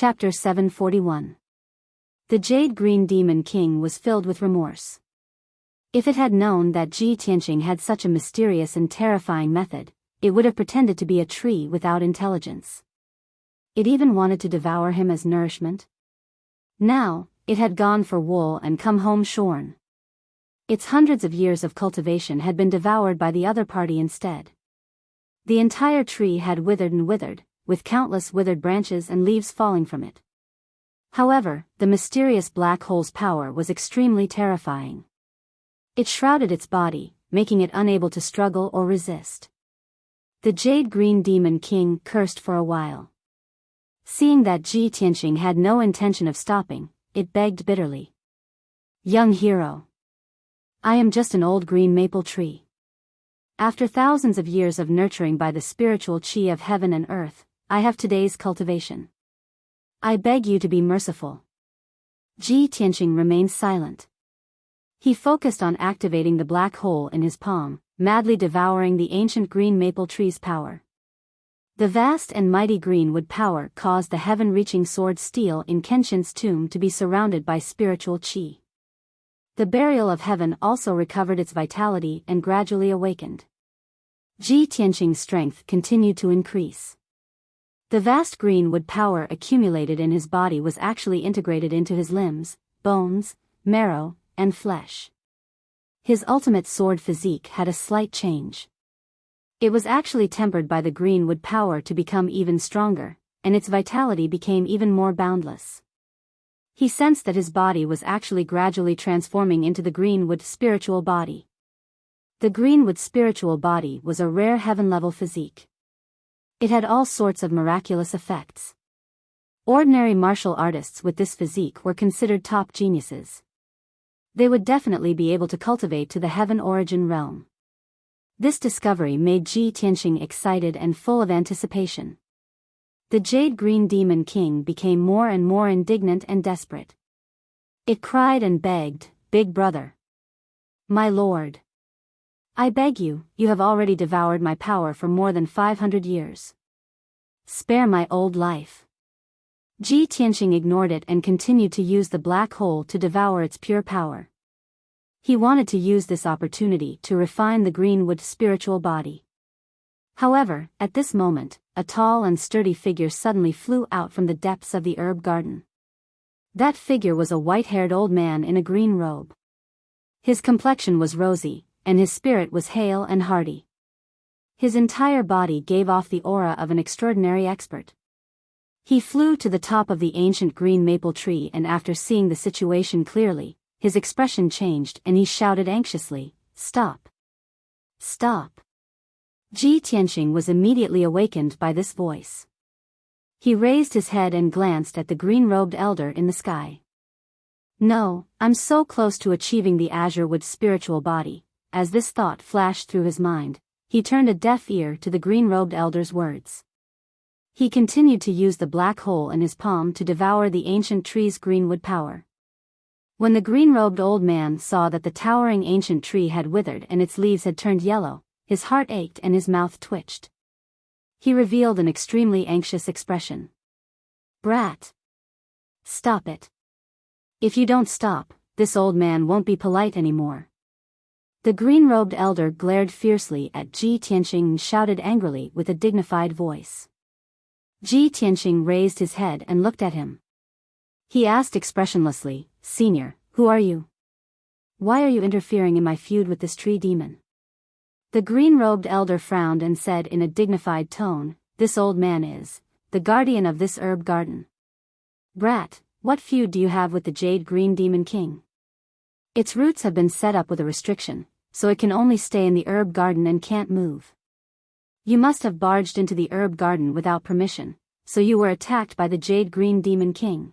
Chapter 741. The Jade Green Demon King was filled with remorse. If it had known that Ji Tianqing had such a mysterious and terrifying method, it would have pretended to be a tree without intelligence. It even wanted to devour him as nourishment. Now, it had gone for wool and come home shorn. Its hundreds of years of cultivation had been devoured by the other party instead. The entire tree had withered and withered, with countless withered branches and leaves falling from it. However, the mysterious black hole's power was extremely terrifying. It shrouded its body, making it unable to struggle or resist. The Jade Green Demon King cursed for a while. Seeing that Ji Tianqing had no intention of stopping, it begged bitterly. "Young hero. I am just an old green maple tree. After thousands of years of nurturing by the spiritual qi of heaven and earth, I have today's cultivation. I beg you to be merciful." Ji Tianqing remained silent. He focused on activating the black hole in his palm, madly devouring the ancient green maple tree's power. The vast and mighty greenwood power caused the heaven-reaching sword steel in Kenshin's tomb to be surrounded by spiritual qi. The burial of heaven also recovered its vitality and gradually awakened. Ji Tianqing's strength continued to increase. The vast greenwood power accumulated in his body was actually integrated into his limbs, bones, marrow, and flesh. His ultimate sword physique had a slight change. It was actually tempered by the greenwood power to become even stronger, and its vitality became even more boundless. He sensed that his body was actually gradually transforming into the greenwood spiritual body. The greenwood spiritual body was a rare heaven-level physique. It had all sorts of miraculous effects. Ordinary martial artists with this physique were considered top geniuses. They would definitely be able to cultivate to the heaven origin realm. This discovery made Ji Tianqing excited and full of anticipation. The Jade Green Demon King became more and more indignant and desperate. It cried and begged, "Big brother. My lord. I beg you, you have already devoured my power for more than 500 years. Spare my old life." Ji Tianqing ignored it and continued to use the black hole to devour its pure power. He wanted to use this opportunity to refine the greenwood spiritual body. However, at this moment, a tall and sturdy figure suddenly flew out from the depths of the herb garden. That figure was a white-haired old man in a green robe. His complexion was rosy, and his spirit was hale and hearty. His entire body gave off the aura of an extraordinary expert. He flew to the top of the ancient green maple tree, and after seeing the situation clearly, his expression changed and he shouted anxiously, "Stop! Stop!" Ji Tianqing was immediately awakened by this voice. He raised his head and glanced at the green-robed elder in the sky. "No, I'm so close to achieving the azure wood spiritual body." As this thought flashed through his mind, he turned a deaf ear to the green-robed elder's words. He continued to use the black hole in his palm to devour the ancient tree's greenwood power. When the green-robed old man saw that the towering ancient tree had withered and its leaves had turned yellow, his heart ached and his mouth twitched. He revealed an extremely anxious expression. "Brat! Stop it. If you don't stop, this old man won't be polite anymore." The green-robed elder glared fiercely at Ji Tianqing and shouted angrily with a dignified voice. Ji Tianqing raised his head and looked at him. He asked expressionlessly, "Senior, who are you? Why are you interfering in my feud with this tree demon?" The green-robed elder frowned and said in a dignified tone, "This old man is the guardian of this herb garden. Brat, what feud do you have with the Jade Green Demon King? Its roots have been set up with a restriction, so it can only stay in the herb garden and can't move. You must have barged into the herb garden without permission, so you were attacked by the Jade Green Demon King.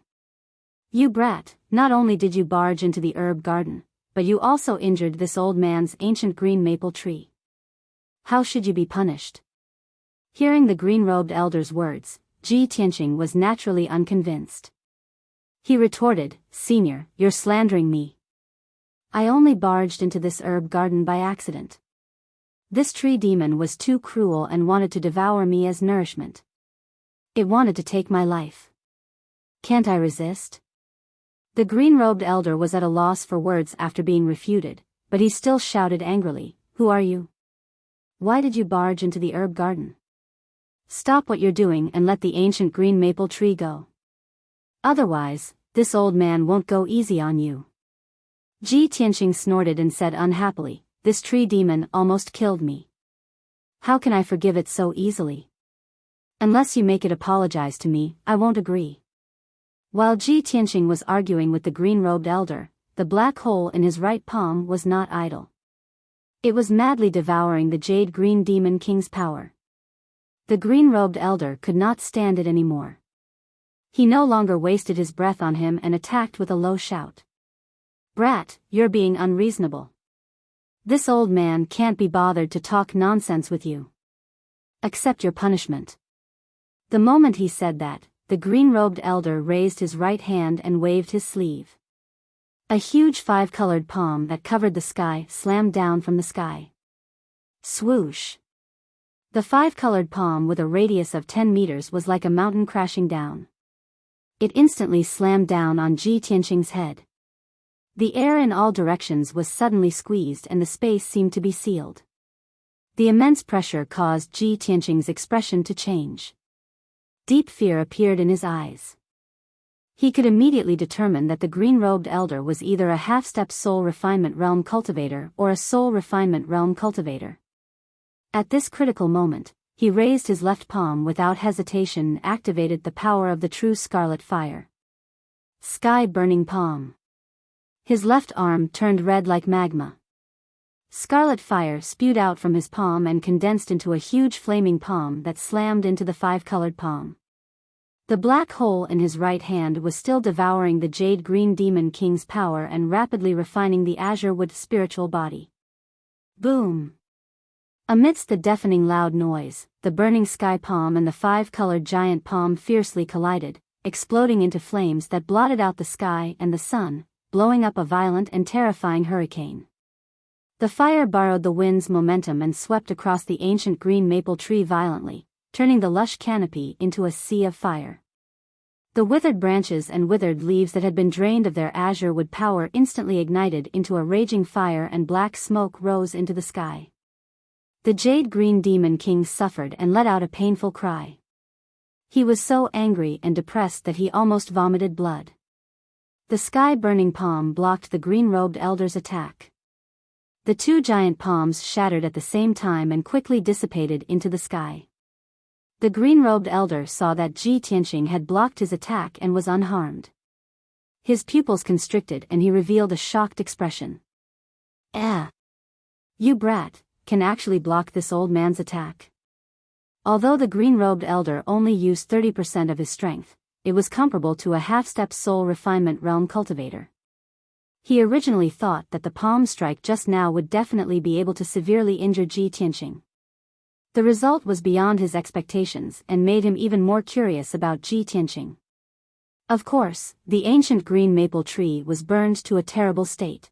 You brat, not only did you barge into the herb garden, but you also injured this old man's ancient green maple tree. How should you be punished?" Hearing the green-robed elder's words, Ji Tianqing was naturally unconvinced. He retorted, "Senior, you're slandering me. I only barged into this herb garden by accident. This tree demon was too cruel and wanted to devour me as nourishment. It wanted to take my life. Can't I resist? The green-robed elder was at a loss for words after being refuted, but he still shouted angrily, "Who are you? Why did you barge into the herb garden? Stop what you're doing and let the ancient green maple tree go. Otherwise, this old man won't go easy on you." Ji Tianqing snorted and said unhappily, "This tree demon almost killed me. How can I forgive it so easily? Unless you make it apologize to me, I won't agree." While Ji Tianqing was arguing with the green-robed elder, the black hole in his right palm was not idle. It was madly devouring the Jade Green Demon King's power. The green-robed elder could not stand it anymore. He no longer wasted his breath on him and attacked with a low shout. "Brat, you're being unreasonable. This old man can't be bothered to talk nonsense with you. Accept your punishment." The moment he said that, the green-robed elder raised his right hand and waved his sleeve. A huge five-colored palm that covered the sky slammed down from the sky. Swoosh! The five-colored palm with a radius of 10 meters was like a mountain crashing down. It instantly slammed down on Ji Tianqing's head. The air in all directions was suddenly squeezed and the space seemed to be sealed. The immense pressure caused Ji Tianqing's expression to change. Deep fear appeared in his eyes. He could immediately determine that the green-robed elder was either a half-step soul refinement realm cultivator or a soul refinement realm cultivator. At this critical moment, he raised his left palm without hesitation and activated the power of the true scarlet fire. Sky-burning palm. His left arm turned red like magma. Scarlet fire spewed out from his palm and condensed into a huge flaming palm that slammed into the five-colored palm. The black hole in his right hand was still devouring the Jade Green Demon King's power and rapidly refining the azure wood spiritual body. Boom! Amidst the deafening loud noise, the burning sky palm and the five-colored giant palm fiercely collided, exploding into flames that blotted out the sky and the sun, blowing up a violent and terrifying hurricane. The fire borrowed the wind's momentum and swept across the ancient green maple tree violently, turning the lush canopy into a sea of fire. The withered branches and withered leaves that had been drained of their azure wood power instantly ignited into a raging fire and black smoke rose into the sky. The Jade Green Demon King suffered and let out a painful cry. He was so angry and depressed that he almost vomited blood. The sky-burning palm blocked the green-robed elder's attack. The two giant palms shattered at the same time and quickly dissipated into the sky. The green-robed elder saw that Ji Tianqing had blocked his attack and was unharmed. His pupils constricted and he revealed a shocked expression. You brat, can actually block this old man's attack." Although the green-robed elder only used 30% of his strength, it was comparable to a half-step soul refinement realm cultivator. He originally thought that the palm strike just now would definitely be able to severely injure Ji Tianqing. The result was beyond his expectations and made him even more curious about Ji Tianqing. Of course, the ancient green maple tree was burned to a terrible state.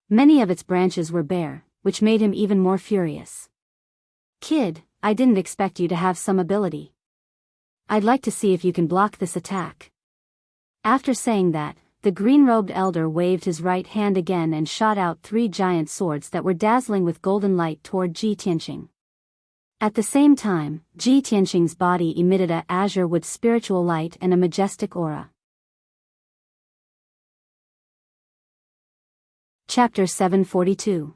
Many of its branches were bare, which made him even more furious. "Kid, I didn't expect you to have some ability. I'd like to see if you can block this attack." After saying that, the green-robed elder waved his right hand again and shot out 3 giant swords that were dazzling with golden light toward Ji Tianqing. At the same time, Ji Tianqing's body emitted a azure wood spiritual light and a majestic aura. Chapter 742.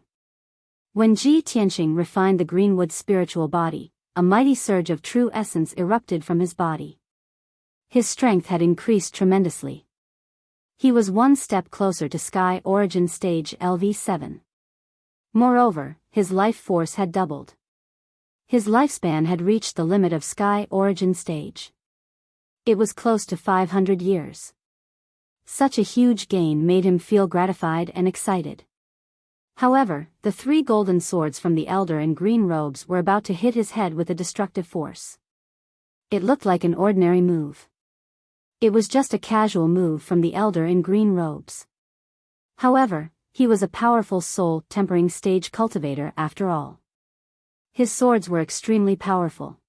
When Ji Tianqing refined the greenwood spiritual body, a mighty surge of true essence erupted from his body. His strength had increased tremendously. He was one step closer to Sky Origin Stage LV7. Moreover, his life force had doubled. His lifespan had reached the limit of Sky Origin Stage. It was close to 500 years. Such a huge gain made him feel gratified and excited. However, the 3 golden swords from the elder in green robes were about to hit his head with a destructive force. It looked like an ordinary move. It was just a casual move from the elder in green robes. However, he was a powerful soul-tempering stage cultivator after all. His swords were extremely powerful.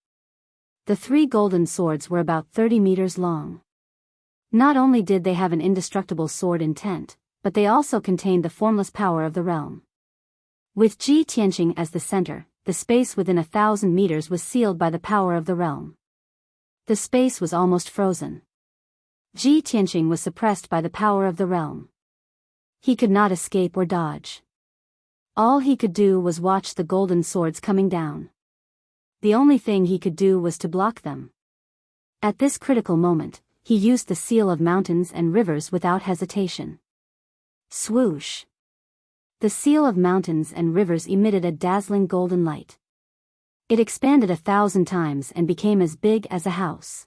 The 3 golden swords were about 30 meters long. Not only did they have an indestructible sword intent, but they also contained the formless power of the realm. With Ji Tianqing as the center, the space within 1,000 meters was sealed by the power of the realm. The space was almost frozen. Ji Tianqing was suppressed by the power of the realm. He could not escape or dodge. All he could do was watch the golden swords coming down. The only thing he could do was to block them. At this critical moment, he used the seal of mountains and rivers without hesitation. Swoosh! The seal of mountains and rivers emitted a dazzling golden light. It expanded 1,000 times and became as big as a house.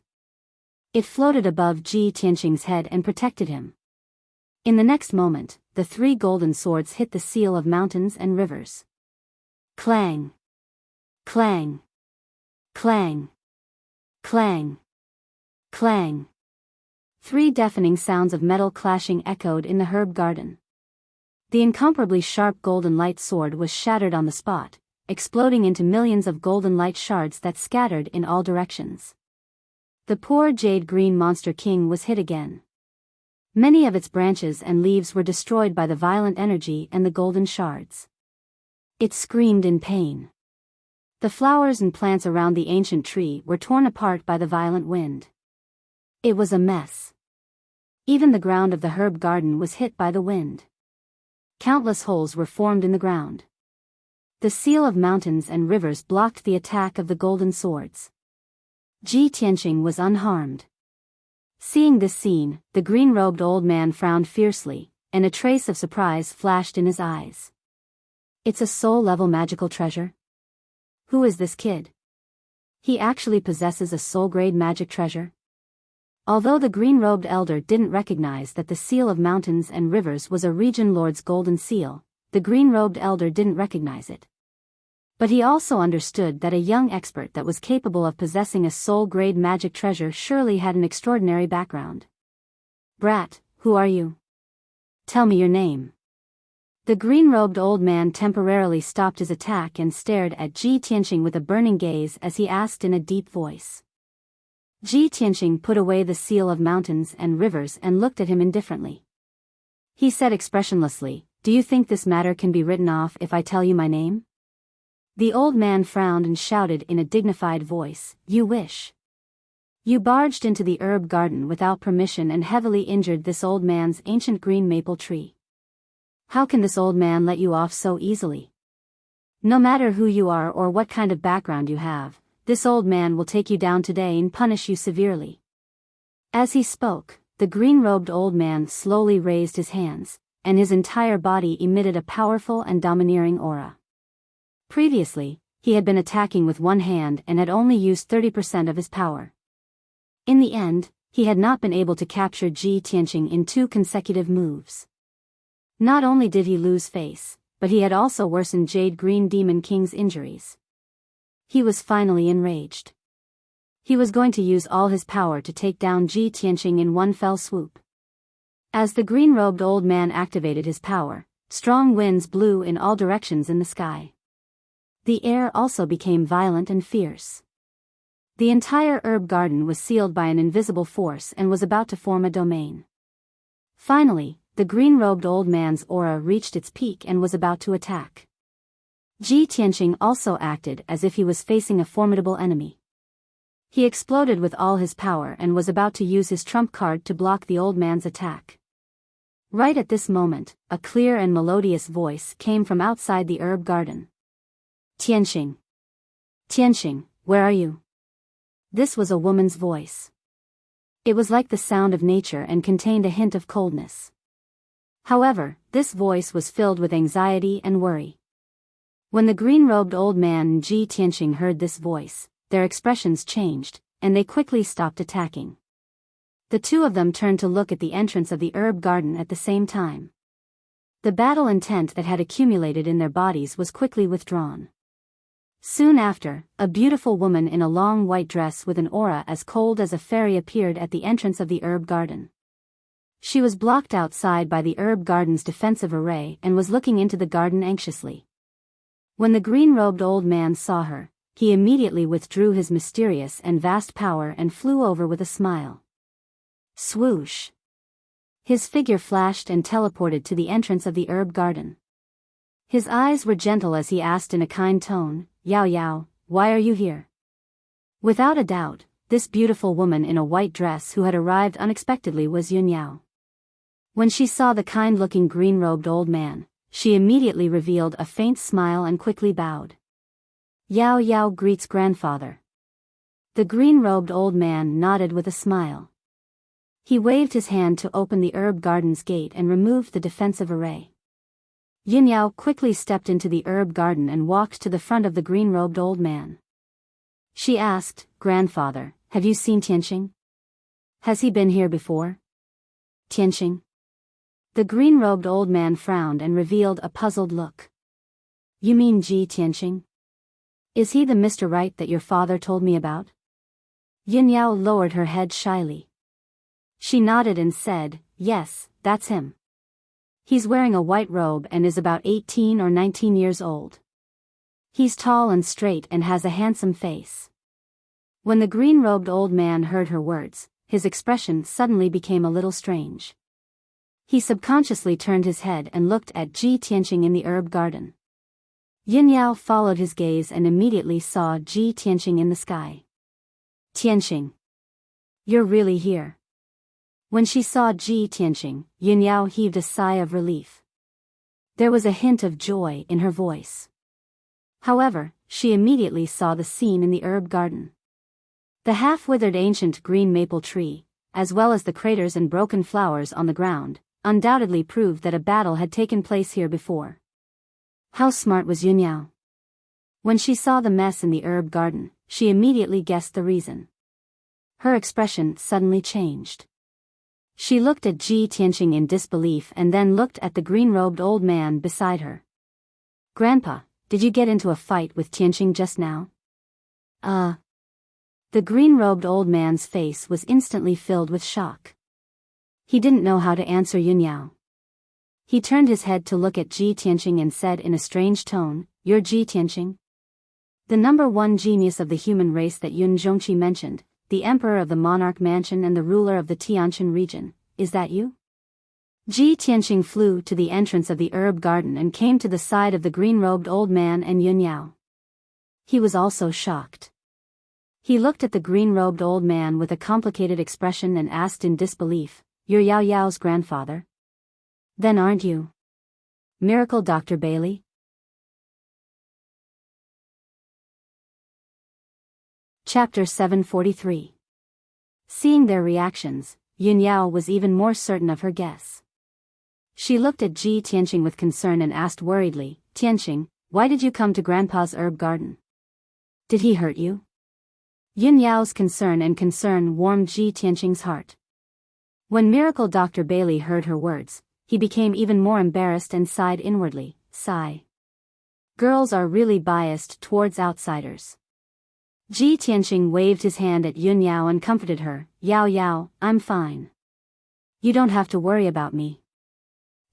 It floated above Ji Tianqing's head and protected him. In the next moment, the 3 golden swords hit the seal of mountains and rivers. Clang! Clang! Clang! Clang! Clang! 3 deafening sounds of metal clashing echoed in the herb garden. The incomparably sharp golden light sword was shattered on the spot, exploding into millions of golden light shards that scattered in all directions. The poor jade green monster king was hit again. Many of its branches and leaves were destroyed by the violent energy and the golden shards. It screamed in pain. The flowers and plants around the ancient tree were torn apart by the violent wind. It was a mess. Even the ground of the herb garden was hit by the wind. Countless holes were formed in the ground. The seal of mountains and rivers blocked the attack of the golden swords. Ji Tianqing was unharmed. Seeing this scene, the green-robed old man frowned fiercely, and a trace of surprise flashed in his eyes. It's a soul-level magical treasure? Who is this kid? He actually possesses a soul-grade magic treasure? Although the green-robed elder didn't recognize that the seal of mountains and rivers was a region lord's golden seal, the green-robed elder didn't recognize it. But he also understood that a young expert that was capable of possessing a soul-grade magic treasure surely had an extraordinary background. Brat, who are you? Tell me your name. The green-robed old man temporarily stopped his attack and stared at Ji Tianqing with a burning gaze as he asked in a deep voice. Ji Tianqing put away the seal of mountains and rivers and looked at him indifferently. He said expressionlessly, "Do you think this matter can be written off if I tell you my name?" The old man frowned and shouted in a dignified voice, "You wish. You barged into the herb garden without permission and heavily injured this old man's ancient green maple tree. How can this old man let you off so easily? No matter who you are or what kind of background you have, this old man will take you down today and punish you severely." As he spoke, the green-robed old man slowly raised his hands, and his entire body emitted a powerful and domineering aura. Previously, he had been attacking with one hand and had only used 30% of his power. In the end, he had not been able to capture Ji Tianqing in 2 consecutive moves. Not only did he lose face, but he had also worsened Jade Green Demon King's injuries. He was finally enraged. He was going to use all his power to take down Ji Tianqing in one fell swoop. As the green-robed old man activated his power, strong winds blew in all directions in the sky. The air also became violent and fierce. The entire herb garden was sealed by an invisible force and was about to form a domain. Finally, the green-robed old man's aura reached its peak and was about to attack. Ji Tianqing also acted as if he was facing a formidable enemy. He exploded with all his power and was about to use his trump card to block the old man's attack. Right at this moment, a clear and melodious voice came from outside the herb garden. "Tianqing. Tianqing, where are you?" This was a woman's voice. It was like the sound of nature and contained a hint of coldness. However, this voice was filled with anxiety and worry. When the green-robed old man and Ji Tianqing heard this voice, their expressions changed, and they quickly stopped attacking. The 2 of them turned to look at the entrance of the herb garden at the same time. The battle intent that had accumulated in their bodies was quickly withdrawn. Soon after, a beautiful woman in a long white dress with an aura as cold as a fairy appeared at the entrance of the herb garden. She was blocked outside by the herb garden's defensive array and was looking into the garden anxiously. When the green-robed old man saw her, he immediately withdrew his mysterious and vast power and flew over with a smile. Swoosh! His figure flashed and teleported to the entrance of the herb garden. His eyes were gentle as he asked in a kind tone, "Yao Yao, why are you here?" Without a doubt, this beautiful woman in a white dress who had arrived unexpectedly was Yun Yao. When she saw the kind-looking green-robed old man, she immediately revealed a faint smile and quickly bowed. "Yao Yao greets grandfather." The green-robed old man nodded with a smile. He waved his hand to open the herb garden's gate and removed the defensive array. Yin Yao quickly stepped into the herb garden and walked to the front of the green-robed old man. She asked, "Grandfather, have you seen Tianqing? Has he been here before?" "Tianqing?" The green-robed old man frowned and revealed a puzzled look. "You mean Ji Tianqing? Is he the Mr. Right that your father told me about?" Yin Yao lowered her head shyly. She nodded and said, "Yes, that's him. He's wearing a white robe and is about 18 or 19 years old. He's tall and straight and has a handsome face." When the green-robed old man heard her words, his expression suddenly became a little strange. He subconsciously turned his head and looked at Ji Tianqing in the herb garden. Yin Yao followed his gaze and immediately saw Ji Tianqing in the sky. "Tianqing, you're really here." When she saw Ji Tianqing, Yin Yao heaved a sigh of relief. There was a hint of joy in her voice. However, she immediately saw the scene in the herb garden. The half-withered ancient green maple tree, as well as the craters and broken flowers on the ground, undoubtedly proved that a battle had taken place here before. How smart was Yin Yao? When she saw the mess in the herb garden, she immediately guessed the reason. Her expression suddenly changed. She looked at Ji Tianqing in disbelief and then looked at the green-robed old man beside her. "Grandpa, did you get into a fight with Tianqing just now?" The green-robed old man's face was instantly filled with shock. He didn't know how to answer Yin Yao. He turned his head to look at Ji Tianqing and said in a strange tone, "You're Ji Tianqing? The #1 genius of the human race that Yun Zhongqi mentioned, the emperor of the monarch mansion and the ruler of the Tianshan region, is that you?" Ji Tianqing flew to the entrance of the herb garden and came to the side of the green-robed old man and Yun Yao. He was also shocked. He looked at the green-robed old man with a complicated expression and asked in disbelief, "You're Yao Yao's grandfather? Then aren't you Miracle Dr. Bailey?" Chapter 743. Seeing their reactions, Yin Yao was even more certain of her guess. She looked at Ji Tianqing with concern and asked worriedly, "Tianqing, why did you come to Grandpa's herb garden? Did he hurt you?" Yin Yao's concern warmed Ji Tianqing's heart. When Miracle Dr. Bailey heard her words, he became even more embarrassed and sighed inwardly, "Sigh. Girls are really biased towards outsiders." Ji Tianqing waved his hand at Yun Yao and comforted her, "Yao Yao, I'm fine. You don't have to worry about me.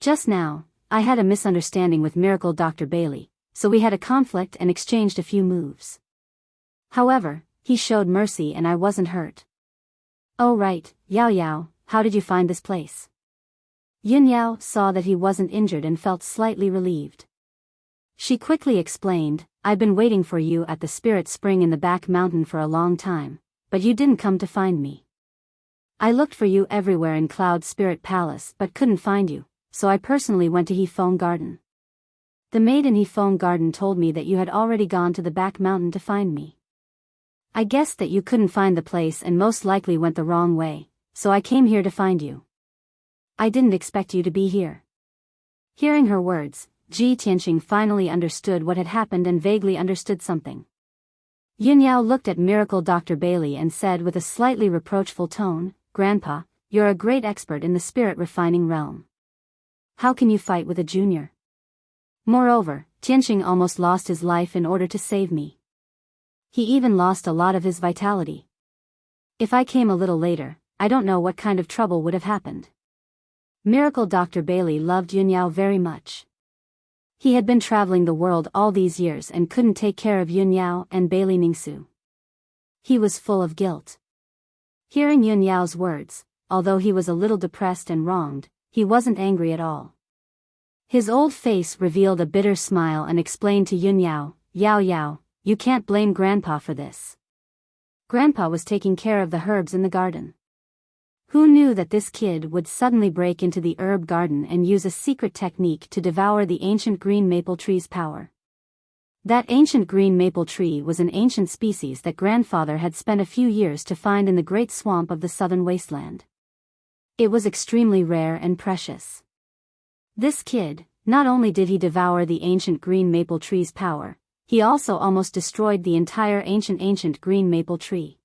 Just now, I had a misunderstanding with Miracle Dr. Bailey, so we had a conflict and exchanged a few moves. However, he showed mercy and I wasn't hurt." "Oh right, Yao Yao, how did you find this place?" Yun Yao saw that he wasn't injured and felt slightly relieved. She quickly explained, "I've been waiting for you at the spirit spring in the back mountain for a long time, but you didn't come to find me. I looked for you everywhere in Cloud Spirit Palace but couldn't find you, so I personally went to Hefeng Garden. The maid in Hefeng Garden told me that you had already gone to the back mountain to find me. I guessed that you couldn't find the place and most likely went the wrong way, so I came here to find you. I didn't expect you to be here." Hearing her words, Ji Tianqing finally understood what had happened and vaguely understood something. Yun Yao looked at Miracle Dr. Bailey and said with a slightly reproachful tone, "Grandpa, you're a great expert in the spirit refining realm. How can you fight with a junior? Moreover, Tianqing almost lost his life in order to save me. He even lost a lot of his vitality. If I came a little later, I don't know what kind of trouble would have happened." Miracle Dr. Bailey loved Yun Yao very much. He had been traveling the world all these years and couldn't take care of Yun Yao and Bailey Ningsu. He was full of guilt. Hearing Yun Yao's words, although he was a little depressed and wronged, he wasn't angry at all. His old face revealed a bitter smile and explained to Yao, Yao, you can't blame Grandpa for this. Grandpa was taking care of the herbs in the garden. Who knew that this kid would suddenly break into the herb garden and use a secret technique to devour the ancient green maple tree's power? That ancient green maple tree was an ancient species that Grandfather had spent a few years to find in the great swamp of the southern wasteland. It was extremely rare and precious. This kid, not only did he devour the ancient green maple tree's power, he also almost destroyed the entire ancient green maple tree.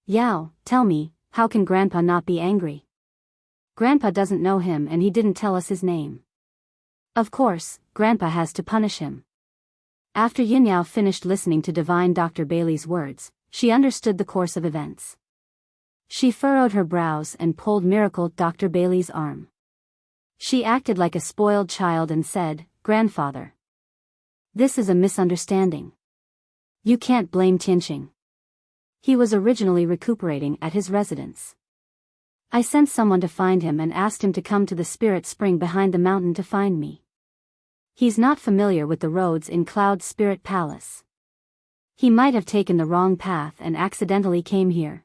Yao, tell me, how can Grandpa not be angry? Grandpa doesn't know him and he didn't tell us his name. Of course, Grandpa has to punish him. After Yao finished listening to Divine Dr. Bailey's words, she understood the course of events. She furrowed her brows and pulled Miracle Dr. Bailey's arm. She acted like a spoiled child and said, Grandfather, this is a misunderstanding. You can't blame Tianqing. He was originally recuperating at his residence. I sent someone to find him and asked him to come to the spirit spring behind the mountain to find me. He's not familiar with the roads in Cloud Spirit Palace. He might have taken the wrong path and accidentally came here.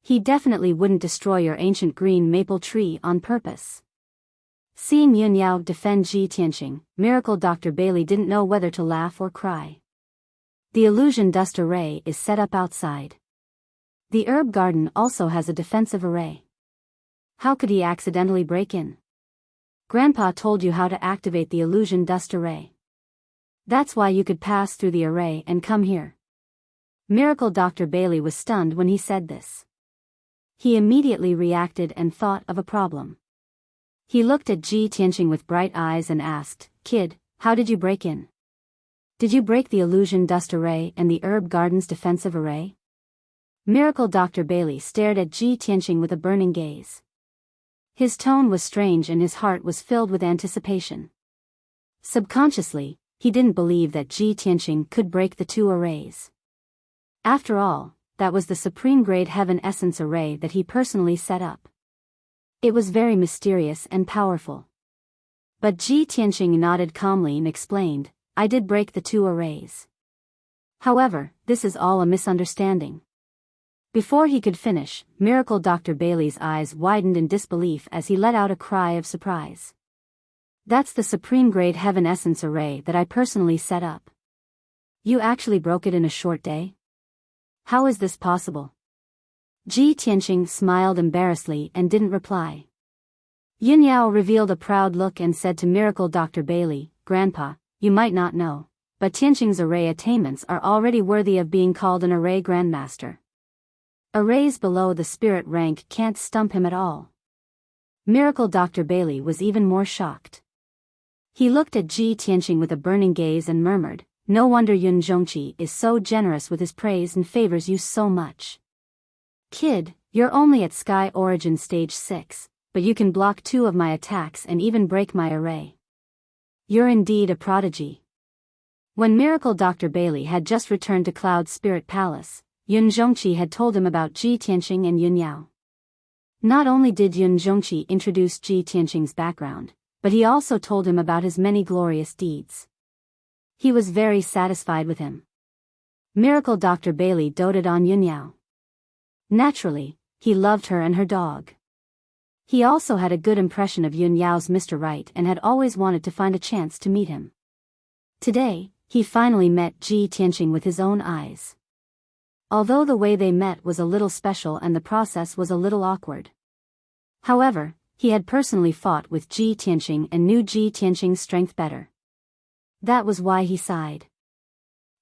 He definitely wouldn't destroy your ancient green maple tree on purpose. Seeing Yao defend Ji Tianqing, Miracle Dr. Bailey didn't know whether to laugh or cry. The illusion dust array is set up outside. The herb garden also has a defensive array. How could he accidentally break in? Grandpa told you how to activate the illusion dust array. That's why you could pass through the array and come here. Miracle Dr. Bailey was stunned when he said this. He immediately reacted and thought of a problem. He looked at Ji Tianqing with bright eyes and asked, Kid, how did you break in? Did you break the illusion dust array and the herb garden's defensive array? Miracle Dr. Bailey stared at Ji Tianqing with a burning gaze. His tone was strange and his heart was filled with anticipation. Subconsciously, he didn't believe that Ji Tianqing could break the two arrays. After all, that was the supreme grade heaven essence array that he personally set up. It was very mysterious and powerful. But Ji Tianqing nodded calmly and explained, I did break the two arrays. However, this is all a misunderstanding. Before he could finish, Miracle Dr. Bailey's eyes widened in disbelief as he let out a cry of surprise. That's the supreme grade heaven essence array that I personally set up. You actually broke it in a short day? How is this possible? Ji Tianqing smiled embarrassedly and didn't reply. Yao revealed a proud look and said to Miracle Dr. Bailey, Grandpa, you might not know, but Tianqing's array attainments are already worthy of being called an array grandmaster. Arrays below the spirit rank can't stump him at all. Miracle Dr. Bailey was even more shocked. He looked at Ji Tianqing with a burning gaze and murmured, no wonder Yun Zhongqi is so generous with his praise and favors you so much. Kid, you're only at Sky Origin Stage 6, but you can block 2 of my attacks and even break my array. You're indeed a prodigy. When Miracle Dr. Bailey had just returned to Cloud Spirit Palace, Yun Zhongqi had told him about Ji Tianqing and Yao. Not only did Yun Zhongqi introduce Ji Tianqing's background, but he also told him about his many glorious deeds. He was very satisfied with him. Miracle Dr. Bailey doted on Yao. Naturally, he loved her and her dog. He also had a good impression of Yao's Mr. Right and had always wanted to find a chance to meet him. Today, he finally met Ji Tianqing with his own eyes. Although the way they met was a little special and the process was a little awkward. However, he had personally fought with Ji Tianqing and knew Ji Tianqing's strength better. That was why he sighed.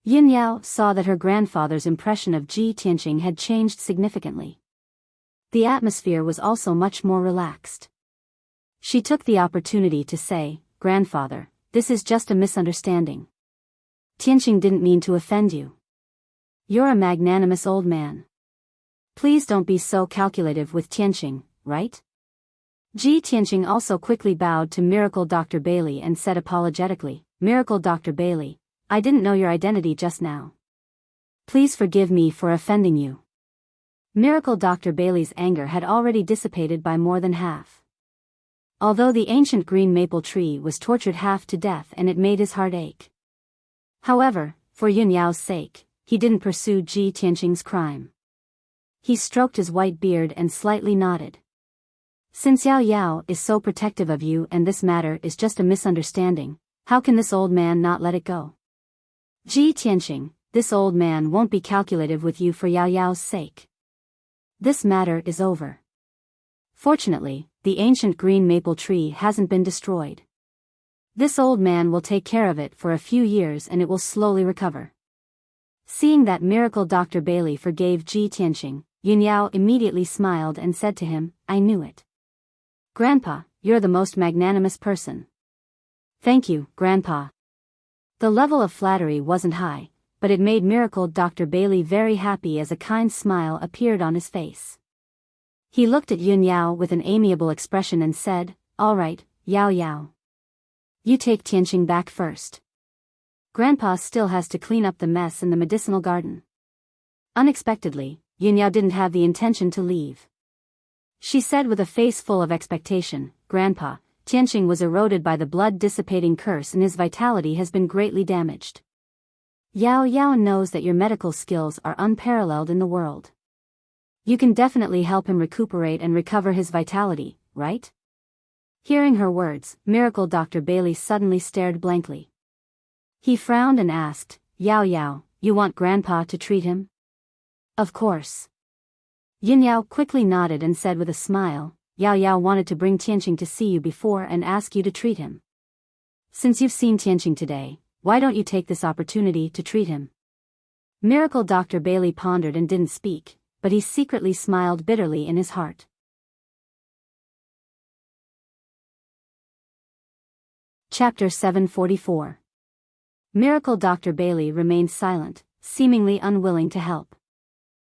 Yao saw that her grandfather's impression of Ji Tianqing had changed significantly. The atmosphere was also much more relaxed. She took the opportunity to say, Grandfather, this is just a misunderstanding. Tianqing didn't mean to offend you. You're a magnanimous old man. Please don't be so calculative with Tianqing, right? Ji Tianqing also quickly bowed to Miracle Dr. Bailey and said apologetically, Miracle Dr. Bailey, I didn't know your identity just now. Please forgive me for offending you. Miracle Dr. Bailey's anger had already dissipated by more than half. Although the ancient green maple tree was tortured half to death and it made his heart ache. However, for Yun Yao's sake, he didn't pursue Ji Tianqing's crime. He stroked his white beard and slightly nodded. Since Yao Yao is so protective of you and this matter is just a misunderstanding, how can this old man not let it go? Ji Tianqing, this old man won't be calculative with you for Yao Yao's sake. This matter is over. Fortunately, the ancient green maple tree hasn't been destroyed. This old man will take care of it for a few years and it will slowly recover. Seeing that Miracle Dr. Bailey forgave Ji Tianqing, Yun Yao immediately smiled and said to him, "I knew it. Grandpa, you're the most magnanimous person." "Thank you, Grandpa." The level of flattery wasn't high, but it made Miracle Dr. Bailey very happy as a kind smile appeared on his face. He looked at Yun Yao with an amiable expression and said, "All right, Yao Yao. You take Tianqing back first. Grandpa still has to clean up the mess in the medicinal garden." Unexpectedly, Yun Yao didn't have the intention to leave. She said with a face full of expectation, "Grandpa, Tianqing was eroded by the blood-dissipating curse and his vitality has been greatly damaged. Yao Yao knows that your medical skills are unparalleled in the world. You can definitely help him recuperate and recover his vitality, right?" Hearing her words, Miracle Dr. Bailey suddenly stared blankly. He frowned and asked, "Yao Yao, you want Grandpa to treat him?" "Of course." Yun Yao quickly nodded and said with a smile, "Yao Yao wanted to bring Tianqing to see you before and ask you to treat him. Since you've seen Tianqing today, why don't you take this opportunity to treat him?" Miracle Dr. Bailey pondered and didn't speak, but he secretly smiled bitterly in his heart. Chapter 744. Miracle Dr. Bailey remained silent, seemingly unwilling to help.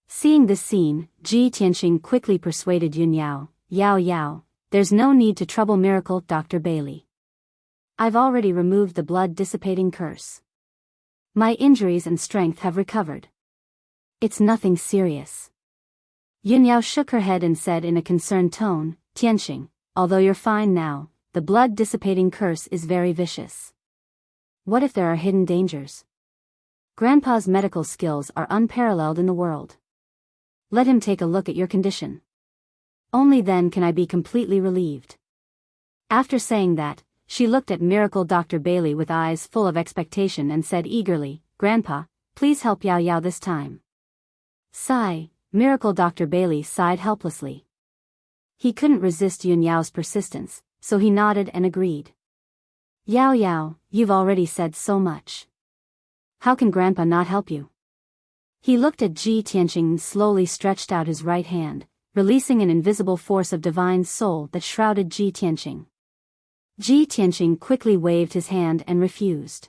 Seeing this scene, Ji Tianqing quickly persuaded Yun Yao, "Yao Yao, there's no need to trouble Miracle Dr. Bailey. I've already removed the blood-dissipating curse. My injuries and strength have recovered. It's nothing serious." Yun Yao shook her head and said in a concerned tone, "Tianqing, although you're fine now, the blood-dissipating curse is very vicious. What if there are hidden dangers? Grandpa's medical skills are unparalleled in the world. Let him take a look at your condition. Only then can I be completely relieved." After saying that, she looked at Miracle Dr. Bailey with eyes full of expectation and said eagerly, "Grandpa, please help Yao Yao this time." Sigh, Miracle Dr. Bailey sighed helplessly. He couldn't resist Yun Yao's persistence, so he nodded and agreed. "Yao Yao, you've already said so much. How can Grandpa not help you?" He looked at Ji Tianqing and slowly stretched out his right hand, releasing an invisible force of divine soul that shrouded Ji Tianqing. Ji Tianqing quickly waved his hand and refused.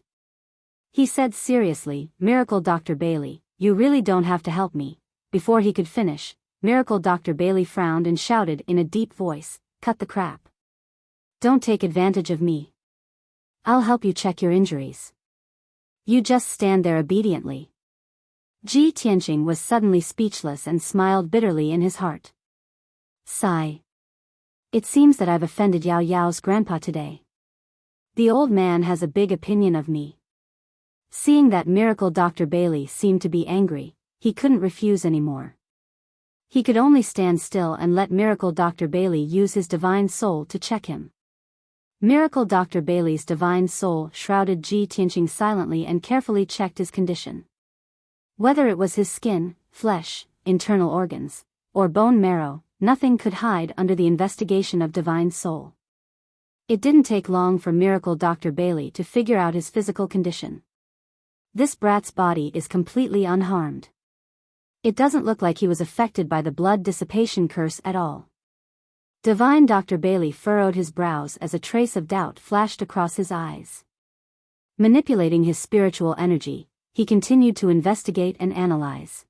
He said seriously, "Miracle Dr. Bailey, you really don't have to help me." Before he could finish, Miracle Dr. Bailey frowned and shouted in a deep voice, "Cut the crap. Don't take advantage of me. I'll help you check your injuries. You just stand there obediently." Ji Tianqing was suddenly speechless and smiled bitterly in his heart. Sigh. It seems that I've offended Yao Yao's grandpa today. The old man has a big opinion of me. Seeing that Miracle Dr. Bailey seemed to be angry, he couldn't refuse anymore. He could only stand still and let Miracle Dr. Bailey use his divine soul to check him. Miracle Dr. Bailey's divine soul shrouded Ji Tianqing silently and carefully checked his condition. Whether it was his skin, flesh, internal organs, or bone marrow, nothing could hide under the investigation of divine soul. It didn't take long for Miracle Dr. Bailey to figure out his physical condition. This brat's body is completely unharmed. It doesn't look like he was affected by the blood dissipation curse at all. Divine Dr. Bailey furrowed his brows as a trace of doubt flashed across his eyes. Manipulating his spiritual energy, he continued to investigate and analyze.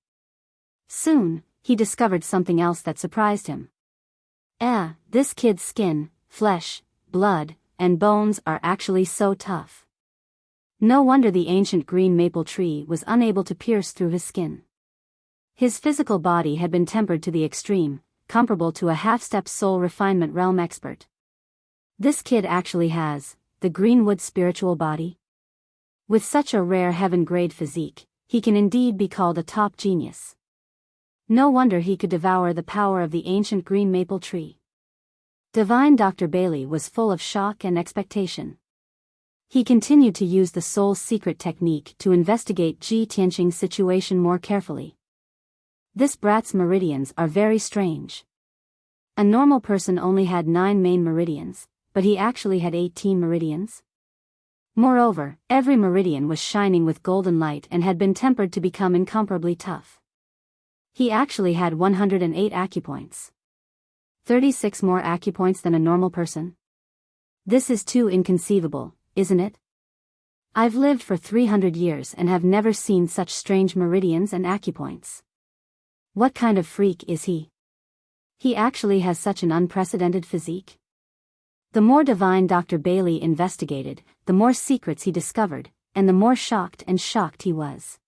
Soon, he discovered something else that surprised him. This kid's skin, flesh, blood, and bones are actually so tough. No wonder the ancient green maple tree was unable to pierce through his skin. His physical body had been tempered to the extreme, comparable to a half-step soul refinement realm expert. This kid actually has the Greenwood spiritual body. With such a rare heaven-grade physique, he can indeed be called a top genius. No wonder he could devour the power of the ancient green maple tree. Divine Dr. Bailey was full of shock and expectation. He continued to use the soul's secret technique to investigate Ji Tianqing's situation more carefully. This brat's meridians are very strange. A normal person only had 9 main meridians, but he actually had 18 meridians. Moreover, every meridian was shining with golden light and had been tempered to become incomparably tough. He actually had 108 acupoints. 36 more acupoints than a normal person. This is too inconceivable, isn't it? I've lived for 300 years and have never seen such strange meridians and acupoints. What kind of freak is he? He actually has such an unprecedented physique. The more Divine Dr. Bailey investigated, the more secrets he discovered, and the more shocked he was.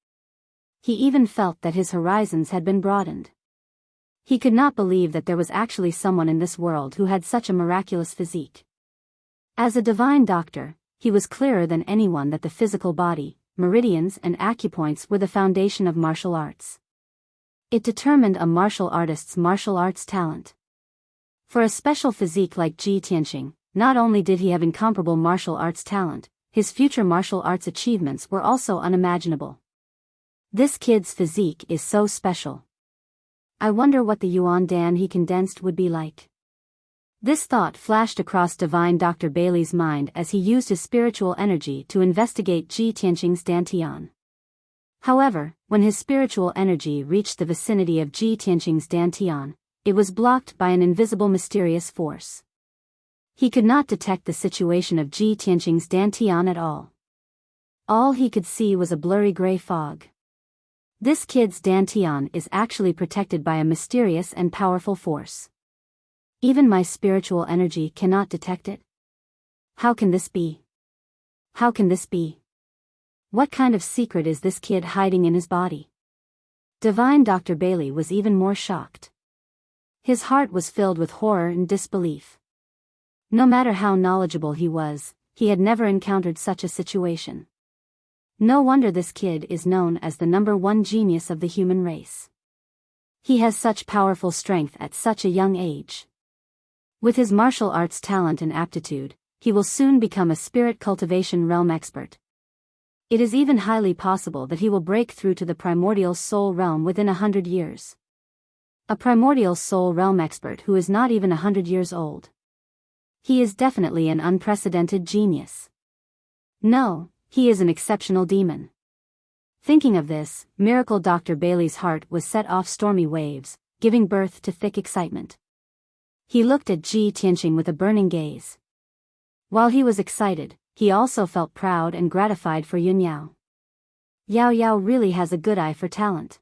He even felt that his horizons had been broadened. He could not believe that there was actually someone in this world who had such a miraculous physique. As a divine doctor, he was clearer than anyone that the physical body, meridians and acupoints were the foundation of martial arts. It determined a martial artist's martial arts talent. For a special physique like Ji Tianqing, not only did he have incomparable martial arts talent, his future martial arts achievements were also unimaginable. This kid's physique is so special. I wonder what the Yuan Dan he condensed would be like. This thought flashed across Divine Dr. Bailey's mind as he used his spiritual energy to investigate Ji Tianqing's dantian. However, when his spiritual energy reached the vicinity of Ji Tianqing's dantian, it was blocked by an invisible mysterious force. He could not detect the situation of Ji Tianqing's dantian at all. All he could see was a blurry gray fog. This kid's dantian is actually protected by a mysterious and powerful force. Even my spiritual energy cannot detect it. How can this be? How can this be? What kind of secret is this kid hiding in his body? Divine Dr. Bailey was even more shocked. His heart was filled with horror and disbelief. No matter how knowledgeable he was, he had never encountered such a situation. No wonder this kid is known as the #1 genius of the human race. He has such powerful strength at such a young age. With his martial arts talent and aptitude, he will soon become a spirit cultivation realm expert. It is even highly possible that he will break through to the primordial soul realm within 100 years. A primordial soul realm expert who is not even 100 years old. He is definitely an unprecedented genius. No, he is an exceptional demon. Thinking of this, Miracle Dr. Bailey's heart was set off stormy waves, giving birth to thick excitement. He looked at Ji Tianqing with a burning gaze. While he was excited, he also felt proud and gratified for Yun Yao. Yao Yao really has a good eye for talent.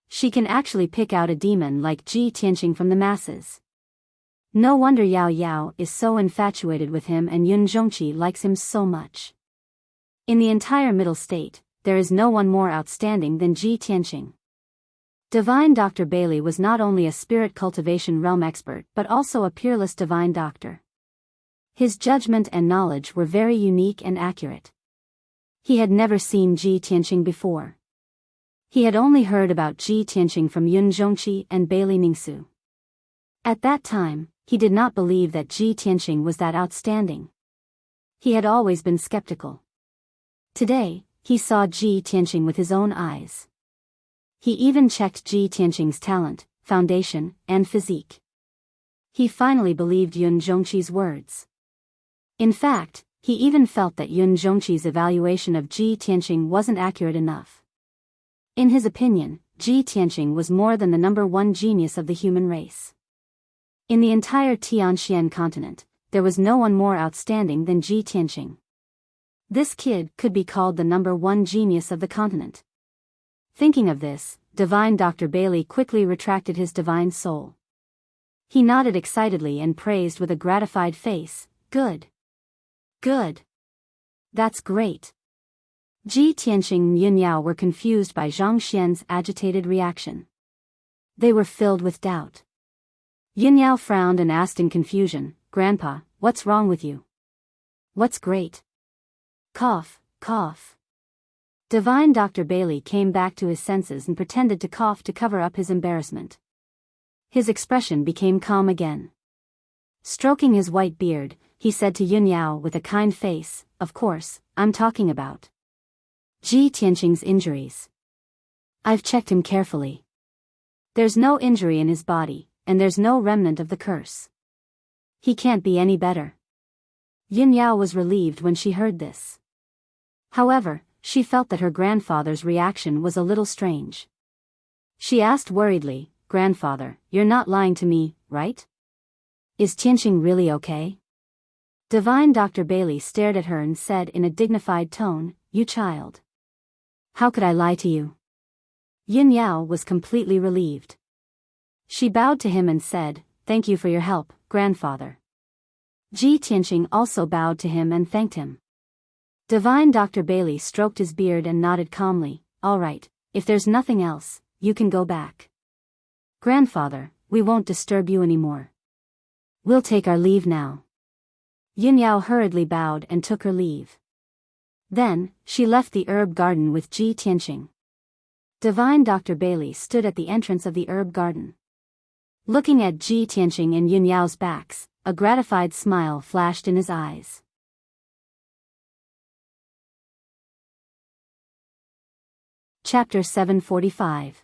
She can actually pick out a demon like Ji Tianqing from the masses. No wonder Yao Yao is so infatuated with him and Yun Zhongqi likes him so much. In the entire Middle State, there is no one more outstanding than Ji Tianqing. Divine Dr. Bailey was not only a spirit cultivation realm expert but also a peerless divine doctor. His judgment and knowledge were very unique and accurate. He had never seen Ji Tianqing before. He had only heard about Ji Tianqing from Yun Zhongqi and Bailey Ningsu. At that time, he did not believe that Ji Tianqing was that outstanding. He had always been skeptical. Today, he saw Ji Tianqing with his own eyes. He even checked Ji Tianqing's talent, foundation, and physique. He finally believed Yun Zhongqi's words. In fact, he even felt that Yun Zhongqi's evaluation of Ji Tianqing wasn't accurate enough. In his opinion, Ji Tianqing was more than the #1 genius of the human race. In the entire Tianxian continent, there was no one more outstanding than Ji Tianqing. This kid could be called the #1 genius of the continent. Thinking of this, Divine Dr. Bailey quickly retracted his divine soul. He nodded excitedly and praised with a gratified face, "Good. Good. That's great. Ji Tianqing and Yin Yao were confused by Zhang Xian's agitated reaction. They were filled with doubt. Yin Yao frowned and asked in confusion, "Grandpa, what's wrong with you?" "What's great?" "Cough, cough." Divine Dr. Bailey came back to his senses and pretended to cough to cover up his embarrassment. His expression became calm again. Stroking his white beard, he said to Yin Yao with a kind face, "Of course, I'm talking about Ji Tianqing's injuries. I've checked him carefully. There's no injury in his body, and there's no remnant of the curse. He can't be any better." Yin Yao was relieved when she heard this. However, she felt that her grandfather's reaction was a little strange. She asked worriedly, "Grandfather, you're not lying to me, right? Is Tianqing really okay?" Divine Dr. Bailey stared at her and said in a dignified tone, "You child. How could I lie to you?" Yin Yao was completely relieved. She bowed to him and said, "Thank you for your help, grandfather." Ji Tianqing also bowed to him and thanked him. Divine Dr. Bailey stroked his beard and nodded calmly, "All right, if there's nothing else, you can go back. Grandfather, we won't disturb you anymore. We'll take our leave now." Yin Yao hurriedly bowed and took her leave. Then, she left the herb garden with Ji Tianqing. Divine Dr. Bailey stood at the entrance of the herb garden. Looking at Ji Tianqing and Yin Yao's backs, a gratified smile flashed in his eyes. Chapter 745.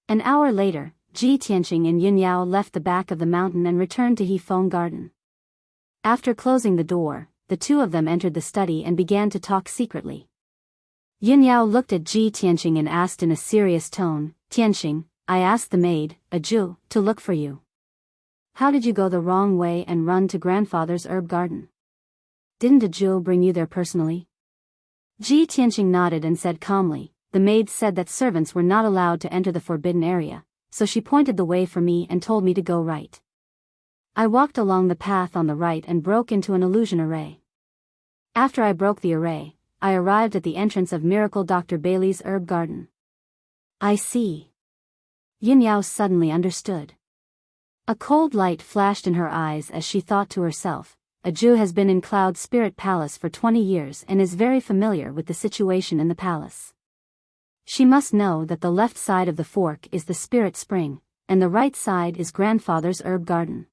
An hour later, Ji Tianqing and Yin Yao left the back of the mountain and returned to Hefeng Garden. After closing the door, the two of them entered the study and began to talk secretly. Yin Yao looked at Ji Tianqing and asked in a serious tone, "Tianqing, I asked the maid, a Zhu, to look for you. How did you go the wrong way and run to grandfather's herb garden? Didn't a Zhu bring you there personally?" Ji Tianqing nodded and said calmly, "The maid said that servants were not allowed to enter the forbidden area, so she pointed the way for me and told me to go right. I walked along the path on the right and broke into an illusion array. After I broke the array, I arrived at the entrance of Miracle Dr. Bailey's herb garden." "I see." Yin Yao suddenly understood. A cold light flashed in her eyes as she thought to herself, "A Jew has been in Cloud Spirit Palace for 20 years and is very familiar with the situation in the palace. She must know that the left side of the fork is the spirit spring, and the right side is grandfather's herb garden.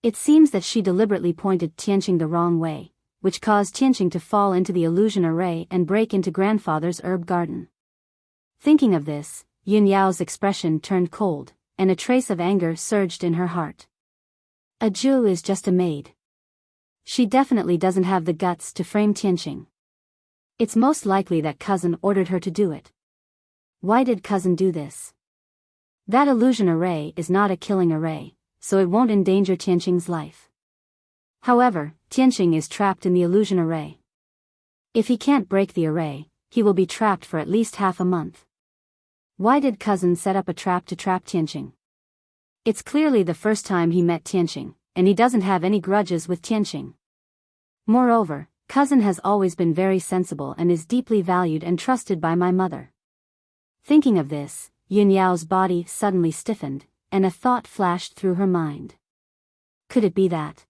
It seems that she deliberately pointed Tianqing the wrong way, which caused Tianqing to fall into the illusion array and break into grandfather's herb garden." Thinking of this, Yin Yao's expression turned cold, and a trace of anger surged in her heart. A Jew is just a maid. She definitely doesn't have the guts to frame Tianqing. It's most likely that cousin ordered her to do it. Why did cousin do this? That illusion array is not a killing array, so it won't endanger Tianqing's life. However, Tianqing is trapped in the illusion array. If he can't break the array, he will be trapped for at least half a month. Why did cousin set up a trap to trap Tianqing? It's clearly the first time he met Tianqing, and he doesn't have any grudges with Tianqing. Moreover, cousin has always been very sensible and is deeply valued and trusted by my mother. Thinking of this, Yin Yao's body suddenly stiffened, and a thought flashed through her mind. Could it be that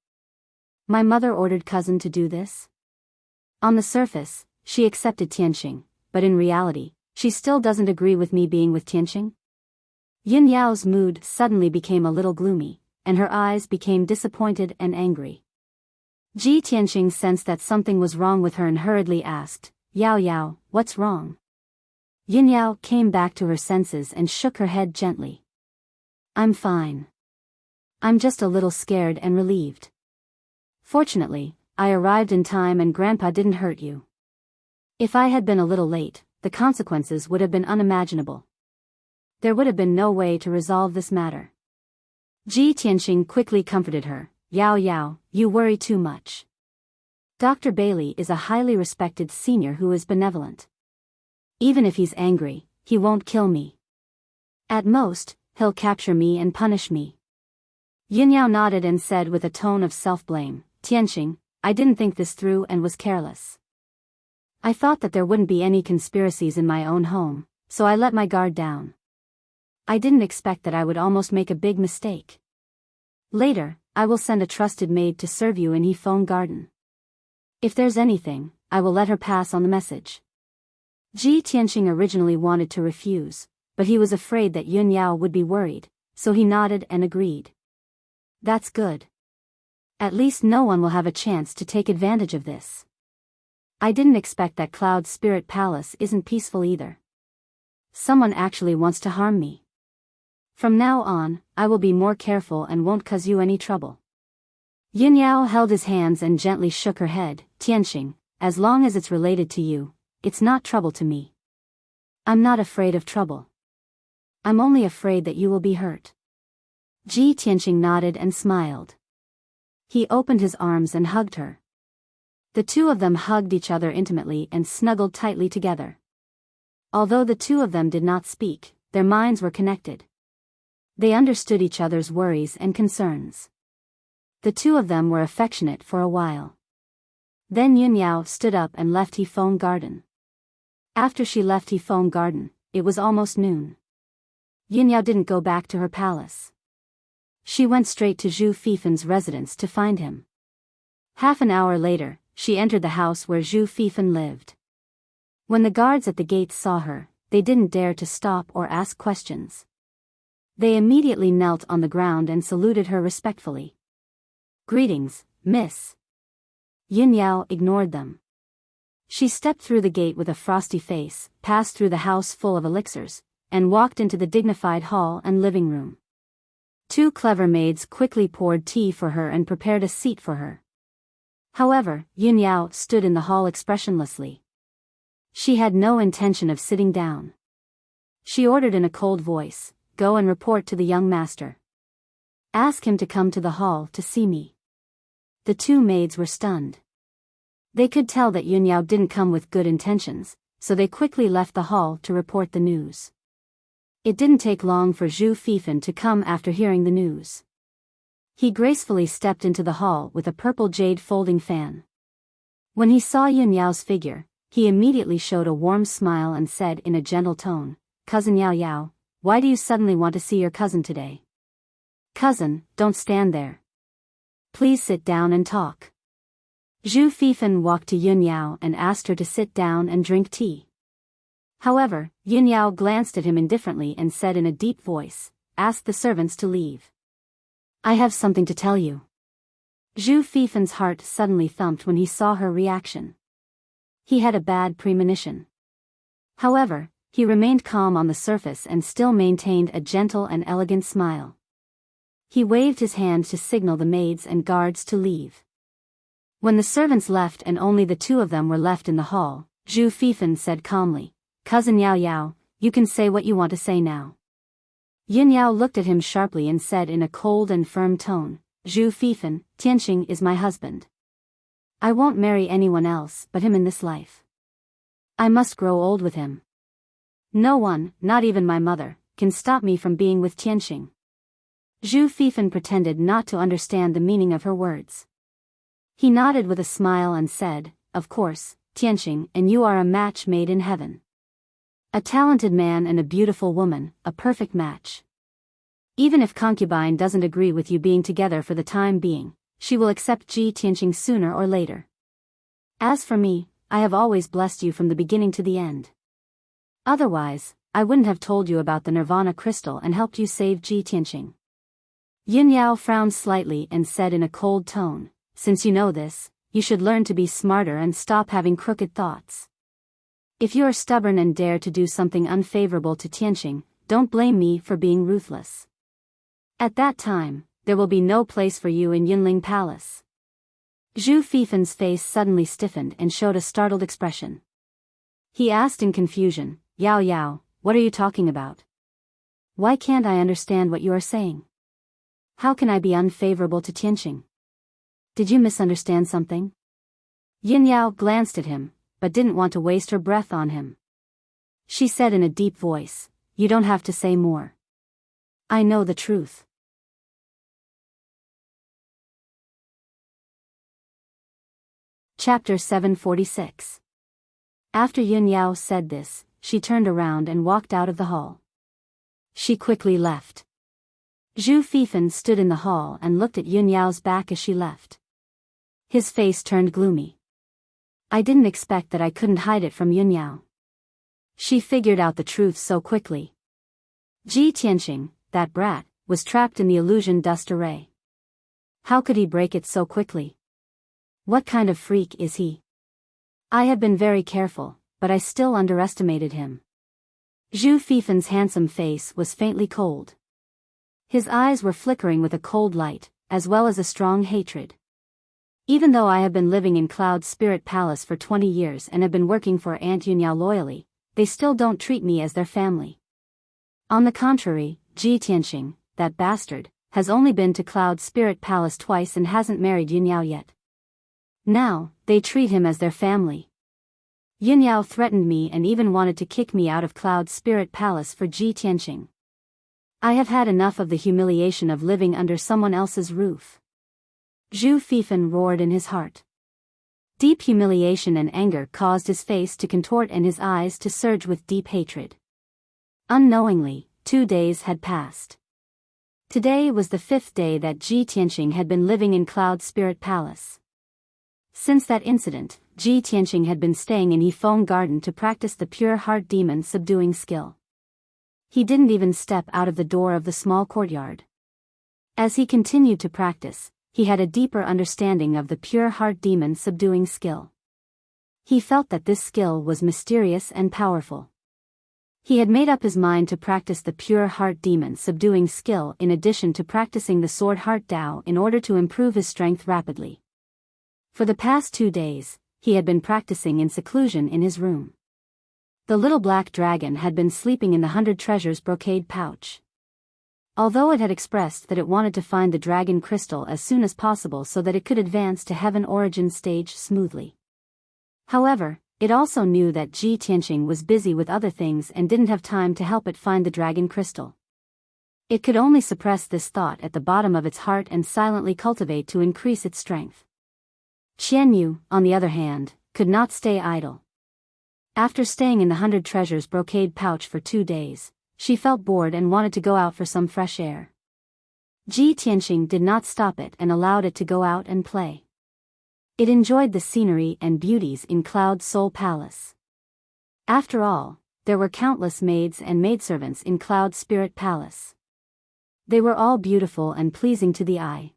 my mother ordered cousin to do this? On the surface, she accepted Tianqing, but in reality, she still doesn't agree with me being with Tianqing? Yin Yao's mood suddenly became a little gloomy, and her eyes became disappointed and angry. Ji Tianqing sensed that something was wrong with her and hurriedly asked, "Yao Yao, what's wrong?" Yin Yao came back to her senses and shook her head gently. "I'm fine. I'm just a little scared and relieved. Fortunately, I arrived in time and Grandpa didn't hurt you. If I had been a little late, the consequences would have been unimaginable. There would have been no way to resolve this matter." Ji Tianqing quickly comforted her, "Yao Yao, you worry too much. Dr. Bailey is a highly respected senior who is benevolent. Even if he's angry, he won't kill me. At most, he'll capture me and punish me." Yin Yao nodded and said with a tone of self-blame, "Tianqing, I didn't think this through and was careless. I thought that there wouldn't be any conspiracies in my own home, so I let my guard down. I didn't expect that I would almost make a big mistake. Later, I will send a trusted maid to serve you in Hefeng Garden. If there's anything, I will let her pass on the message. Ji Tianqing originally wanted to refuse, but he was afraid that Yun Yao would be worried, so he nodded and agreed. That's good. At least no one will have a chance to take advantage of this. I didn't expect that Cloud Spirit Palace isn't peaceful either. Someone actually wants to harm me. From now on, I will be more careful and won't cause you any trouble. Yun Yao held his hands and gently shook her head. Tianqing, as long as it's related to you, it's not trouble to me. I'm not afraid of trouble. I'm only afraid that you will be hurt. Ji Tianqing nodded and smiled. He opened his arms and hugged her. The two of them hugged each other intimately and snuggled tightly together. Although the two of them did not speak, their minds were connected. They understood each other's worries and concerns. The two of them were affectionate for a while. Then Yun Yao stood up and left Hefeng Garden. After she left Hefeng Garden, it was almost noon. Yun Yao didn't go back to her palace. She went straight to Zhu Fifen's residence to find him. Half an hour later, she entered the house where Zhu Fifen lived. When the guards at the gates saw her, they didn't dare to stop or ask questions. They immediately knelt on the ground and saluted her respectfully. Greetings, miss. Yun Yao ignored them. She stepped through the gate with a frosty face, passed through the house full of elixirs, and walked into the dignified hall and living room. Two clever maids quickly poured tea for her and prepared a seat for her. However, Yun Yao stood in the hall expressionlessly. She had no intention of sitting down. She ordered in a cold voice, "Go and report to the young master. Ask him to come to the hall to see me." The two maids were stunned. They could tell that Yun Yao didn't come with good intentions, so they quickly left the hall to report the news. It didn't take long for Zhu Fifen to come after hearing the news. He gracefully stepped into the hall with a purple jade folding fan. When he saw Yun Yao's figure, he immediately showed a warm smile and said in a gentle tone, "Cousin Yao Yao, why do you suddenly want to see your cousin today?" "Cousin, don't stand there. Please sit down and talk." Zhu Fifen walked to Yun Yao and asked her to sit down and drink tea. However, Yun Yao glanced at him indifferently and said in a deep voice, "Ask the servants to leave. I have something to tell you." Zhu Fifen's heart suddenly thumped when he saw her reaction. He had a bad premonition. However, he remained calm on the surface and still maintained a gentle and elegant smile. He waved his hand to signal the maids and guards to leave. When the servants left and only the two of them were left in the hall, Zhu Fifen said calmly, "Cousin Yao Yao, you can say what you want to say now." Yun Yao looked at him sharply and said in a cold and firm tone, "Zhu Fifen, Tianqing is my husband. I won't marry anyone else but him in this life. I must grow old with him. No one, not even my mother, can stop me from being with Tianqing." Zhu Fifen pretended not to understand the meaning of her words. He nodded with a smile and said, "Of course, Tianqing and you are a match made in heaven. A talented man and a beautiful woman, a perfect match. Even if concubine doesn't agree with you being together for the time being, she will accept Ji Tianqing sooner or later. As for me, I have always blessed you from the beginning to the end. Otherwise, I wouldn't have told you about the Nirvana crystal and helped you save Ji Tianqing." Yun Yao frowned slightly and said in a cold tone, "Since you know this, you should learn to be smarter and stop having crooked thoughts. If you are stubborn and dare to do something unfavorable to Tianqing, don't blame me for being ruthless. At that time, there will be no place for you in Yunling Palace." Zhu Fifen's face suddenly stiffened and showed a startled expression. He asked in confusion, "Yao Yao, what are you talking about? Why can't I understand what you are saying? How can I be unfavorable to Tianqing? Did you misunderstand something?" Yun Yao glanced at him, but didn't want to waste her breath on him. She said in a deep voice, "You don't have to say more. I know the truth." Chapter 746. After Yun Yao said this, she turned around and walked out of the hall. She quickly left. Zhu Fifan stood in the hall and looked at Yun Yao's back as she left. His face turned gloomy. I didn't expect that I couldn't hide it from Yun Yao. She figured out the truth so quickly. Ji Tianqing, that brat, was trapped in the illusion dust array. How could he break it so quickly? What kind of freak is he? I had been very careful, but I still underestimated him. Zhu Fifan's handsome face was faintly cold. His eyes were flickering with a cold light, as well as a strong hatred. Even though I have been living in Cloud Spirit Palace for 20 years and have been working for Aunt Yunyao loyally, they still don't treat me as their family. On the contrary, Ji Tianqing, that bastard, has only been to Cloud Spirit Palace twice and hasn't married Yunyao yet. Now, they treat him as their family. Yunyao threatened me and even wanted to kick me out of Cloud Spirit Palace for Ji Tianqing. I have had enough of the humiliation of living under someone else's roof. Zhu Fifan roared in his heart. Deep humiliation and anger caused his face to contort and his eyes to surge with deep hatred. Unknowingly, 2 days had passed. Today was the 5th day that Ji Tianqing had been living in Cloud Spirit Palace. Since that incident, Ji Tianqing had been staying in Yifeng Garden to practice the pure heart demon subduing skill. He didn't even step out of the door of the small courtyard. As he continued to practice, he had a deeper understanding of the pure heart demon subduing skill. He felt that this skill was mysterious and powerful. He had made up his mind to practice the pure heart demon subduing skill in addition to practicing the sword heart Dao in order to improve his strength rapidly. For the past 2 days, he had been practicing in seclusion in his room. The little black dragon had been sleeping in the 100 treasures brocade pouch. Although it had expressed that it wanted to find the dragon crystal as soon as possible so that it could advance to heaven origin stage smoothly. However, it also knew that Ji Tianqing was busy with other things and didn't have time to help it find the dragon crystal. It could only suppress this thought at the bottom of its heart and silently cultivate to increase its strength. Qianyu, on the other hand, could not stay idle. After staying in the 100 treasures brocade pouch for 2 days, she felt bored and wanted to go out for some fresh air. Ji Tianqing did not stop it and allowed it to go out and play. It enjoyed the scenery and beauties in Cloud Soul Palace. After all, there were countless maids and maidservants in Cloud Spirit Palace. They were all beautiful and pleasing to the eye.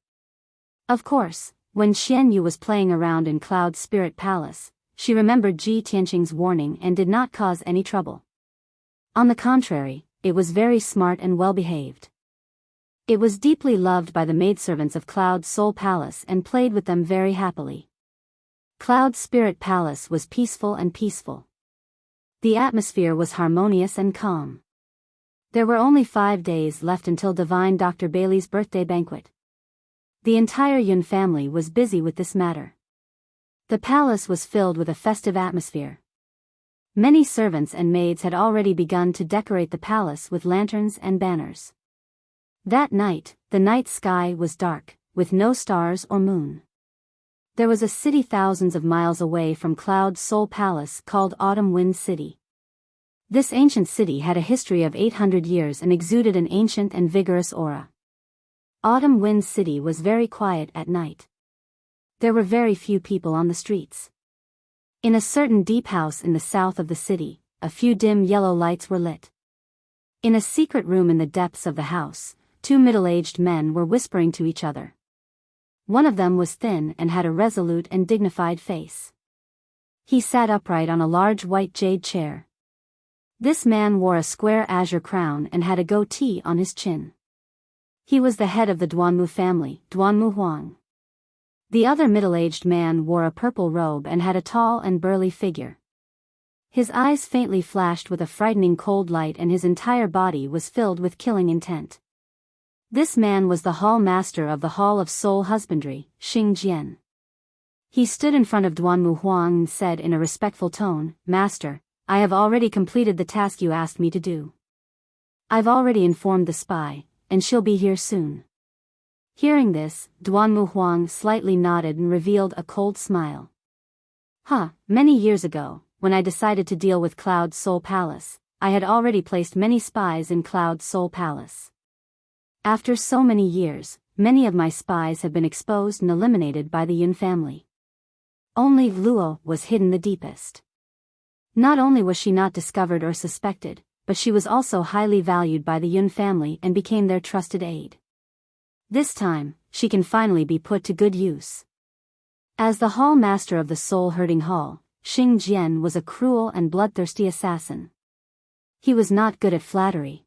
Of course, when Qianyu was playing around in Cloud Spirit Palace, she remembered Ji Tianqing's warning and did not cause any trouble. On the contrary, it was very smart and well-behaved. It was deeply loved by the maidservants of Cloud Soul Palace and played with them very happily. Cloud Spirit Palace was peaceful and peaceful. The atmosphere was harmonious and calm. There were only 5 days left until Divine Dr. Bailey's birthday banquet. The entire Yun family was busy with this matter. The palace was filled with a festive atmosphere. Many servants and maids had already begun to decorate the palace with lanterns and banners. That night, the night sky was dark, with no stars or moon. There was a city thousands of miles away from Cloud Soul Palace called Autumn Wind City. This ancient city had a history of 800 years and exuded an ancient and vigorous aura. Autumn Wind City was very quiet at night. There were very few people on the streets. In a certain deep house in the south of the city, a few dim yellow lights were lit. In a secret room in the depths of the house, 2 middle-aged men were whispering to each other. One of them was thin and had a resolute and dignified face. He sat upright on a large white jade chair. This man wore a square azure crown and had a goatee on his chin. He was the head of the Duanmu family, Duanmu Huang. The other middle-aged man wore a purple robe and had a tall and burly figure. His eyes faintly flashed with a frightening cold light and his entire body was filled with killing intent. This man was the hall master of the Hall of Soul Husbandry, Xing Jian. He stood in front of Duanmu Huang and said in a respectful tone, "Master, I have already completed the task you asked me to do. I've already informed the spy, and she'll be here soon." Hearing this, Duanmu Huang slightly nodded and revealed a cold smile. Many years ago, when I decided to deal with Cloud Soul Palace, I had already placed many spies in Cloud Soul Palace. After so many years, many of my spies have been exposed and eliminated by the Yun family. Only Luo was hidden the deepest. Not only was she not discovered or suspected, but she was also highly valued by the Yun family and became their trusted aide. This time, she can finally be put to good use. As the hall master of the soul-hurting hall, Xing Jian was a cruel and bloodthirsty assassin. He was not good at flattery.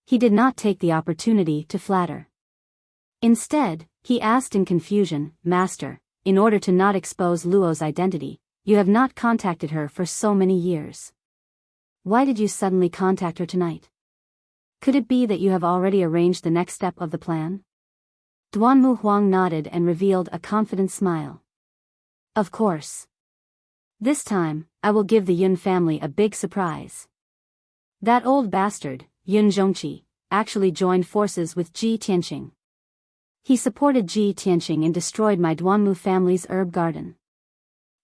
He did not take the opportunity to flatter. Instead, he asked in confusion, "Master, in order to not expose Luo's identity, you have not contacted her for so many years. Why did you suddenly contact her tonight? Could it be that you have already arranged the next step of the plan?" Duanmu Huang nodded and revealed a confident smile. "Of course. This time, I will give the Yun family a big surprise. That old bastard, Yun Zhongqi, actually joined forces with Ji Tianqing. He supported Ji Tianqing and destroyed my Duanmu family's herb garden.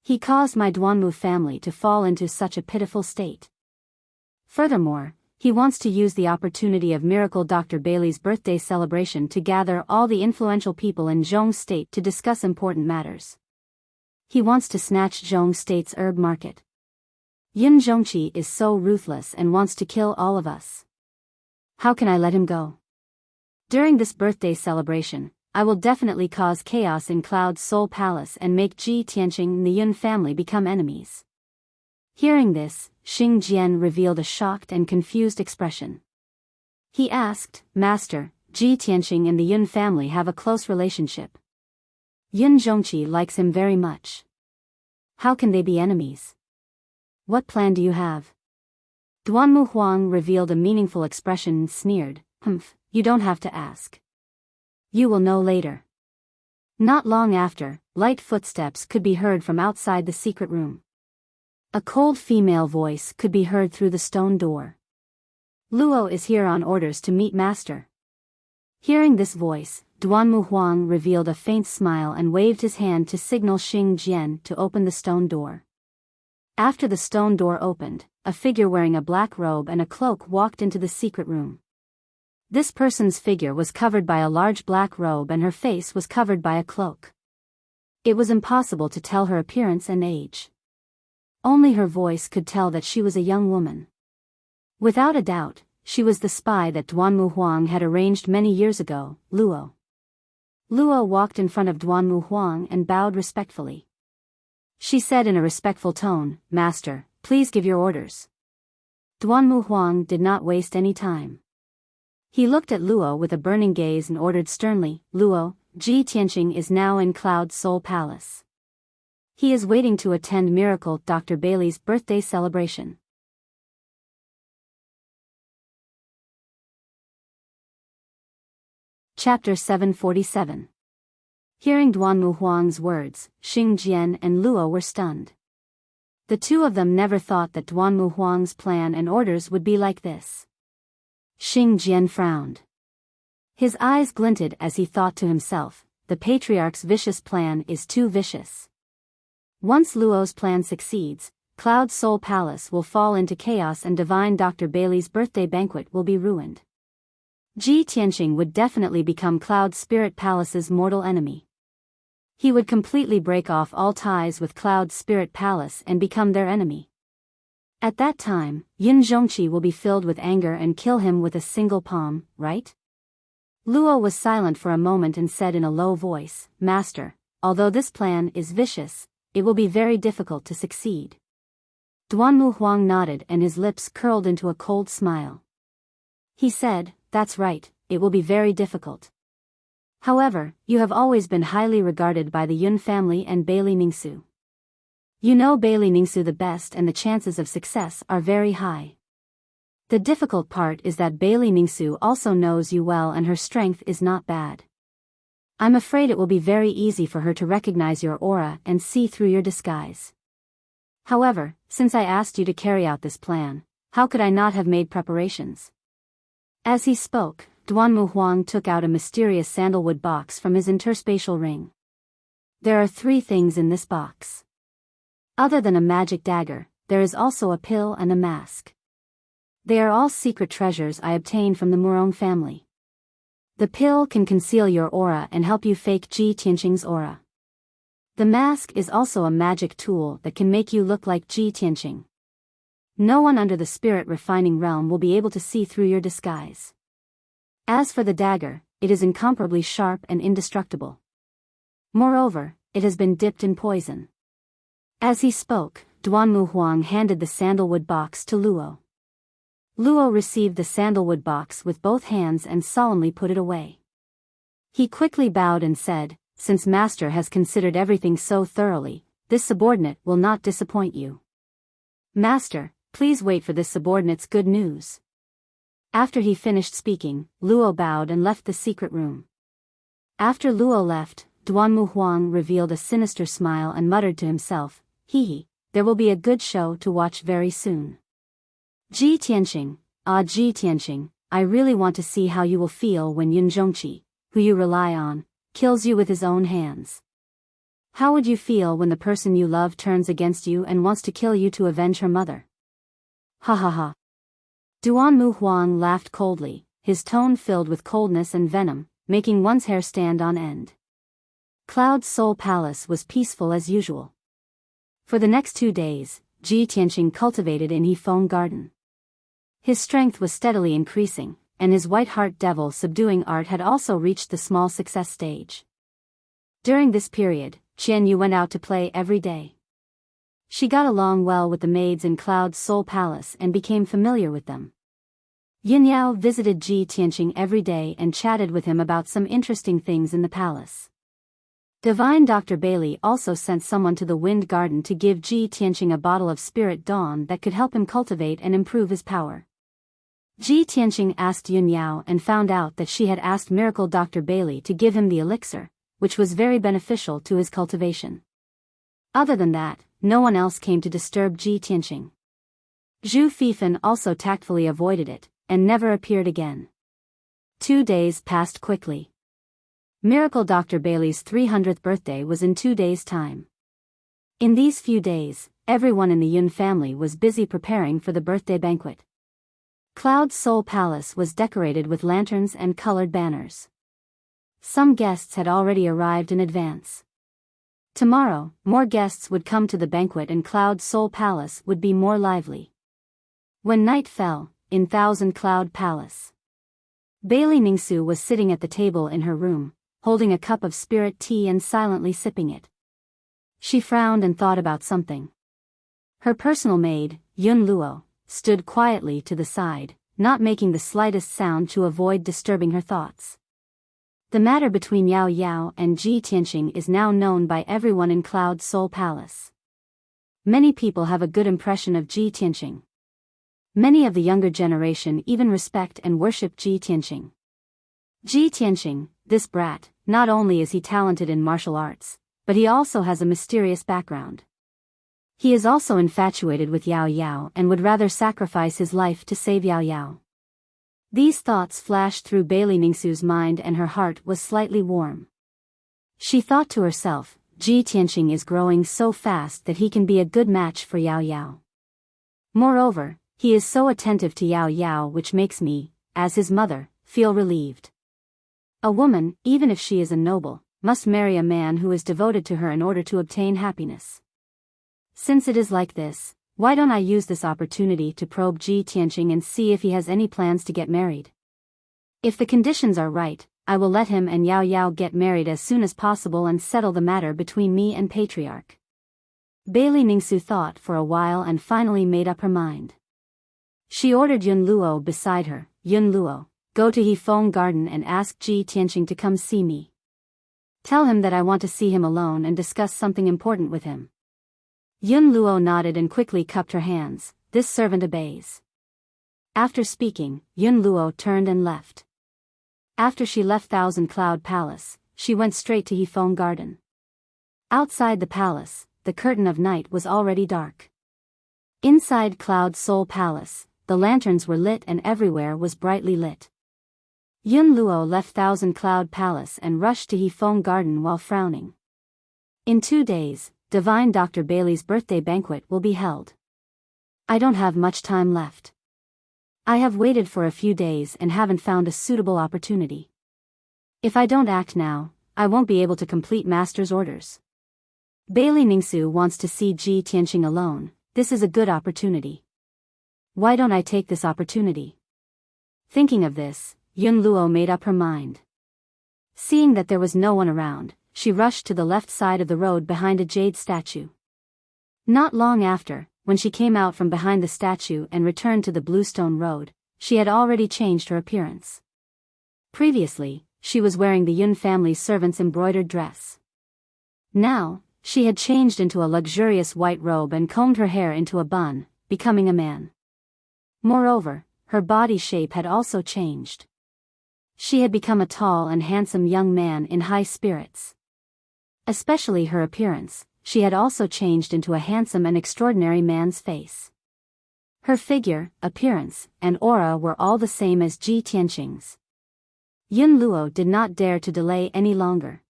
He caused my Duanmu family to fall into such a pitiful state. Furthermore, he wants to use the opportunity of Miracle Dr. Bailey's birthday celebration to gather all the influential people in Zhong State to discuss important matters. He wants to snatch Zhong State's herb market. Yun Zhongqi is so ruthless and wants to kill all of us. How can I let him go? During this birthday celebration, I will definitely cause chaos in Cloud Soul Palace and make Ji Tianqing and the Yun family become enemies." Hearing this, Xing Jian revealed a shocked and confused expression. He asked, "Master, Ji Tianqing and the Yun family have a close relationship. Yun Zhongqi likes him very much. How can they be enemies? What plan do you have?" Duanmu Huang revealed a meaningful expression and sneered, "Humph, you don't have to ask. You will know later." Not long after, light footsteps could be heard from outside the secret room. A cold female voice could be heard through the stone door. "Luo is here on orders to meet Master." Hearing this voice, Duanmu Huang revealed a faint smile and waved his hand to signal Xing Jian to open the stone door. After the stone door opened, a figure wearing a black robe and a cloak walked into the secret room. This person's figure was covered by a large black robe and her face was covered by a cloak. It was impossible to tell her appearance and age. Only her voice could tell that she was a young woman. Without a doubt, she was the spy that Duanmu Huang had arranged many years ago, Luo. Luo walked in front of Duanmu Huang and bowed respectfully. She said in a respectful tone, "Master, please give your orders." Duanmu Huang did not waste any time. He looked at Luo with a burning gaze and ordered sternly, "Luo, Ji Tianqing is now in Cloud Soul Palace. He is waiting to attend Miracle Dr. Bailey's birthday celebration." Chapter 747. Hearing Duanmu Huang's words, Xing Jian and Luo were stunned. The two of them never thought that Duanmu Huang's plan and orders would be like this. Xing Jian frowned. His eyes glinted as he thought to himself, the patriarch's vicious plan is too vicious. Once Luo's plan succeeds, Cloud Soul Palace will fall into chaos and divine Dr. Bailey's birthday banquet will be ruined. Ji Tianqing would definitely become Cloud Spirit Palace's mortal enemy. He would completely break off all ties with Cloud Spirit Palace and become their enemy. At that time, Yun Zhongqi will be filled with anger and kill him with a single palm, right? Luo was silent for a moment and said in a low voice, "Master, although this plan is vicious, it will be very difficult to succeed." Duanmu Huang nodded and his lips curled into a cold smile. He said, "That's right, it will be very difficult. However, you have always been highly regarded by the Yun family and Bailey Ningsu. You know Bailey Ningsu the best and the chances of success are very high. The difficult part is that Bailey Ningsu also knows you well and her strength is not bad. I'm afraid it will be very easy for her to recognize your aura and see through your disguise. However, since I asked you to carry out this plan, how could I not have made preparations?" As he spoke, Duanmu Huang took out a mysterious sandalwood box from his interspatial ring. "There are 3 things in this box. Other than a magic dagger, there is also a pill and a mask. They are all secret treasures I obtained from the Murong family. The pill can conceal your aura and help you fake Ji Tianqing's aura. The mask is also a magic tool that can make you look like Ji Tianqing. No one under the spirit refining realm will be able to see through your disguise. As for the dagger, it is incomparably sharp and indestructible. Moreover, it has been dipped in poison. As he spoke, Duanmu Huang handed the sandalwood box to Luo. Luo received the sandalwood box with both hands and solemnly put it away. He quickly bowed and said, "Since Master has considered everything so thoroughly, this subordinate will not disappoint you. Master, please wait for this subordinate's good news." After he finished speaking, Luo bowed and left the secret room. After Luo left, Duanmu Huang revealed a sinister smile and muttered to himself, "Hee, there will be a good show to watch very soon. Ji Tianqing, Ji Tianqing, I really want to see how you will feel when Yun Zhongqi, who you rely on, kills you with his own hands. How would you feel when the person you love turns against you and wants to kill you to avenge her mother?" Ha ha ha. Duanmu Huang laughed coldly, his tone filled with coldness and venom, making one's hair stand on end. Cloud Soul Palace was peaceful as usual. For the next 2 days, Ji Tianqing cultivated in Yifeng Garden. His strength was steadily increasing, and his white heart devil subduing art had also reached the small success stage. During this period, Qian Yu went out to play every day. She got along well with the maids in Cloud Soul Palace and became familiar with them. Yin Yao visited Ji Tianqing every day and chatted with him about some interesting things in the palace. Divine Dr. Bailey also sent someone to the Wind Garden to give Ji Tianqing a bottle of Spirit Dawn that could help him cultivate and improve his power. Ji Tianqing asked Yun Yao and found out that she had asked Miracle Dr. Bailey to give him the elixir, which was very beneficial to his cultivation. Other than that, no one else came to disturb Ji Tianqing. Zhu Fifan also tactfully avoided it, and never appeared again. 2 days passed quickly. Miracle Dr. Bailey's 300th birthday was in 2 days' time. In these few days, everyone in the Yun family was busy preparing for the birthday banquet. Cloud Soul Palace was decorated with lanterns and colored banners. Some guests had already arrived in advance. Tomorrow, more guests would come to the banquet and Cloud Soul Palace would be more lively. When night fell, in Thousand Cloud Palace, Bailey Ningsu was sitting at the table in her room, holding a cup of spirit tea and silently sipping it. She frowned and thought about something. Her personal maid, Yun Luo, stood quietly to the side, not making the slightest sound to avoid disturbing her thoughts. The matter between Yao Yao and Ji Tianqing is now known by everyone in Cloud Soul Palace. Many people have a good impression of Ji Tianqing. Many of the younger generation even respect and worship Ji Tianqing. Ji Tianqing, this brat, not only is he talented in martial arts, but he also has a mysterious background. He is also infatuated with Yao Yao and would rather sacrifice his life to save Yao Yao. These thoughts flashed through Bailey Ningsu's mind and her heart was slightly warm. She thought to herself, Ji Tianqing is growing so fast that he can be a good match for Yao Yao. Moreover, he is so attentive to Yao Yao, which makes me, as his mother, feel relieved. A woman, even if she is a noble, must marry a man who is devoted to her in order to obtain happiness. Since it is like this, why don't I use this opportunity to probe Ji Tianqing and see if he has any plans to get married? If the conditions are right, I will let him and Yao Yao get married as soon as possible and settle the matter between me and Patriarch. Bailey Ningsu thought for a while and finally made up her mind. She ordered Yun Luo beside her, Yun Luo, go to Yifeng Garden and ask Ji Tianqing to come see me. Tell him that I want to see him alone and discuss something important with him. Yun Luo nodded and quickly cupped her hands, this servant obeys. After speaking, Yun Luo turned and left. After she left Thousand Cloud Palace, she went straight to Yifeng Garden. Outside the palace, the curtain of night was already dark. Inside Cloud Soul Palace, the lanterns were lit and everywhere was brightly lit. Yun Luo left Thousand Cloud Palace and rushed to Yifeng Garden while frowning. In 2 days, Divine Dr. Bailey's birthday banquet will be held. I don't have much time left. I have waited for a few days and haven't found a suitable opportunity. If I don't act now, I won't be able to complete master's orders. Bailey Ningsu wants to see Ji Tianqing alone. This is a good opportunity. Why don't I take this opportunity? Thinking of this, Yun Luo made up her mind. Seeing that there was no one around, she rushed to the left side of the road behind a jade statue. Not long after, when she came out from behind the statue and returned to the Bluestone Road, she had already changed her appearance. Previously, she was wearing the Yun family's servant's embroidered dress. Now, she had changed into a luxurious white robe and combed her hair into a bun, becoming a man. Moreover, her body shape had also changed. She had become a tall and handsome young man in high spirits. Especially her appearance, she had also changed into a handsome and extraordinary man's face. Her figure, appearance, and aura were all the same as Ji Tianqing's. Yun Luo did not dare to delay any longer.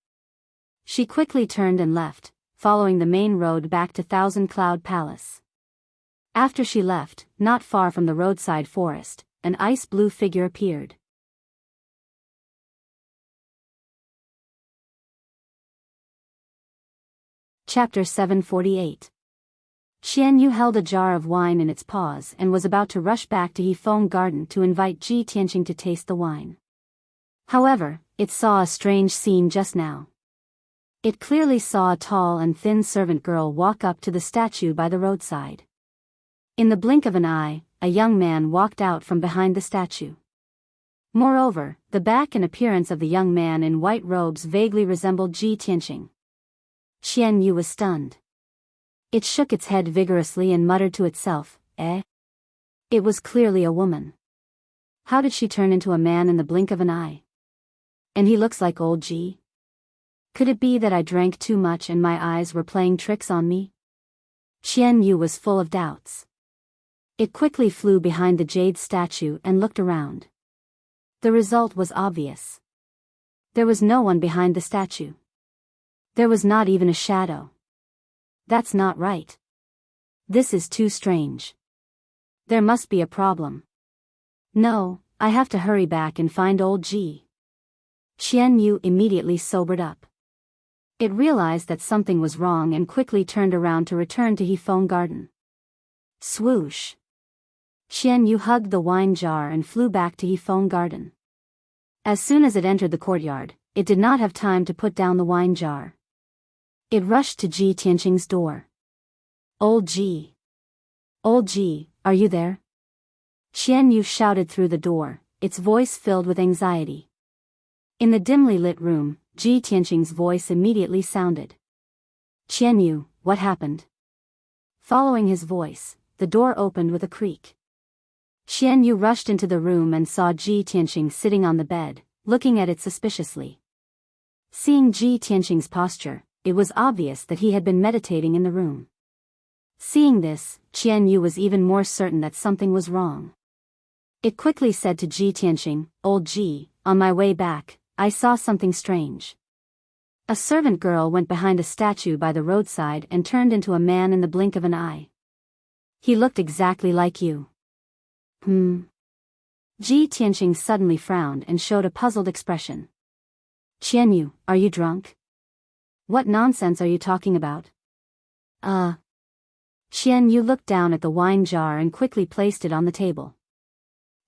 She quickly turned and left, following the main road back to Thousand Cloud Palace. After she left, not far from the roadside forest, an ice-blue figure appeared. Chapter 748. Qian Yu held a jar of wine in its paws and was about to rush back to Hefeng Garden to invite Ji Tianqing to taste the wine. However, it saw a strange scene just now. It clearly saw a tall and thin servant girl walk up to the statue by the roadside. In the blink of an eye, a young man walked out from behind the statue. Moreover, the back and appearance of the young man in white robes vaguely resembled Ji Tianqing. Qian Yu was stunned. It shook its head vigorously and muttered to itself, "Eh?" It was clearly a woman. How did she turn into a man in the blink of an eye? And he looks like old Ji. Could it be that I drank too much and my eyes were playing tricks on me? Qian Yu was full of doubts. It quickly flew behind the jade statue and looked around. The result was obvious. There was no one behind the statue. There was not even a shadow. That's not right. This is too strange. There must be a problem. No, I have to hurry back and find old Ji. Qian Yu immediately sobered up. It realized that something was wrong and quickly turned around to return to Hefeng Garden. Swoosh! Qian Yu hugged the wine jar and flew back to Hefeng Garden. As soon as it entered the courtyard, it did not have time to put down the wine jar. It rushed to Ji Tianqing's door. Old Ji! Old Ji, are you there? Qian Yu shouted through the door, its voice filled with anxiety. In the dimly lit room, Ji Tianqing's voice immediately sounded. Qian Yu, what happened? Following his voice, the door opened with a creak. Qian Yu rushed into the room and saw Ji Tianqing sitting on the bed, looking at it suspiciously. Seeing Ji Tianqing's posture, it was obvious that he had been meditating in the room. Seeing this, Qian Yu was even more certain that something was wrong. It quickly said to Ji Tianqing, "Old Ji, on my way back, I saw something strange. A servant girl went behind a statue by the roadside and turned into a man in the blink of an eye. He looked exactly like you." Ji Tianqing suddenly frowned and showed a puzzled expression. "Qian Yu, are you drunk? What nonsense are you talking about?" Qian Yu looked down at the wine jar and quickly placed it on the table.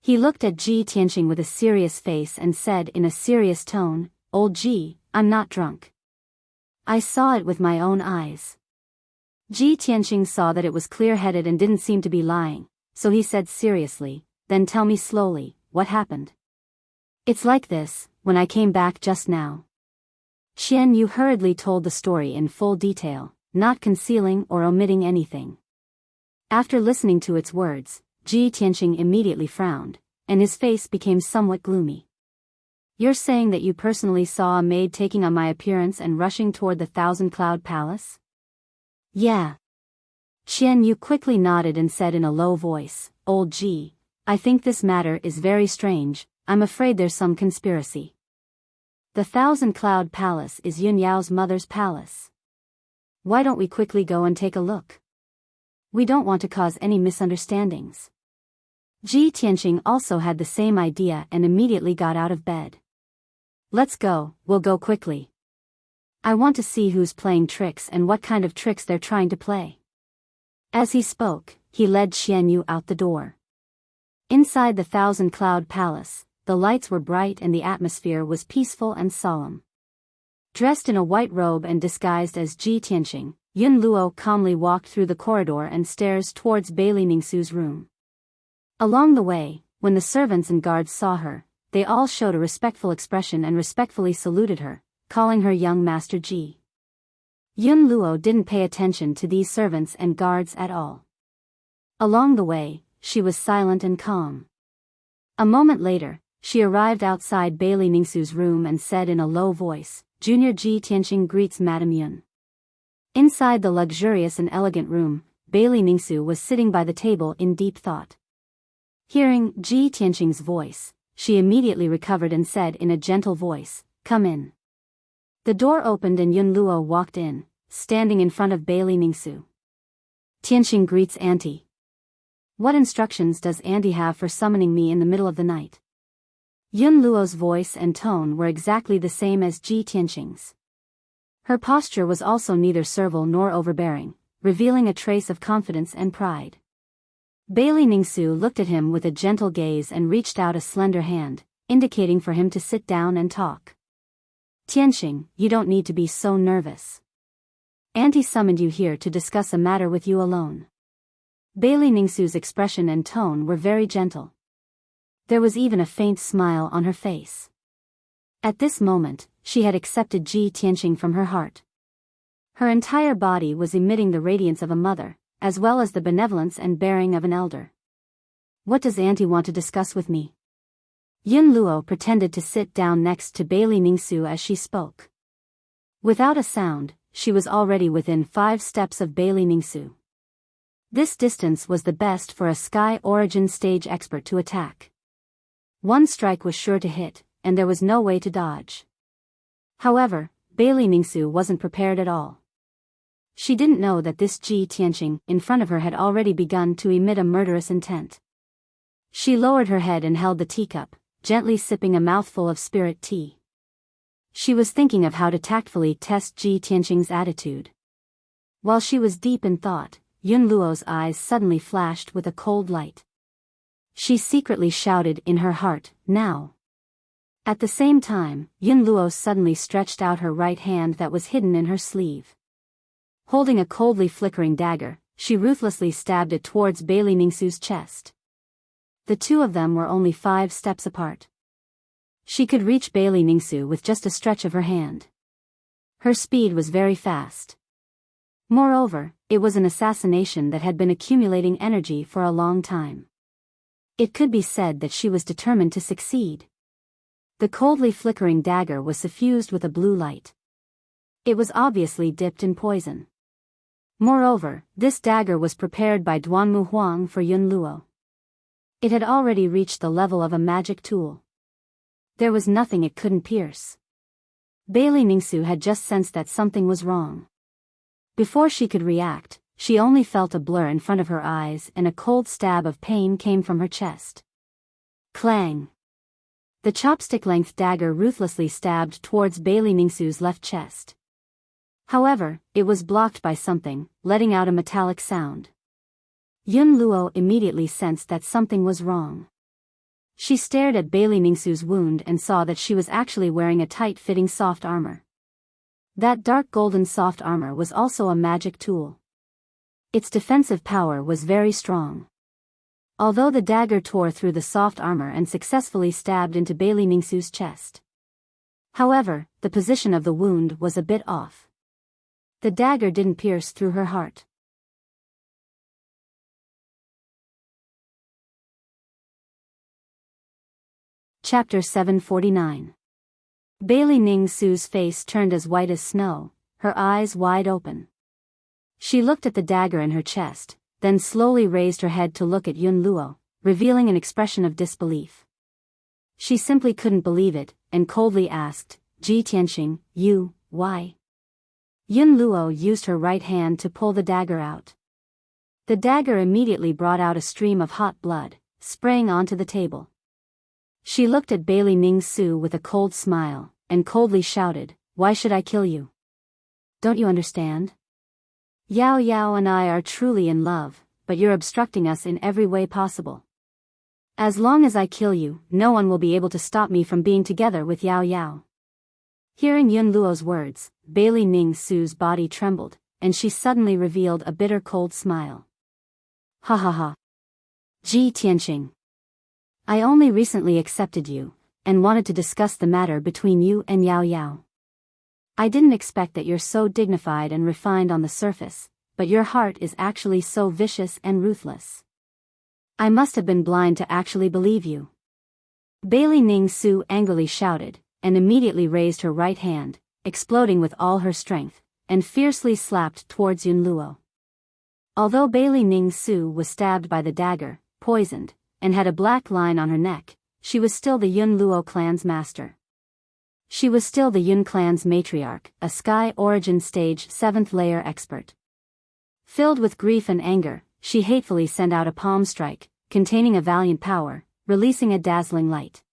He looked at Ji Tianqing with a serious face and said in a serious tone, "Old Ji, I'm not drunk. I saw it with my own eyes." Ji Tianqing saw that it was clear-headed and didn't seem to be lying, so he said seriously, "Then tell me slowly, what happened?" "It's like this, when I came back just now." Qian Yu hurriedly told the story in full detail, not concealing or omitting anything. After listening to its words, Ji Tianqing immediately frowned, and his face became somewhat gloomy. "You're saying that you personally saw a maid taking on my appearance and rushing toward the Thousand Cloud Palace?" "Yeah." Qian Yu quickly nodded and said in a low voice, "Old Ji, I think this matter is very strange. I'm afraid there's some conspiracy. The Thousand Cloud Palace is Yun Yao's mother's palace. Why don't we quickly go and take a look?" We don't want to cause any misunderstandings. Ji Tianqing also had the same idea and immediately got out of bed. Let's go, we'll go quickly. I want to see who's playing tricks and what kind of tricks they're trying to play. As he spoke, he led Xianyu out the door. Inside the thousand-cloud palace, the lights were bright and the atmosphere was peaceful and solemn. Dressed in a white robe and disguised as Ji Tianqing, Yun Luo calmly walked through the corridor and stairs towards Bailey Ningsu's room. Along the way, when the servants and guards saw her, they all showed a respectful expression and respectfully saluted her, calling her young Master Ji. Yun Luo didn't pay attention to these servants and guards at all. Along the way, she was silent and calm. A moment later, she arrived outside Bailey Ningsu's room and said in a low voice, "Junior Ji Tianqing greets Madame Yun." Inside the luxurious and elegant room, Bailey Ningsu was sitting by the table in deep thought. Hearing Ji Tianqing's voice, she immediately recovered and said in a gentle voice, "Come in." The door opened and Yun Luo walked in, standing in front of Bailey Ningsu. "Tianqing greets Auntie. What instructions does Auntie have for summoning me in the middle of the night?" Yun Luo's voice and tone were exactly the same as Ji Tianqing's. Her posture was also neither servile nor overbearing, revealing a trace of confidence and pride. Bailey Ningsu looked at him with a gentle gaze and reached out a slender hand, indicating for him to sit down and talk. "Tianqing, you don't need to be so nervous. Auntie summoned you here to discuss a matter with you alone." Bailey Ningsu's expression and tone were very gentle. There was even a faint smile on her face. At this moment, she had accepted Ji Tianqing from her heart. Her entire body was emitting the radiance of a mother, as well as the benevolence and bearing of an elder. "What does Auntie want to discuss with me?" Yun Luo pretended to sit down next to Bailey Ningsu as she spoke. Without a sound, she was already within 5 steps of Bailey Ningsu. This distance was the best for a Sky Origin stage expert to attack. One strike was sure to hit, and there was no way to dodge. However, Bailey Ningsu wasn't prepared at all. She didn't know that this Ji Tianqing in front of her had already begun to emit a murderous intent. She lowered her head and held the teacup, gently sipping a mouthful of spirit tea. She was thinking of how to tactfully test Ji Tianqing's attitude. While she was deep in thought, Yun Luo's eyes suddenly flashed with a cold light. She secretly shouted in her heart, "Now!" At the same time, Yun Luo suddenly stretched out her right hand that was hidden in her sleeve. Holding a coldly flickering dagger, she ruthlessly stabbed it towards Bailey Ningsu's chest. The two of them were only 5 steps apart. She could reach Bailey Ningsu with just a stretch of her hand. Her speed was very fast. Moreover, it was an assassination that had been accumulating energy for a long time. It could be said that she was determined to succeed. The coldly flickering dagger was suffused with a blue light. It was obviously dipped in poison. Moreover, this dagger was prepared by Duanmu Huang for Yun Luo. It had already reached the level of a magic tool. There was nothing it couldn't pierce. Bailey Ningsu had just sensed that something was wrong. Before she could react, she only felt a blur in front of her eyes and a cold stab of pain came from her chest. Clang! The chopstick-length dagger ruthlessly stabbed towards Bailey Ningsu's left chest. However, it was blocked by something, letting out a metallic sound. Yun Luo immediately sensed that something was wrong. She stared at Bailey Ningsu's wound and saw that she was actually wearing a tight-fitting soft armor. That dark golden soft armor was also a magic tool. Its defensive power was very strong. Although the dagger tore through the soft armor and successfully stabbed into Bailey Ningsu's chest. However, the position of the wound was a bit off. The dagger didn't pierce through her heart. Chapter 749. Bailey Ningsu's face turned as white as snow, her eyes wide open. She looked at the dagger in her chest, then slowly raised her head to look at Yun Luo, revealing an expression of disbelief. She simply couldn't believe it, and coldly asked, "Ji Tianqing, why?" Yun Luo used her right hand to pull the dagger out. The dagger immediately brought out a stream of hot blood, spraying onto the table. She looked at Bailey Ning Su with a cold smile, and coldly shouted, "Why should I kill you? Don't you understand? Yao Yao and I are truly in love, but you're obstructing us in every way possible. As long as I kill you, no one will be able to stop me from being together with Yao Yao." Hearing Yun Luo's words, Bailey Ning Su's body trembled, and she suddenly revealed a bitter cold smile. "Ha ha ha. Ji Tianqing. I only recently accepted you, and wanted to discuss the matter between you and Yao Yao. I didn't expect that you're so dignified and refined on the surface, but your heart is actually so vicious and ruthless. I must have been blind to actually believe you." Bailey Ning Su angrily shouted, and immediately raised her right hand, exploding with all her strength, and fiercely slapped towards Yun Luo. Although Bailey Ning Su was stabbed by the dagger, poisoned, and had a black line on her neck, she was still the Yun Luo clan's master. She was still the Yun clan's matriarch, a Sky Origin Stage 7th layer expert. Filled with grief and anger, she hatefully sent out a palm strike, containing a valiant power, releasing a dazzling light.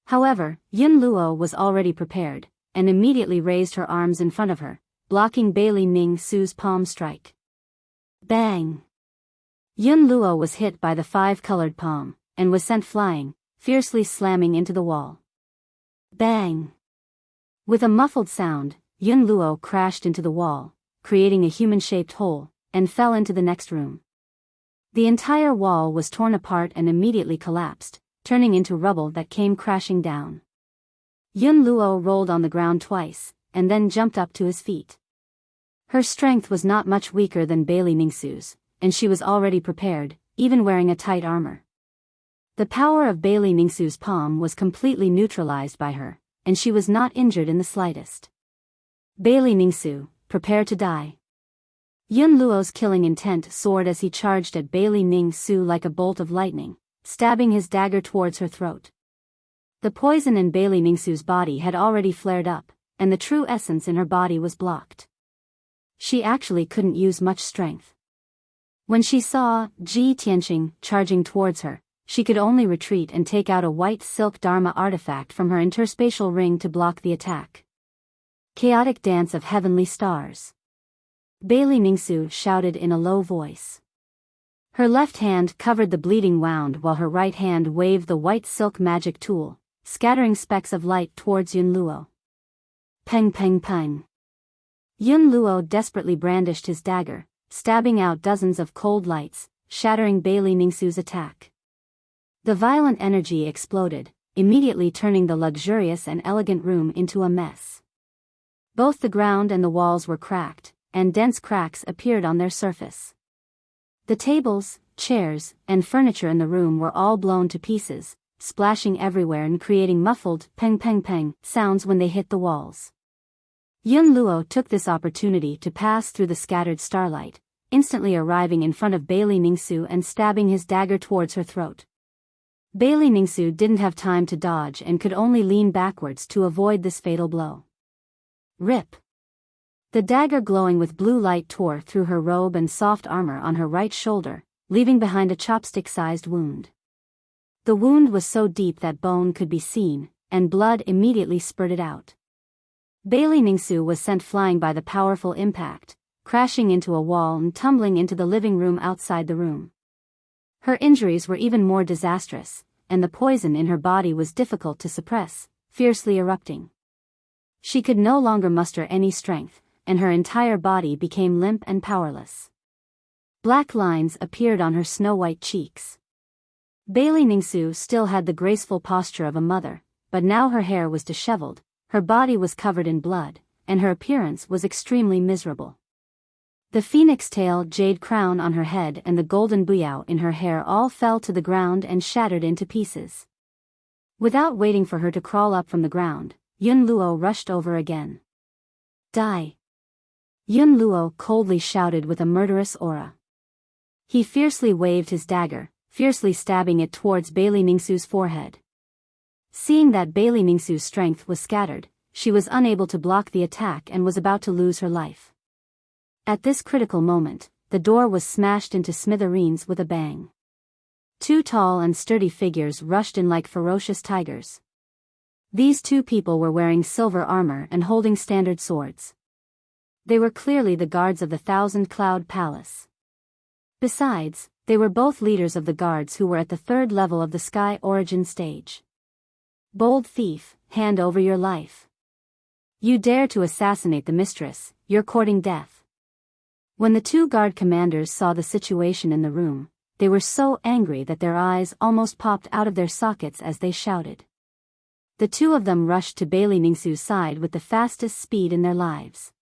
However, Yun Luo was already prepared, and immediately raised her arms in front of her, blocking Bailey Ning Su's palm strike. Bang! Yun Luo was hit by the five-colored palm, and was sent flying, fiercely slamming into the wall. Bang! With a muffled sound, Yun Luo crashed into the wall, creating a human-shaped hole, and fell into the next room. The entire wall was torn apart and immediately collapsed, turning into rubble that came crashing down. Yun Luo rolled on the ground twice, and then jumped up to his feet. Her strength was not much weaker than Bailey Ningsu's, and she was already prepared, even wearing a tight armor. The power of Bailey Ningsu's palm was completely neutralized by her, and she was not injured in the slightest. Bailey Ningsu, prepare to die. Yun Luo's killing intent soared as he charged at Bailey Ningsu like a bolt of lightning, stabbing his dagger towards her throat. The poison in Bailey Ningsu's body had already flared up, and the true essence in her body was blocked. She actually couldn't use much strength. When she saw Ji Tianqing charging towards her, she could only retreat and take out a white silk Dharma artifact from her interspatial ring to block the attack. Chaotic dance of heavenly stars. Bailey Ningsu shouted in a low voice. Her left hand covered the bleeding wound while her right hand waved the white silk magic tool, scattering specks of light towards Yun Luo. Peng peng peng. Yun Luo desperately brandished his dagger, stabbing out dozens of cold lights, shattering Bailey Ningsu's attack. The violent energy exploded, immediately turning the luxurious and elegant room into a mess. Both the ground and the walls were cracked, and dense cracks appeared on their surface. The tables, chairs, and furniture in the room were all blown to pieces, splashing everywhere and creating muffled peng peng peng sounds when they hit the walls. Yun Luo took this opportunity to pass through the scattered starlight, instantly arriving in front of Bailey Ningsu and stabbing his dagger towards her throat. Bailey Ningsu didn't have time to dodge and could only lean backwards to avoid this fatal blow. Rip! The dagger glowing with blue light tore through her robe and soft armor on her right shoulder, leaving behind a chopstick-sized wound. The wound was so deep that bone could be seen, and blood immediately spurted out. Bailey Ningsu was sent flying by the powerful impact, crashing into a wall and tumbling into the living room outside the room. Her injuries were even more disastrous, and the poison in her body was difficult to suppress, fiercely erupting. She could no longer muster any strength, and her entire body became limp and powerless. Black lines appeared on her snow-white cheeks. Bailey Ningsu still had the graceful posture of a mother, but now her hair was disheveled, her body was covered in blood, and her appearance was extremely miserable. The phoenix tail jade crown on her head and the golden biyao in her hair all fell to the ground and shattered into pieces. Without waiting for her to crawl up from the ground, Yun Luo rushed over again. Die! Yun Luo coldly shouted with a murderous aura. He fiercely waved his dagger, fiercely stabbing it towards Bailey Ningsu's forehead. Seeing that Bailey Ningsu's strength was scattered, she was unable to block the attack and was about to lose her life. At this critical moment, the door was smashed into smithereens with a bang. Two tall and sturdy figures rushed in like ferocious tigers. These two people were wearing silver armor and holding standard swords. They were clearly the guards of the Thousand Cloud Palace. Besides, they were both leaders of the guards who were at the third level of the Sky Origin stage. Bold thief, hand over your life. You dare to assassinate the mistress, you're courting death. When the two guard commanders saw the situation in the room, they were so angry that their eyes almost popped out of their sockets as they shouted. The two of them rushed to Bai Ningsu's side with the fastest speed in their lives.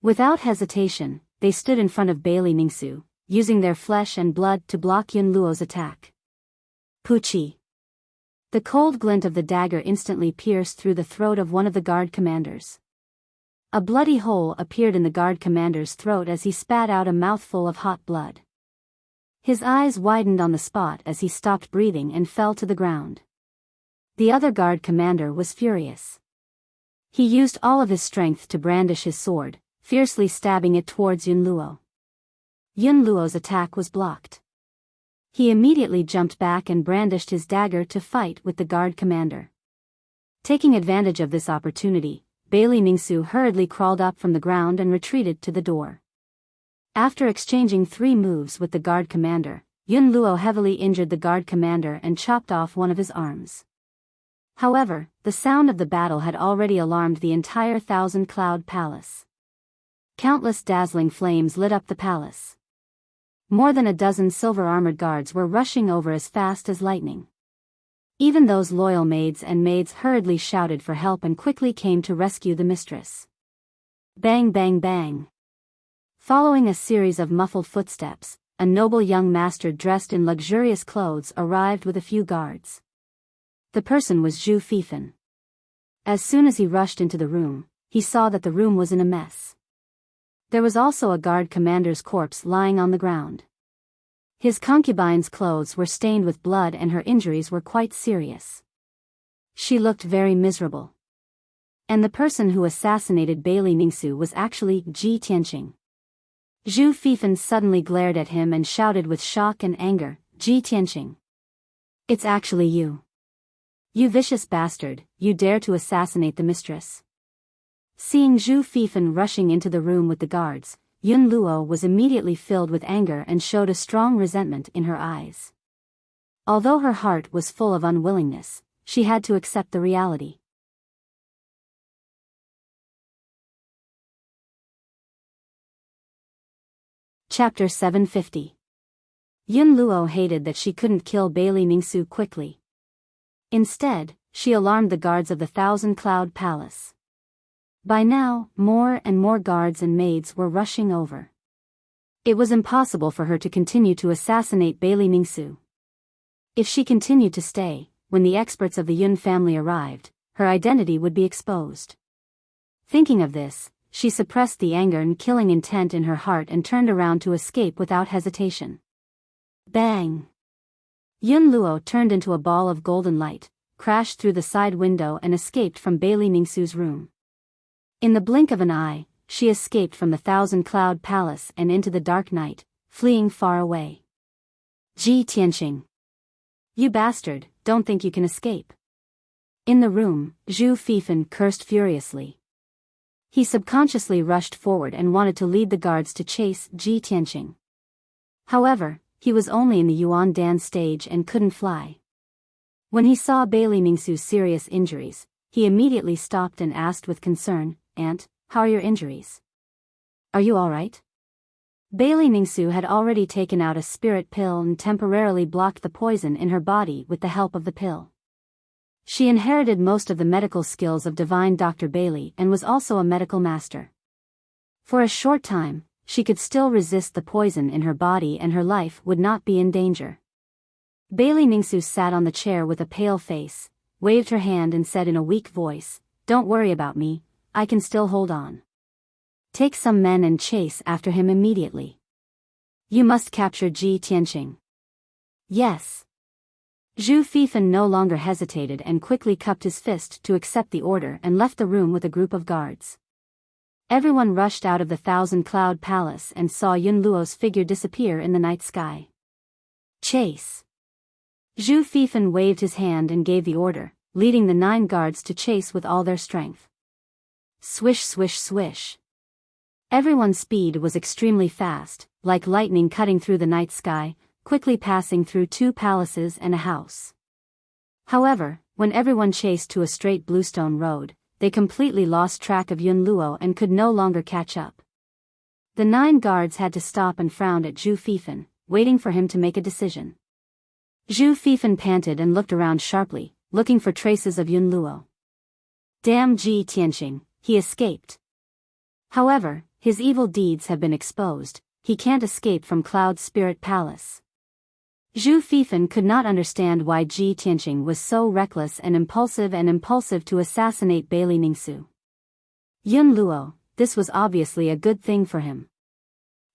Without hesitation, they stood in front of Bai Ningsu, using their flesh and blood to block Yun Luo's attack. Puchi. The cold glint of the dagger instantly pierced through the throat of one of the guard commanders. A bloody hole appeared in the guard commander's throat as he spat out a mouthful of hot blood. His eyes widened on the spot as he stopped breathing and fell to the ground. The other guard commander was furious. He used all of his strength to brandish his sword, fiercely stabbing it towards Yun Luo. Yun Luo's attack was blocked. He immediately jumped back and brandished his dagger to fight with the guard commander. Taking advantage of this opportunity, Bai Ningsu hurriedly crawled up from the ground and retreated to the door. After exchanging 3 moves with the guard commander, Yun Luo heavily injured the guard commander and chopped off one of his arms. However, the sound of the battle had already alarmed the entire Thousand Cloud Palace. Countless dazzling flames lit up the palace. More than a dozen silver-armored guards were rushing over as fast as lightning. Even those loyal maids and maids hurriedly shouted for help and quickly came to rescue the mistress. Bang bang bang. Following a series of muffled footsteps, a noble young master dressed in luxurious clothes arrived with a few guards. The person was Zhu Fifan. As soon as he rushed into the room, he saw that the room was in a mess. There was also a guard commander's corpse lying on the ground. His concubine's clothes were stained with blood and her injuries were quite serious. She looked very miserable. And the person who assassinated Bai Ningsu was actually Ji Tianqing. Zhu Fifan suddenly glared at him and shouted with shock and anger, "Ji Tianqing. It's actually you. You vicious bastard, you dare to assassinate the mistress." Seeing Zhu Fifan rushing into the room with the guards, Yun Luo was immediately filled with anger and showed a strong resentment in her eyes. Although her heart was full of unwillingness, she had to accept the reality. Chapter 750. Yun Luo hated that she couldn't kill Bai Ningsu quickly. Instead, she alarmed the guards of the Thousand Cloud Palace. By now, more and more guards and maids were rushing over. It was impossible for her to continue to assassinate Bai Ningsu. If she continued to stay, when the experts of the Yun family arrived, her identity would be exposed. Thinking of this, she suppressed the anger and killing intent in her heart and turned around to escape without hesitation. Bang! Yun Luo turned into a ball of golden light, crashed through the side window and escaped from Bai Ningsu's room. In the blink of an eye, she escaped from the Thousand Cloud Palace and into the dark night, fleeing far away. Ji Tianqing. You bastard, don't think you can escape. In the room, Zhu Fifan cursed furiously. He subconsciously rushed forward and wanted to lead the guards to chase Ji Tianqing. However, he was only in the Yuan Dan stage and couldn't fly. When he saw Bai Ningsu's serious injuries, he immediately stopped and asked with concern, "Aunt, how are your injuries? Are you all right?" Bai Ningsu had already taken out a spirit pill and temporarily blocked the poison in her body with the help of the pill. She inherited most of the medical skills of divine Dr. Bai and was also a medical master. For a short time, she could still resist the poison in her body and her life would not be in danger. Bai Ningsu sat on the chair with a pale face, waved her hand and said in a weak voice, "Don't worry about me, I can still hold on. Take some men and chase after him immediately. You must capture Ji Tianqing." "Yes." Zhu Fifan no longer hesitated and quickly cupped his fist to accept the order and left the room with a group of guards. Everyone rushed out of the thousand-cloud palace and saw Yun Luo's figure disappear in the night sky. Chase! Zhu Fifan waved his hand and gave the order, leading the 9 guards to chase with all their strength. Swish swish swish. Everyone's speed was extremely fast, like lightning cutting through the night sky, quickly passing through 2 palaces and a house. However, when everyone chased to a straight bluestone road, they completely lost track of Yun Luo and could no longer catch up. The 9 guards had to stop and frowned at Zhu Fifan, waiting for him to make a decision. Zhu Fifan panted and looked around sharply, looking for traces of Yun Luo. Damn Ji Tianqing, he escaped. However, his evil deeds have been exposed, he can't escape from Cloud Spirit Palace. Zhu Fifan could not understand why Ji Tianqing was so reckless and impulsive to assassinate Bailey Ningsu. Yun Luo, this was obviously a good thing for him.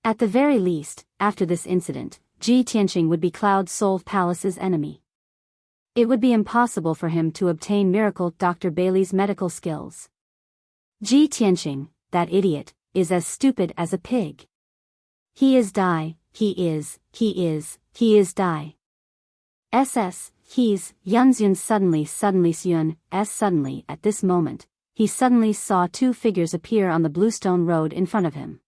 At the very least, after this incident, Ji Tianqing would be Cloud Soul Palace's enemy. It would be impossible for him to obtain Miracle Dr. Bailey's medical skills. Ji Tianqing, that idiot, is as stupid as a pig. He is die, he is die. He's, Yunzun suddenly at this moment, he suddenly saw 2 figures appear on the bluestone road in front of him.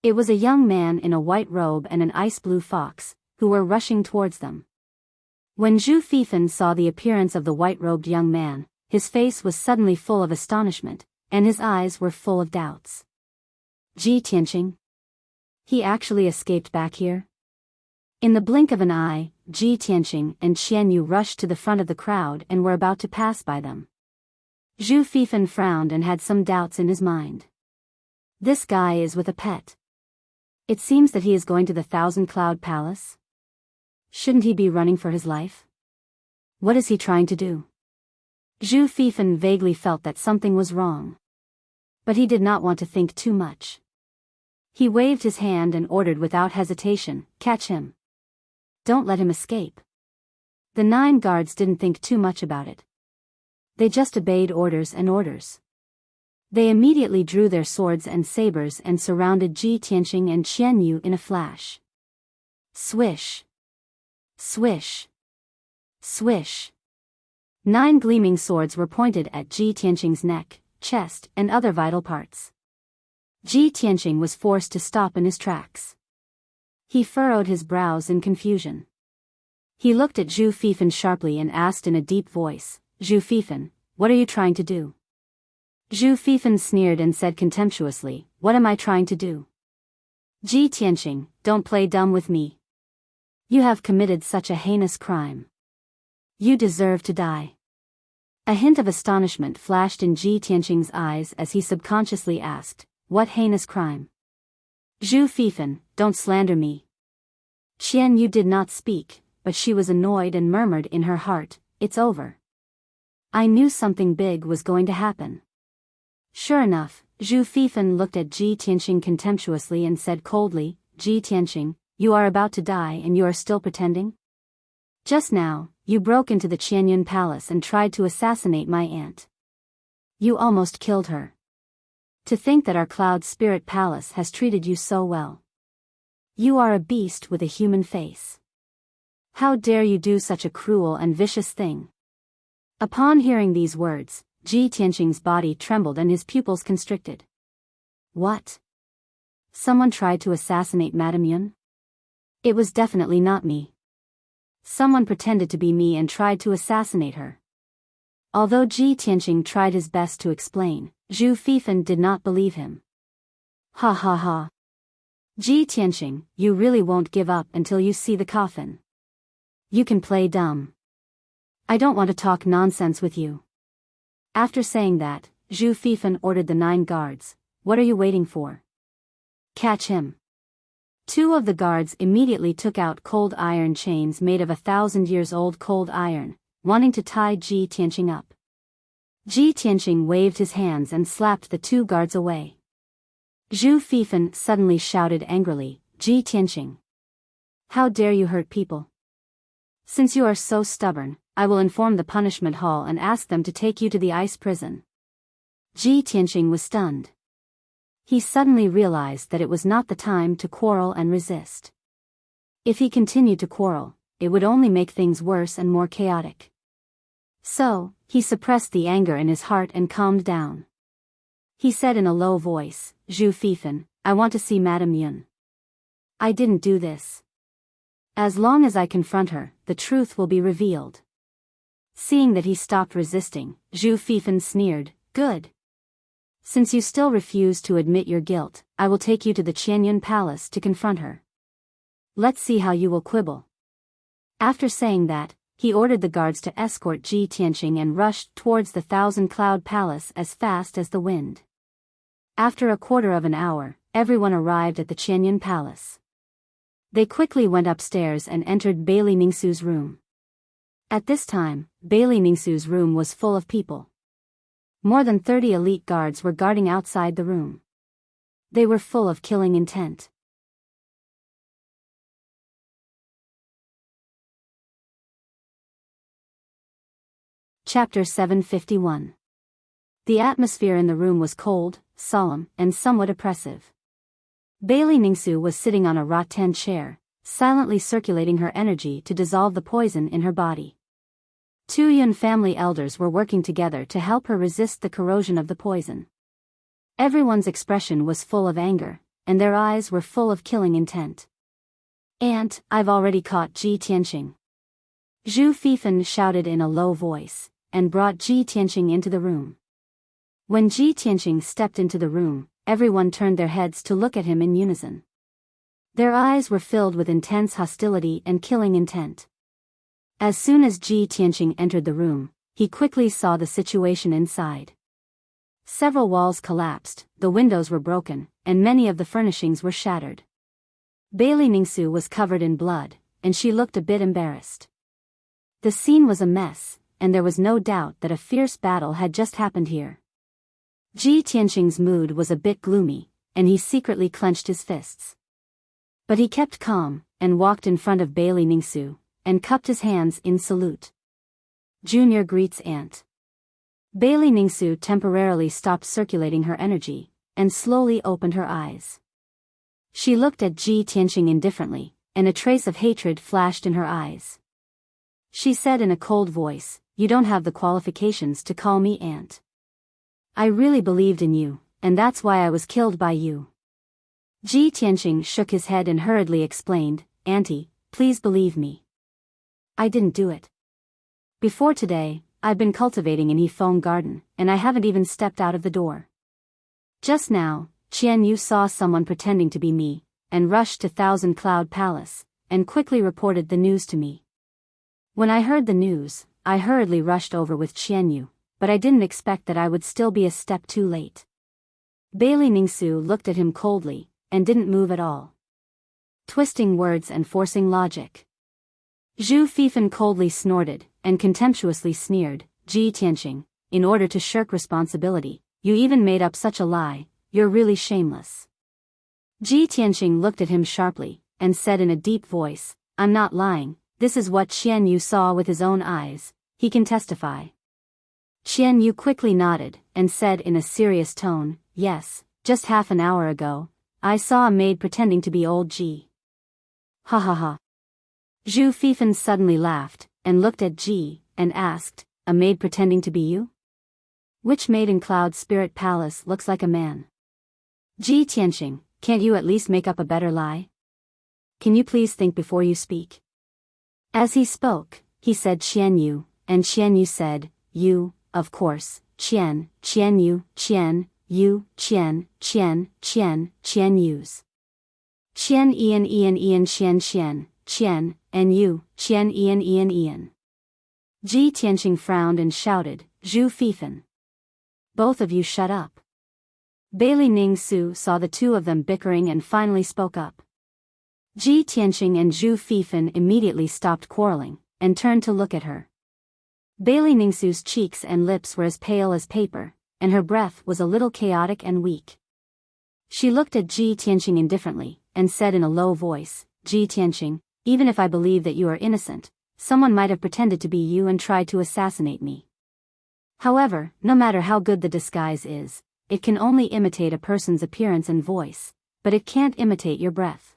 It was a young man in a white robe and an ice blue fox, who were rushing towards them. When Zhu Fifan saw the appearance of the white-robed young man, his face was suddenly full of astonishment, and his eyes were full of doubts. Ji Tianqing? He actually escaped back here? In the blink of an eye, Ji Tianqing and Qian Yu rushed to the front of the crowd and were about to pass by them. Zhu Fifan frowned and had some doubts in his mind. This guy is with a pet. It seems that he is going to the Thousand Cloud Palace. Shouldn't he be running for his life? What is he trying to do? Zhu Fifan vaguely felt that something was wrong. But he did not want to think too much. He waved his hand and ordered without hesitation, "Catch him. Don't let him escape." The 9 guards didn't think too much about it. They just obeyed orders and orders. They immediately drew their swords and sabers and surrounded Ji Tianqing and Qian Yu in a flash. Swish. Swish. Swish. 9 gleaming swords were pointed at Ji Tianqing's neck, chest, and other vital parts. Ji Tianqing was forced to stop in his tracks. He furrowed his brows in confusion. He looked at Zhu Fifan sharply and asked in a deep voice, "Zhu Fifan, what are you trying to do?" Zhu Fifan sneered and said contemptuously, "What am I trying to do? Ji Tianqing, don't play dumb with me. You have committed such a heinous crime. You deserve to die." A hint of astonishment flashed in Ji Tianqing's eyes as he subconsciously asked, "What heinous crime?" "Zhu Fifan, don't slander me." Qian Yu did not speak, but she was annoyed and murmured in her heart, "It's over. I knew something big was going to happen." Sure enough, Zhu Fifan looked at Ji Tianqing contemptuously and said coldly, "Ji Tianqing, you are about to die and you are still pretending? Just now, you broke into the Qianyun Palace and tried to assassinate my aunt. You almost killed her. To think that our Cloud Spirit Palace has treated you so well. You are a beast with a human face. How dare you do such a cruel and vicious thing?" Upon hearing these words, Ji Tianqing's body trembled and his pupils constricted. What? Someone tried to assassinate Madame Yun? It was definitely not me. Someone pretended to be me and tried to assassinate her. Although Ji Tianqing tried his best to explain, Zhu Fifan did not believe him. Ha ha ha. Ji Tianqing, you really won't give up until you see the coffin. You can play dumb. I don't want to talk nonsense with you. After saying that, Zhu Fifan ordered the 9 guards, "What are you waiting for? Catch him." 2 of the guards immediately took out cold iron chains made of 1,000-years-old cold iron, wanting to tie Ji Tianqing up. Ji Tianqing waved his hands and slapped the 2 guards away. Zhu Fifan suddenly shouted angrily, "Ji Tianqing! How dare you hurt people? Since you are so stubborn, I will inform the punishment hall and ask them to take you to the ice prison." Ji Tianqing was stunned. He suddenly realized that it was not the time to quarrel and resist. If he continued to quarrel, it would only make things worse and more chaotic. So, he suppressed the anger in his heart and calmed down. He said in a low voice, "Zhu Fifan, I want to see Madame Yun. I didn't do this. As long as I confront her, the truth will be revealed." Seeing that he stopped resisting, Zhu Fifan sneered, "Good. Since you still refuse to admit your guilt, I will take you to the Qianyun Palace to confront her. Let's see how you will quibble." After saying that, he ordered the guards to escort Ji Tianqing and rushed towards the Thousand-Cloud Palace as fast as the wind. After a quarter of an hour, everyone arrived at the Qianyun Palace. They quickly went upstairs and entered Bailey Ningsu's room. At this time, Bailey Ningsu's room was full of people. More than 30 elite guards were guarding outside the room. They were full of killing intent. Chapter 751. The atmosphere in the room was cold, solemn, and somewhat oppressive. Bailey Ningsu was sitting on a rattan chair, silently circulating her energy to dissolve the poison in her body. Two Yun family elders were working together to help her resist the corrosion of the poison. Everyone's expression was full of anger, and their eyes were full of killing intent. "Aunt, I've already caught Ji Tianqing," Zhu Fifan shouted in a low voice, and brought Ji Tianqing into the room. When Ji Tianqing stepped into the room, everyone turned their heads to look at him in unison. Their eyes were filled with intense hostility and killing intent. As soon as Ji Tianqing entered the room, he quickly saw the situation inside. Several walls collapsed, the windows were broken, and many of the furnishings were shattered. Bailey Ningsu was covered in blood, and she looked a bit embarrassed. The scene was a mess, and there was no doubt that a fierce battle had just happened here. Ji Tianqing's mood was a bit gloomy, and he secretly clenched his fists. But he kept calm, and walked in front of Bailey Ningsu, and cupped his hands in salute. "Junior greets aunt." Bailey Ningsu temporarily stopped circulating her energy, and slowly opened her eyes. She looked at Ji Tianqing indifferently, and a trace of hatred flashed in her eyes. She said in a cold voice, "You don't have the qualifications to call me aunt. I really believed in you, and that's why I was killed by you." Ji Tianqing shook his head and hurriedly explained, "Auntie, please believe me. I didn't do it. Before today, I've been cultivating in Yifeng Garden, and I haven't even stepped out of the door. Just now, Qian Yu saw someone pretending to be me, and rushed to Thousand Cloud Palace, and quickly reported the news to me. When I heard the news, I hurriedly rushed over with Qian Yu, but I didn't expect that I would still be a step too late." Bailey Ningsu looked at him coldly, and didn't move at all. Twisting words and forcing logic. Zhu Fifan coldly snorted, and contemptuously sneered, "Ji Tianqing, in order to shirk responsibility, you even made up such a lie, you're really shameless." Ji Tianqing looked at him sharply, and said in a deep voice, "I'm not lying, this is what Qian Yu saw with his own eyes, he can testify." Qian Yu quickly nodded, and said in a serious tone, "Yes, just half an hour ago, I saw a maid pretending to be old Ji." "Ha ha ha." Zhu Fifan suddenly laughed, and looked at Ji, and asked, "A maid pretending to be you? Which maid in Cloud Spirit Palace looks like a man?" "Ji Tianqing, can't you at least make up a better lie? Can you please think before you speak?" As he spoke, he said Qian Yu, and Qian Yu said, "You, of course, Qian Yu, Qian Yu, Qian Yu's. Qian Ian, Qian, and you, Qian Ian. Ji Tianqing frowned and shouted, "Zhu Fifan. Both of you shut up." Bailey Ningsu saw the two of them bickering and finally spoke up. Ji Tianqing and Zhu Fifan immediately stopped quarreling, and turned to look at her. Bailey Ningsu's cheeks and lips were as pale as paper, and her breath was a little chaotic and weak. She looked at Ji Tianqing indifferently, and said in a low voice, "Ji Tianqing, even if I believe that you are innocent, someone might have pretended to be you and tried to assassinate me. However, no matter how good the disguise is, it can only imitate a person's appearance and voice, but it can't imitate your breath.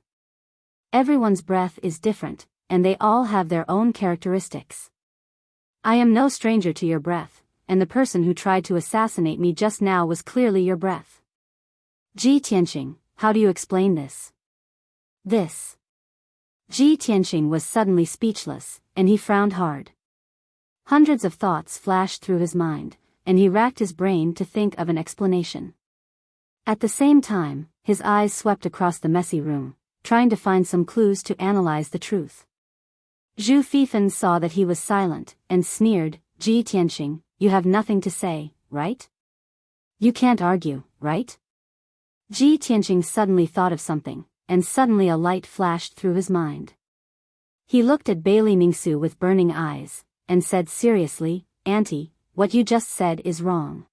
Everyone's breath is different, and they all have their own characteristics. I am no stranger to your breath, and the person who tried to assassinate me just now was clearly your breath. Ji Tianqing, how do you explain this? This. Ji Tianqing was suddenly speechless, and he frowned hard. Hundreds of thoughts flashed through his mind, and he racked his brain to think of an explanation. At the same time, his eyes swept across the messy room, trying to find some clues to analyze the truth. Zhu Fifan saw that he was silent, and sneered, Ji Tianqing, you have nothing to say, right? You can't argue, right? Ji Tianqing suddenly thought of something, and suddenly a light flashed through his mind. He looked at Bailey Ningsu with burning eyes, and said seriously, Auntie, what you just said is wrong.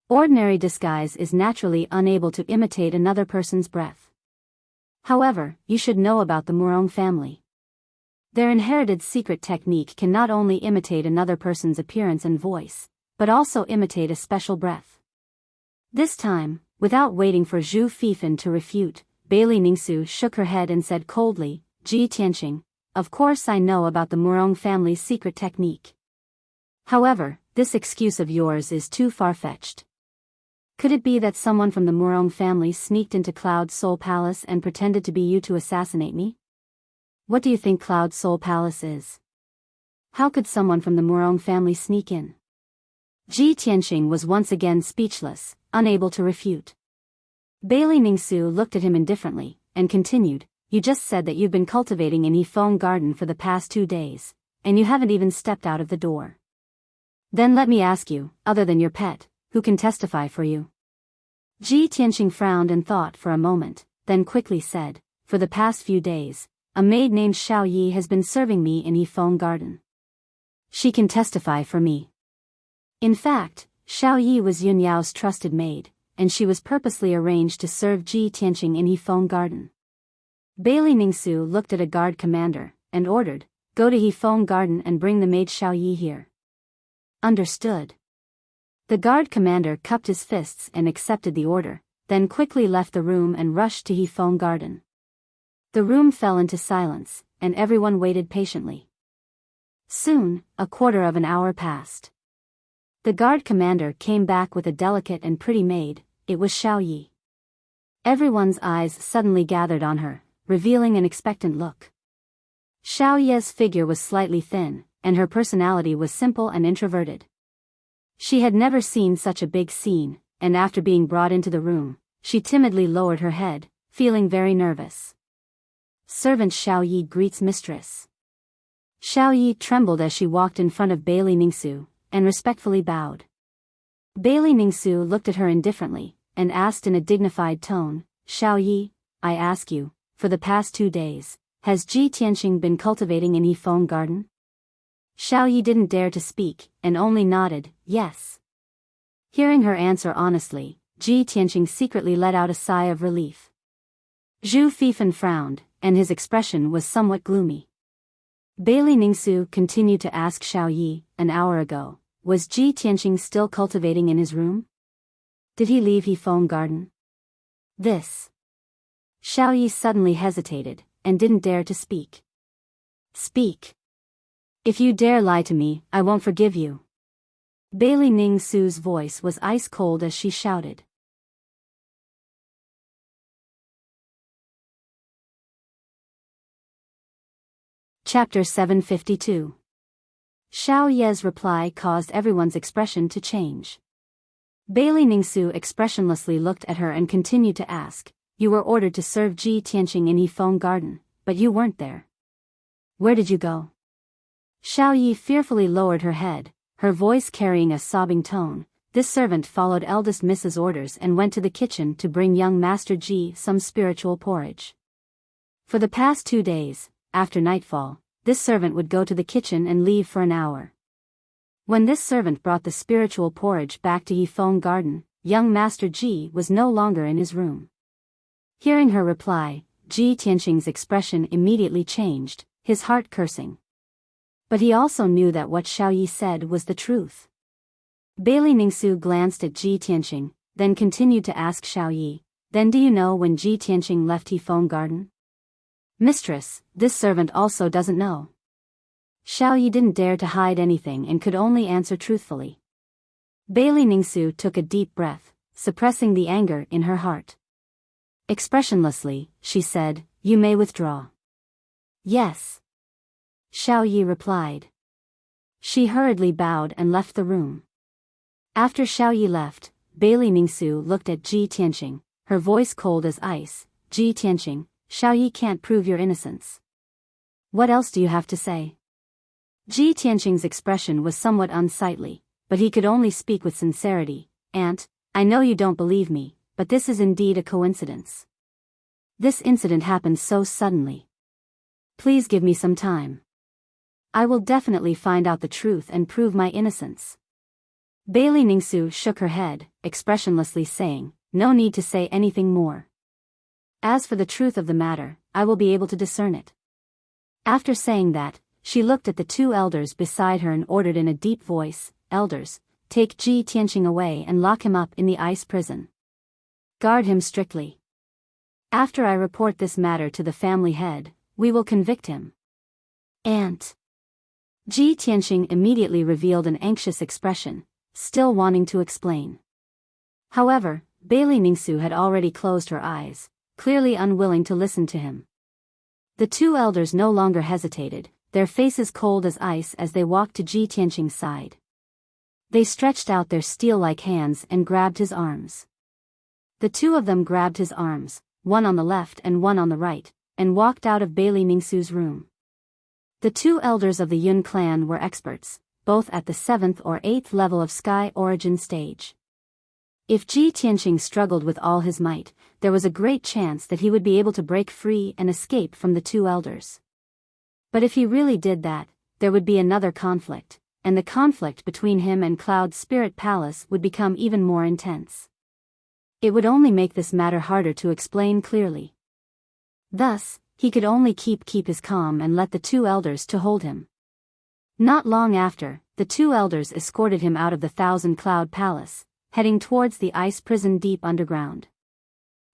Ordinary disguise is naturally unable to imitate another person's breath. However, you should know about the Murong family. Their inherited secret technique can not only imitate another person's appearance and voice, but also imitate a special breath. This time, without waiting for Zhu Fifan to refute, Bailey Ningsu shook her head and said coldly, Ji Tianqing, of course I know about the Murong family's secret technique. However, this excuse of yours is too far-fetched. Could it be that someone from the Murong family sneaked into Cloud Soul Palace and pretended to be you to assassinate me? What do you think Cloud Soul Palace is? How could someone from the Murong family sneak in? Ji Tianqing was once again speechless, unable to refute. Bailey Ningsu looked at him indifferently, and continued, you just said that you've been cultivating in Yifeng Garden for the past 2 days, and you haven't even stepped out of the door. Then let me ask you, other than your pet, who can testify for you? Ji Tianqing frowned and thought for a moment, then quickly said, for the past few days, a maid named Xiao Yi has been serving me in Yifeng Garden. She can testify for me. In fact, Xiao Yi was Yun Yao's trusted maid, and she was purposely arranged to serve Ji Tianqing in Yifeng Garden. Bailey Ningsu looked at a guard commander, and ordered, go to Yifeng Garden and bring the maid Xiao Yi here. Understood. The guard commander cupped his fists and accepted the order, then quickly left the room and rushed to Yifeng Garden. The room fell into silence, and everyone waited patiently. Soon, a quarter of an hour passed. The guard commander came back with a delicate and pretty maid. It was Xiao Yi. Everyone's eyes suddenly gathered on her, revealing an expectant look. Xiao Yi's figure was slightly thin, and her personality was simple and introverted. She had never seen such a big scene, and after being brought into the room, she timidly lowered her head, feeling very nervous. Servant Xiao Yi greets mistress. Xiao Yi trembled as she walked in front of Bailey Ningsu, and respectfully bowed. Bailey Ningsu looked at her indifferently, and asked in a dignified tone, Xiao Yi, I ask you, for the past 2 days, has Ji Tianqing been cultivating in Yifeng Garden? Xiao Yi didn't dare to speak, and only nodded, yes. Hearing her answer honestly, Ji Tianqing secretly let out a sigh of relief. Zhu Fifan frowned, and his expression was somewhat gloomy. Bailey Ningsu continued to ask Xiao Yi, an hour ago, was Ji Tianqing still cultivating in his room? Did he leave Yifeng Garden? This. Xiao Yi suddenly hesitated, and didn't dare to speak. Speak. If you dare lie to me, I won't forgive you. Bailey Ningsu's voice was ice cold as she shouted. Chapter 752. Xiao Yi's reply caused everyone's expression to change. Bailey Ningsu expressionlessly looked at her and continued to ask, you were ordered to serve Ji Tianqing in Yifeng Garden, but you weren't there. Where did you go? Xiao Yi fearfully lowered her head, her voice carrying a sobbing tone. This servant followed eldest Mrs. orders and went to the kitchen to bring young Master Ji some spiritual porridge. For the past 2 days, after nightfall, this servant would go to the kitchen and leave for an hour. When this servant brought the spiritual porridge back to Yifeng Garden, young Master Ji was no longer in his room. Hearing her reply, Ji Tianqing's expression immediately changed, his heart cursing. But he also knew that what Xiao Yi said was the truth. Bailey Ningsu glanced at Ji Tianqing, then continued to ask Xiao Yi, "Then do you know when Ji Tianqing left Hefeng Garden?" "Mistress, this servant also doesn't know." Xiao Yi didn't dare to hide anything and could only answer truthfully. Bailey Ningsu took a deep breath, suppressing the anger in her heart. Expressionlessly, she said, "You may withdraw." "Yes." Xiao Yi replied. She hurriedly bowed and left the room. After Xiao Yi left, Bailey Ningsu looked at Ji Tianqing, her voice cold as ice. "Ji Tianqing, Xiao Yi can't prove your innocence. What else do you have to say?" Ji Tianqing's expression was somewhat unsightly, but he could only speak with sincerity. "Aunt, I know you don't believe me, but this is indeed a coincidence. This incident happened so suddenly. Please give me some time. I will definitely find out the truth and prove my innocence." Bailey Ningsu shook her head, expressionlessly saying, "No need to say anything more. As for the truth of the matter, I will be able to discern it." After saying that, she looked at the two elders beside her and ordered in a deep voice, "Elders, take Ji Tianqing away and lock him up in the ice prison. Guard him strictly. After I report this matter to the family head, we will convict him." "Aunt." Ji Tianqing immediately revealed an anxious expression, still wanting to explain. However, Bailey Ningsu had already closed her eyes, clearly unwilling to listen to him. The two elders no longer hesitated, their faces cold as ice as they walked to Ji Tianqing's side. They stretched out their steel-like hands and grabbed his arms. The two of them grabbed his arms, one on the left and one on the right, and walked out of Bailey Ningsu's room. The two elders of the Yun clan were experts, both at the 7th or 8th level of Sky Origin stage. If Ji Tianqing struggled with all his might, there was a great chance that he would be able to break free and escape from the two elders. But if he really did that, there would be another conflict, and the conflict between him and Cloud Spirit Palace would become even more intense. It would only make this matter harder to explain clearly. Thus, he could only keep his calm and let the two elders to hold him. Not long after, the two elders escorted him out of the Thousand Cloud Palace, heading towards the ice prison deep underground.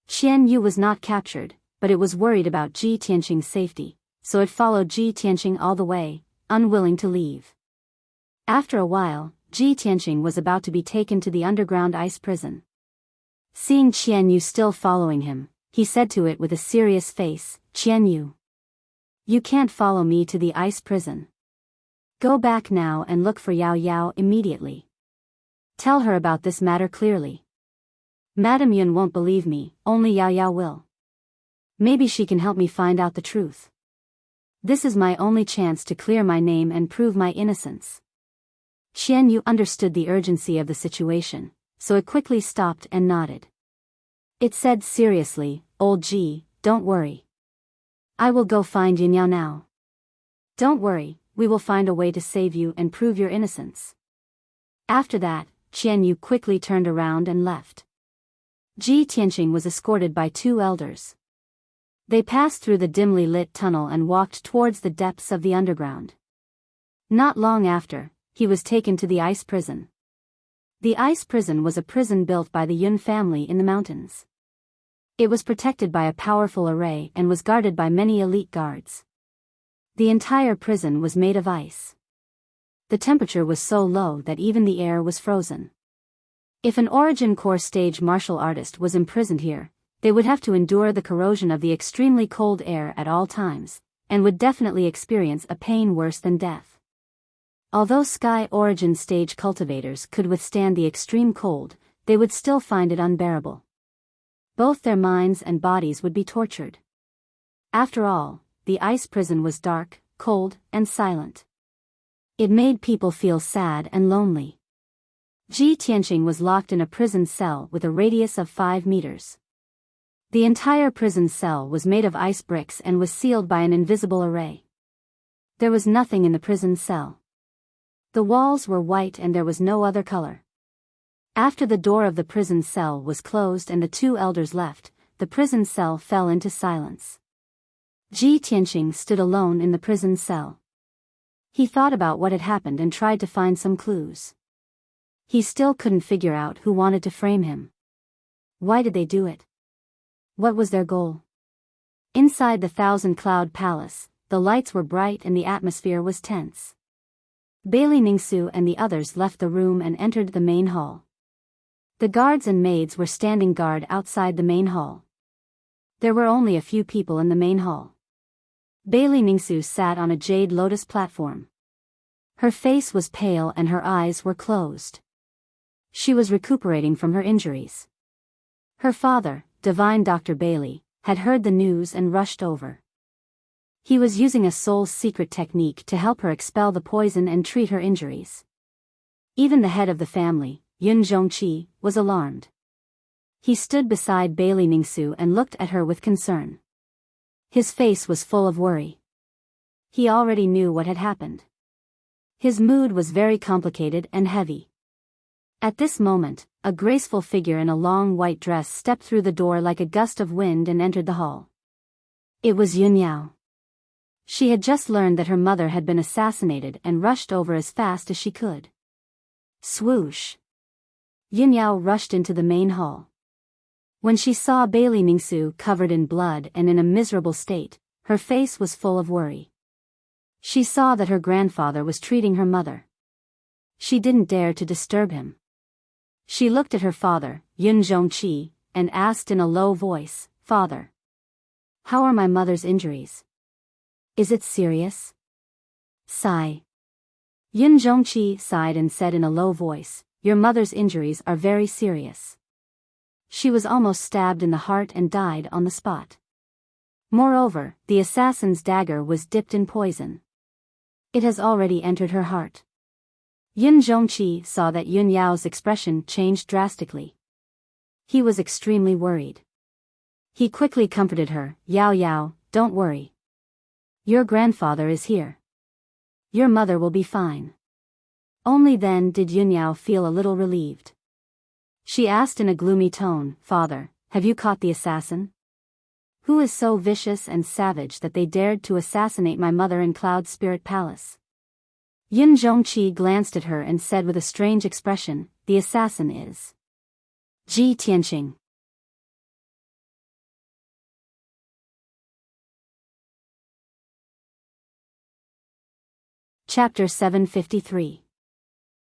Qian Yu was not captured, but it was worried about Ji Tianqing's safety, so it followed Ji Tianqing all the way, unwilling to leave. After a while, Ji Tianqing was about to be taken to the underground ice prison. Seeing Qian Yu still following him, he said to it with a serious face, "Qian Yu, you can't follow me to the ice prison. Go back now and look for Yao Yao immediately. Tell her about this matter clearly. Madame Yun won't believe me, only Yao Yao will. Maybe she can help me find out the truth. This is my only chance to clear my name and prove my innocence." Qian Yu understood the urgency of the situation, so it quickly stopped and nodded. It said seriously, "Old Ji, don't worry. I will go find Yin Yao now. Don't worry, we will find a way to save you and prove your innocence." After that, Qian Yu quickly turned around and left. Ji Tianqing was escorted by two elders. They passed through the dimly lit tunnel and walked towards the depths of the underground. Not long after, he was taken to the ice prison. The ice prison was a prison built by the Yun family in the mountains. It was protected by a powerful array and was guarded by many elite guards. The entire prison was made of ice. The temperature was so low that even the air was frozen. If an Origin Core stage martial artist was imprisoned here, they would have to endure the corrosion of the extremely cold air at all times, and would definitely experience a pain worse than death. Although Sky Origin stage cultivators could withstand the extreme cold, they would still find it unbearable. Both their minds and bodies would be tortured. After all, the ice prison was dark, cold, and silent. It made people feel sad and lonely. Ji Tianqing was locked in a prison cell with a radius of 5 meters. The entire prison cell was made of ice bricks and was sealed by an invisible array. There was nothing in the prison cell. The walls were white and there was no other color. After the door of the prison cell was closed and the two elders left, the prison cell fell into silence. Ji Tianqing stood alone in the prison cell. He thought about what had happened and tried to find some clues. He still couldn't figure out who wanted to frame him. Why did they do it? What was their goal? Inside the thousand-cloud palace, the lights were bright and the atmosphere was tense. Bailey Ningsu and the others left the room and entered the main hall. The guards and maids were standing guard outside the main hall. There were only a few people in the main hall. Bailey Ningsu sat on a jade lotus platform. Her face was pale and her eyes were closed. She was recuperating from her injuries. Her father, Divine Dr. Bailey, had heard the news and rushed over. He was using a soul's secret technique to help her expel the poison and treat her injuries. Even the head of the family, Yun Zhongqi, was alarmed. He stood beside Bailey Ningsu and looked at her with concern. His face was full of worry. He already knew what had happened. His mood was very complicated and heavy. At this moment, a graceful figure in a long white dress stepped through the door like a gust of wind and entered the hall. It was Yun Yao. She had just learned that her mother had been assassinated and rushed over as fast as she could. Swoosh! Yun Yao rushed into the main hall. When she saw Bailey Ningsu covered in blood and in a miserable state, her face was full of worry. She saw that her grandfather was treating her mother. She didn't dare to disturb him. She looked at her father, Yun Zhongqi, and asked in a low voice, "Father, how are my mother's injuries? Is it serious?" Sigh. Yun Zhongqi sighed and said in a low voice, "Your mother's injuries are very serious. She was almost stabbed in the heart and died on the spot. Moreover, the assassin's dagger was dipped in poison. It has already entered her heart." Yun Zhongqi saw that Yun Yao's expression changed drastically. He was extremely worried. He quickly comforted her, "Yao Yao, don't worry. Your grandfather is here. Your mother will be fine." Only then did Yun Yao feel a little relieved. She asked in a gloomy tone, "Father, have you caught the assassin? Who is so vicious and savage that they dared to assassinate my mother in Cloud Spirit Palace?" Yun Zhongqi glanced at her and said with a strange expression, "The assassin is Ji Tianqing." Chapter 753.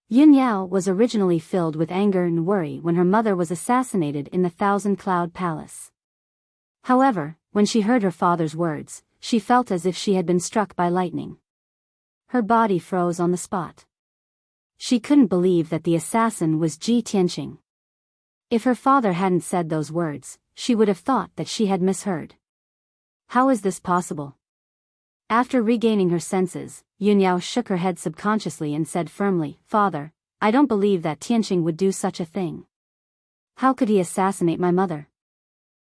Yun Yao was originally filled with anger and worry when her mother was assassinated in the Thousand Cloud Palace. However, when she heard her father's words, she felt as if she had been struck by lightning. Her body froze on the spot. She couldn't believe that the assassin was Ji Tianqing. If her father hadn't said those words, she would have thought that she had misheard. How is this possible? After regaining her senses, Yun Yao shook her head subconsciously and said firmly, "Father, I don't believe that Tianqing would do such a thing. How could he assassinate my mother?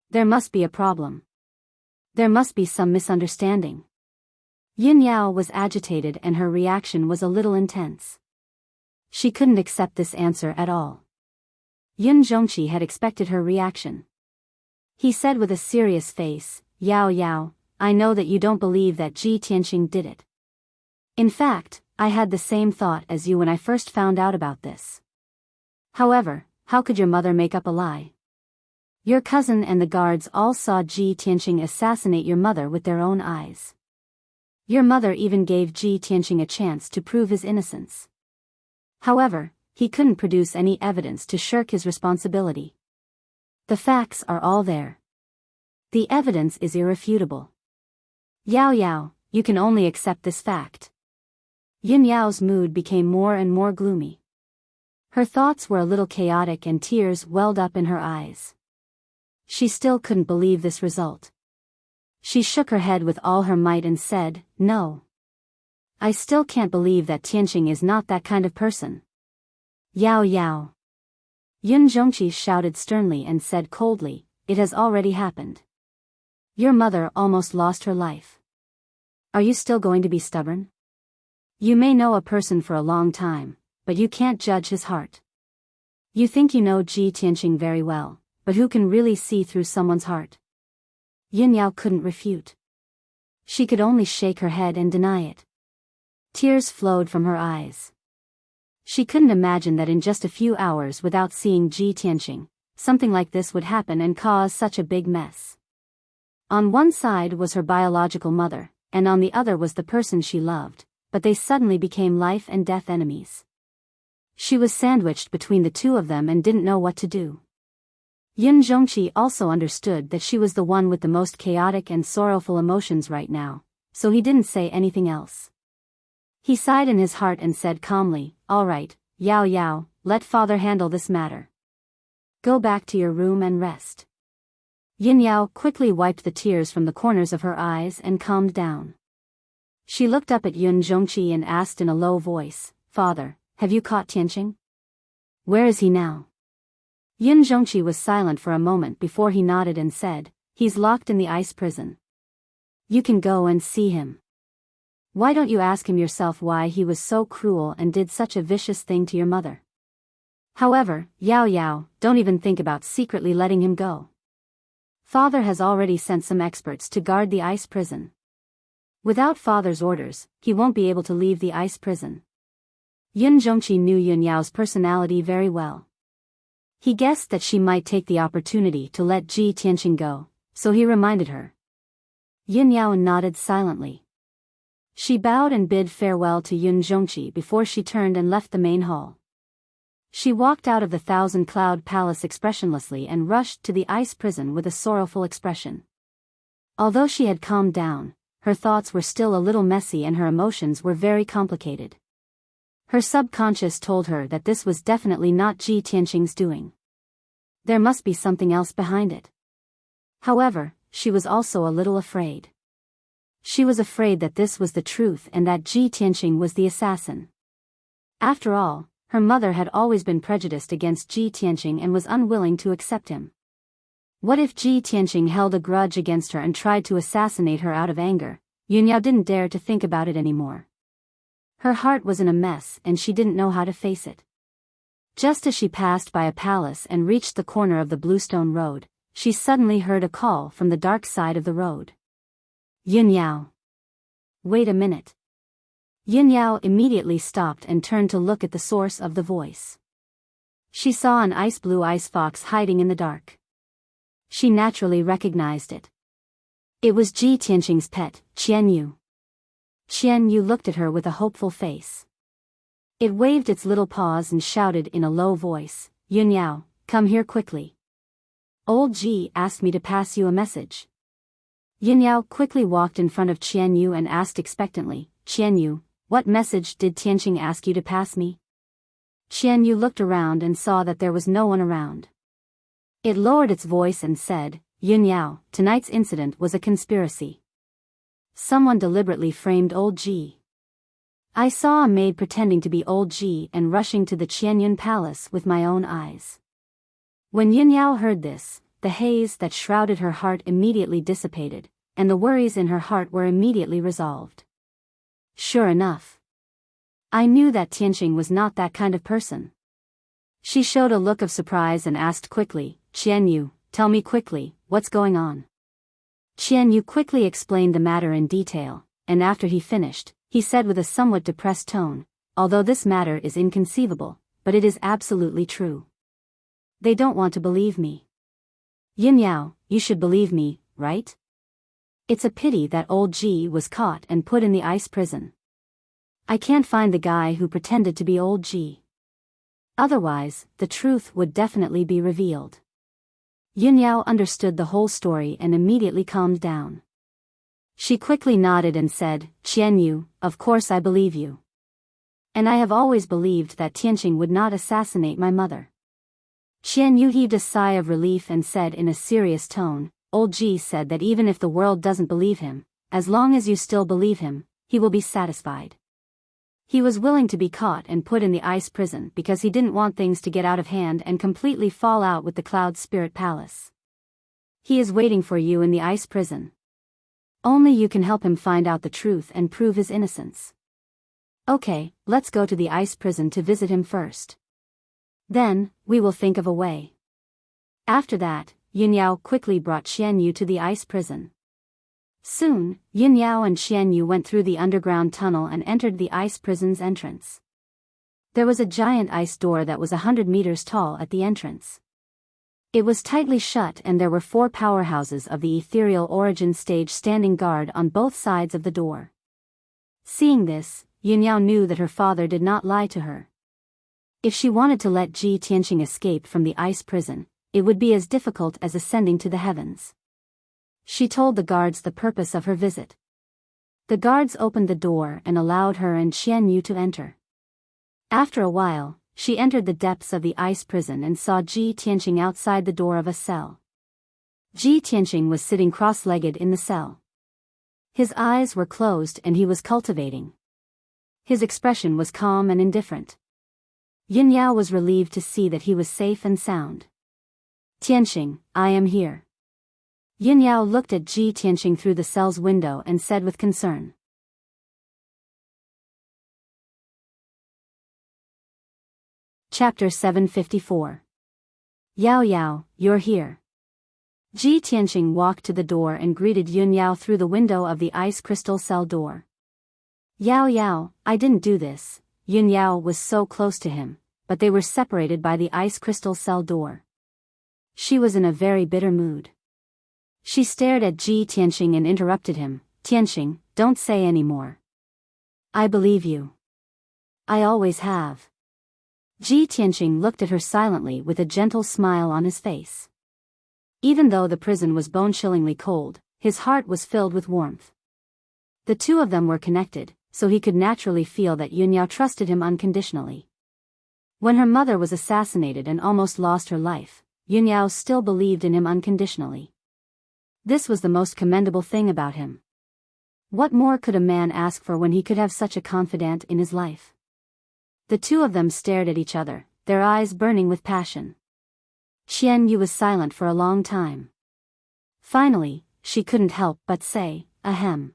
There must be a problem. There must be some misunderstanding." Yun Yao was agitated and her reaction was a little intense. She couldn't accept this answer at all. Yun Zhongqi had expected her reaction. He said with a serious face, "Yao Yao, I know that you don't believe that Ji Tianqing did it. In fact, I had the same thought as you when I first found out about this. However, how could your mother make up a lie? Your cousin and the guards all saw Ji Tianqing assassinate your mother with their own eyes. Your mother even gave Ji Tianqing a chance to prove his innocence. However, he couldn't produce any evidence to shirk his responsibility. The facts are all there. The evidence is irrefutable. Yao Yao, you can only accept this fact." Yun Yao's mood became more and more gloomy. Her thoughts were a little chaotic and tears welled up in her eyes. She still couldn't believe this result. She shook her head with all her might and said, "No. I still can't believe that Tianqing is not that kind of person." "Yao Yao." Yun Zhongqi shouted sternly and said coldly, "It has already happened. Your mother almost lost her life. Are you still going to be stubborn? You may know a person for a long time, but you can't judge his heart. You think you know Ji Tianqing very well, but who can really see through someone's heart?" Yun Yao couldn't refute. She could only shake her head and deny it. Tears flowed from her eyes. She couldn't imagine that in just a few hours without seeing Ji Tianqing, something like this would happen and cause such a big mess. On one side was her biological mother, and on the other was the person she loved, but they suddenly became life and death enemies. She was sandwiched between the two of them and didn't know what to do. Yun Zhongqi also understood that she was the one with the most chaotic and sorrowful emotions right now, so he didn't say anything else. He sighed in his heart and said calmly, "All right, Yao Yao, let father handle this matter. Go back to your room and rest." Yin Yao quickly wiped the tears from the corners of her eyes and calmed down. She looked up at Yun Zhongqi and asked in a low voice, "Father, have you caught Tianqing? Where is he now?" Yun Zhongqi was silent for a moment before he nodded and said, "He's locked in the ice prison. You can go and see him. Why don't you ask him yourself why he was so cruel and did such a vicious thing to your mother? However, Yao Yao, don't even think about secretly letting him go. Father has already sent some experts to guard the ice prison. Without father's orders, he won't be able to leave the ice prison." Yun Zhongqi knew Yun Yao's personality very well. He guessed that she might take the opportunity to let Ji Tianqing go, so he reminded her. Yun Yao nodded silently. She bowed and bid farewell to Yun Zhongqi before she turned and left the main hall. She walked out of the thousand-cloud palace expressionlessly and rushed to the ice prison with a sorrowful expression. Although she had calmed down, her thoughts were still a little messy and her emotions were very complicated. Her subconscious told her that this was definitely not Ji Tianqing's doing. There must be something else behind it. However, she was also a little afraid. She was afraid that this was the truth and that Ji Tianqing was the assassin. After all, her mother had always been prejudiced against Ji Tianqing and was unwilling to accept him. What if Ji Tianqing held a grudge against her and tried to assassinate her out of anger? Yun Yao didn't dare to think about it anymore. Her heart was in a mess and she didn't know how to face it. Just as she passed by a palace and reached the corner of the Bluestone Road, she suddenly heard a call from the dark side of the road. "Yun Yao. Wait a minute." Yun Yao immediately stopped and turned to look at the source of the voice. She saw an ice-blue ice fox hiding in the dark. She naturally recognized it. It was Ji Tianqing's pet, Qian Yu. Qian Yu looked at her with a hopeful face. It waved its little paws and shouted in a low voice, "Yun Yao, come here quickly. Old Ji asked me to pass you a message." Yun Yao quickly walked in front of Qian Yu and asked expectantly, "Qian Yu, what message did Tianqing ask you to pass me?" Qian Yu looked around and saw that there was no one around. It lowered its voice and said, "Yun Yao, tonight's incident was a conspiracy. Someone deliberately framed old Ji. I saw a maid pretending to be old Ji and rushing to the Qianyun palace with my own eyes." When Yun Yao heard this, the haze that shrouded her heart immediately dissipated, and the worries in her heart were immediately resolved. Sure enough. I knew that Tianqing was not that kind of person. She showed a look of surprise and asked quickly, "Qian Yu, tell me quickly, what's going on?" Qian Yu quickly explained the matter in detail, and after he finished, he said with a somewhat depressed tone, "Although this matter is inconceivable, but it is absolutely true. They don't want to believe me. Yin Yao, you should believe me, right? It's a pity that old Ji was caught and put in the ice prison. I can't find the guy who pretended to be old Ji. Otherwise, the truth would definitely be revealed." Yin Yao understood the whole story and immediately calmed down. She quickly nodded and said, "Qian Yu, of course I believe you. And I have always believed that Tianqing would not assassinate my mother." Qian Yu heaved a sigh of relief and said in a serious tone, "Old Ji said that even if the world doesn't believe him, as long as you still believe him, he will be satisfied. He was willing to be caught and put in the ice prison because he didn't want things to get out of hand and completely fall out with the Cloud Spirit Palace. He is waiting for you in the ice prison. Only you can help him find out the truth and prove his innocence. Okay, let's go to the ice prison to visit him first. Then, we will think of a way." After that, Yin Yao quickly brought Qian Yu to the ice prison. Soon, Yin Yao and Qian Yu went through the underground tunnel and entered the ice prison's entrance. There was a giant ice door that was 100 meters tall at the entrance. It was tightly shut and there were 4 powerhouses of the ethereal origin stage standing guard on both sides of the door. Seeing this, Yunyao knew that her father did not lie to her. If she wanted to let Ji Tianqing escape from the ice prison, it would be as difficult as ascending to the heavens. She told the guards the purpose of her visit. The guards opened the door and allowed her and Qian Yu to enter. After a while, she entered the depths of the ice prison and saw Ji Tianqing outside the door of a cell. Ji Tianqing was sitting cross-legged in the cell. His eyes were closed and he was cultivating. His expression was calm and indifferent. Yunyao was relieved to see that he was safe and sound. "Tianqing, I am here." Yunyao looked at Ji Tianqing through the cell's window and said with concern. Chapter 754. Yao Yao, you're here. Ji Tianqing walked to the door and greeted Yunyao through the window of the ice crystal cell door. Yao Yao, I didn't do this. Yunyao was so close to him, but they were separated by the ice crystal cell door. She was in a very bitter mood. She stared at Ji Tianqing and interrupted him. "Tianqing, don't say any more. I believe you. I always have." Ji Tianqing looked at her silently with a gentle smile on his face. Even though the prison was bone-chillingly cold, his heart was filled with warmth. The two of them were connected, so he could naturally feel that Yunyao trusted him unconditionally. When her mother was assassinated and almost lost her life, Yunyao still believed in him unconditionally. This was the most commendable thing about him. What more could a man ask for when he could have such a confidant in his life? The two of them stared at each other, their eyes burning with passion. Qian Yu was silent for a long time. Finally, she couldn't help but say, "Ahem.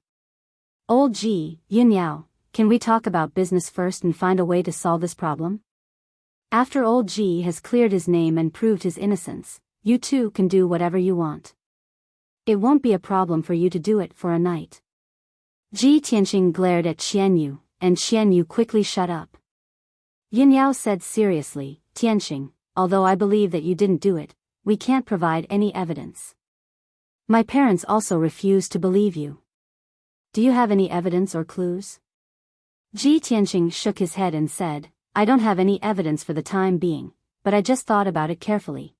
Old Ji, Yunyao, can we talk about business first and find a way to solve this problem? After old Ji has cleared his name and proved his innocence, you two can do whatever you want. It won't be a problem for you to do it for a night." Ji Tianqing glared at Qian Yu, and Qian Yu quickly shut up. Yunyao said seriously, "Tianqing, although I believe that you didn't do it, we can't provide any evidence. My parents also refuse to believe you. Do you have any evidence or clues?" Ji Tianqing shook his head and said, "I don't have any evidence for the time being, but I just thought about it carefully.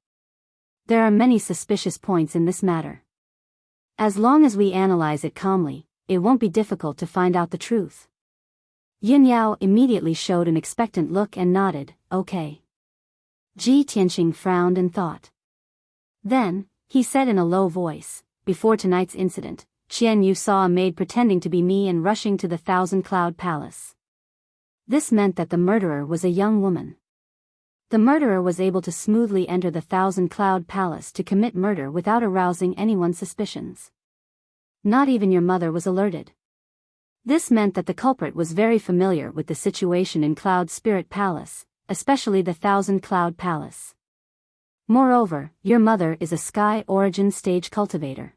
There are many suspicious points in this matter. As long as we analyze it calmly, it won't be difficult to find out the truth." Yunyao immediately showed an expectant look and nodded, "Okay." Ji Tianqing frowned and thought. Then, he said in a low voice, "Before tonight's incident, Qian Yu saw a maid pretending to be me and rushing to the Thousand Cloud Palace. This meant that the murderer was a young woman. The murderer was able to smoothly enter the Thousand Cloud Palace to commit murder without arousing anyone's suspicions. Not even your mother was alerted. This meant that the culprit was very familiar with the situation in Cloud Spirit Palace, especially the Thousand Cloud Palace. Moreover, your mother is a Sky Origin Stage cultivator.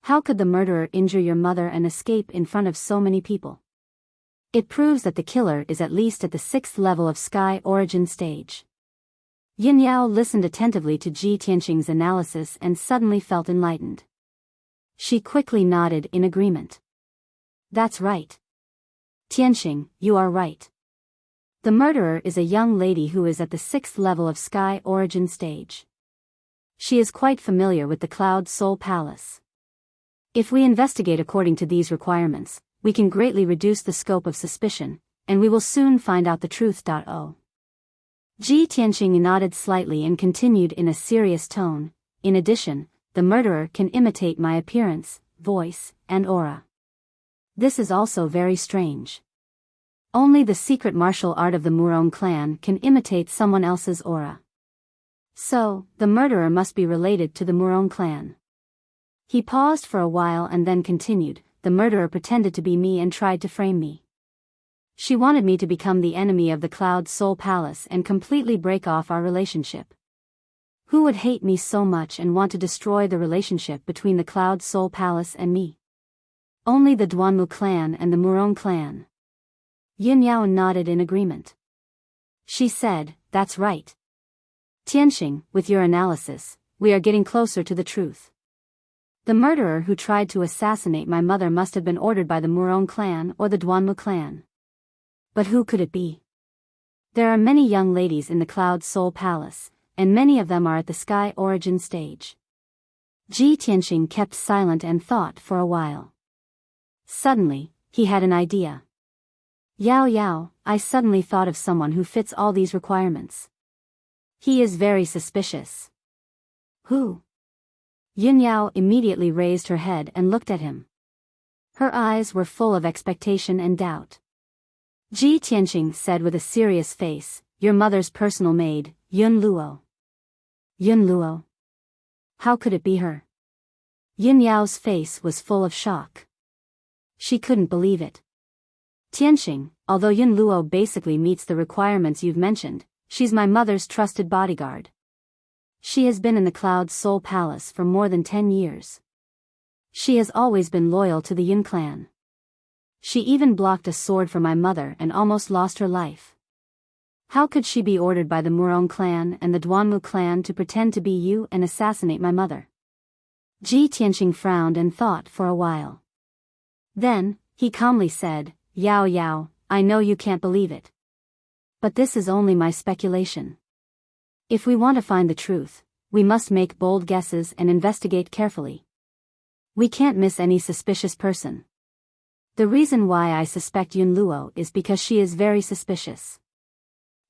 How could the murderer injure your mother and escape in front of so many people? It proves that the killer is at least at the 6th level of Sky Origin Stage." Yunyao listened attentively to Ji Tianqing's analysis and suddenly felt enlightened. She quickly nodded in agreement. "That's right. Tianqing, you are right. The murderer is a young lady who is at the 6th level of Sky Origin Stage. She is quite familiar with the Cloud Soul Palace. If we investigate according to these requirements, we can greatly reduce the scope of suspicion, and we will soon find out the truth. Ji Tianqing nodded slightly and continued in a serious tone, "In addition, the murderer can imitate my appearance, voice, and aura. This is also very strange. Only the secret martial art of the Murong clan can imitate someone else's aura. So, the murderer must be related to the Murong clan." He paused for a while and then continued, "The murderer pretended to be me and tried to frame me. She wanted me to become the enemy of the Cloud Soul Palace and completely break off our relationship. Who would hate me so much and want to destroy the relationship between the Cloud Soul Palace and me? Only the Duanmu clan and the Murong clan." Yunyao nodded in agreement. She said, "That's right. Tianxing, with your analysis, we are getting closer to the truth. The murderer who tried to assassinate my mother must have been ordered by the Murong clan or the Duanmu clan. But who could it be? There are many young ladies in the Cloud Soul Palace, and many of them are at the Sky Origin stage. Ji Tianxing kept silent and thought for a while. Suddenly, he had an idea. Yao Yao, I suddenly thought of someone who fits all these requirements. He is very suspicious. Who? Yun Yao immediately raised her head and looked at him. Her eyes were full of expectation and doubt. Ji Tianxing said with a serious face, your mother's personal maid, Yun Luo. Yun Luo? How could it be her? Yun Yao's face was full of shock. She couldn't believe it. Tianxing, although Yun Luo basically meets the requirements you've mentioned, she's my mother's trusted bodyguard. She has been in the Cloud Soul Palace for more than 10 years. She has always been loyal to the Yun clan. She even blocked a sword for my mother and almost lost her life. How could she be ordered by the Murong clan and the Duanmu clan to pretend to be you and assassinate my mother? Ji Tianxing frowned and thought for a while. Then, he calmly said, Yao Yao, I know you can't believe it. But this is only my speculation. If we want to find the truth, we must make bold guesses and investigate carefully. We can't miss any suspicious person. The reason why I suspect Yun Luo is because she is very suspicious.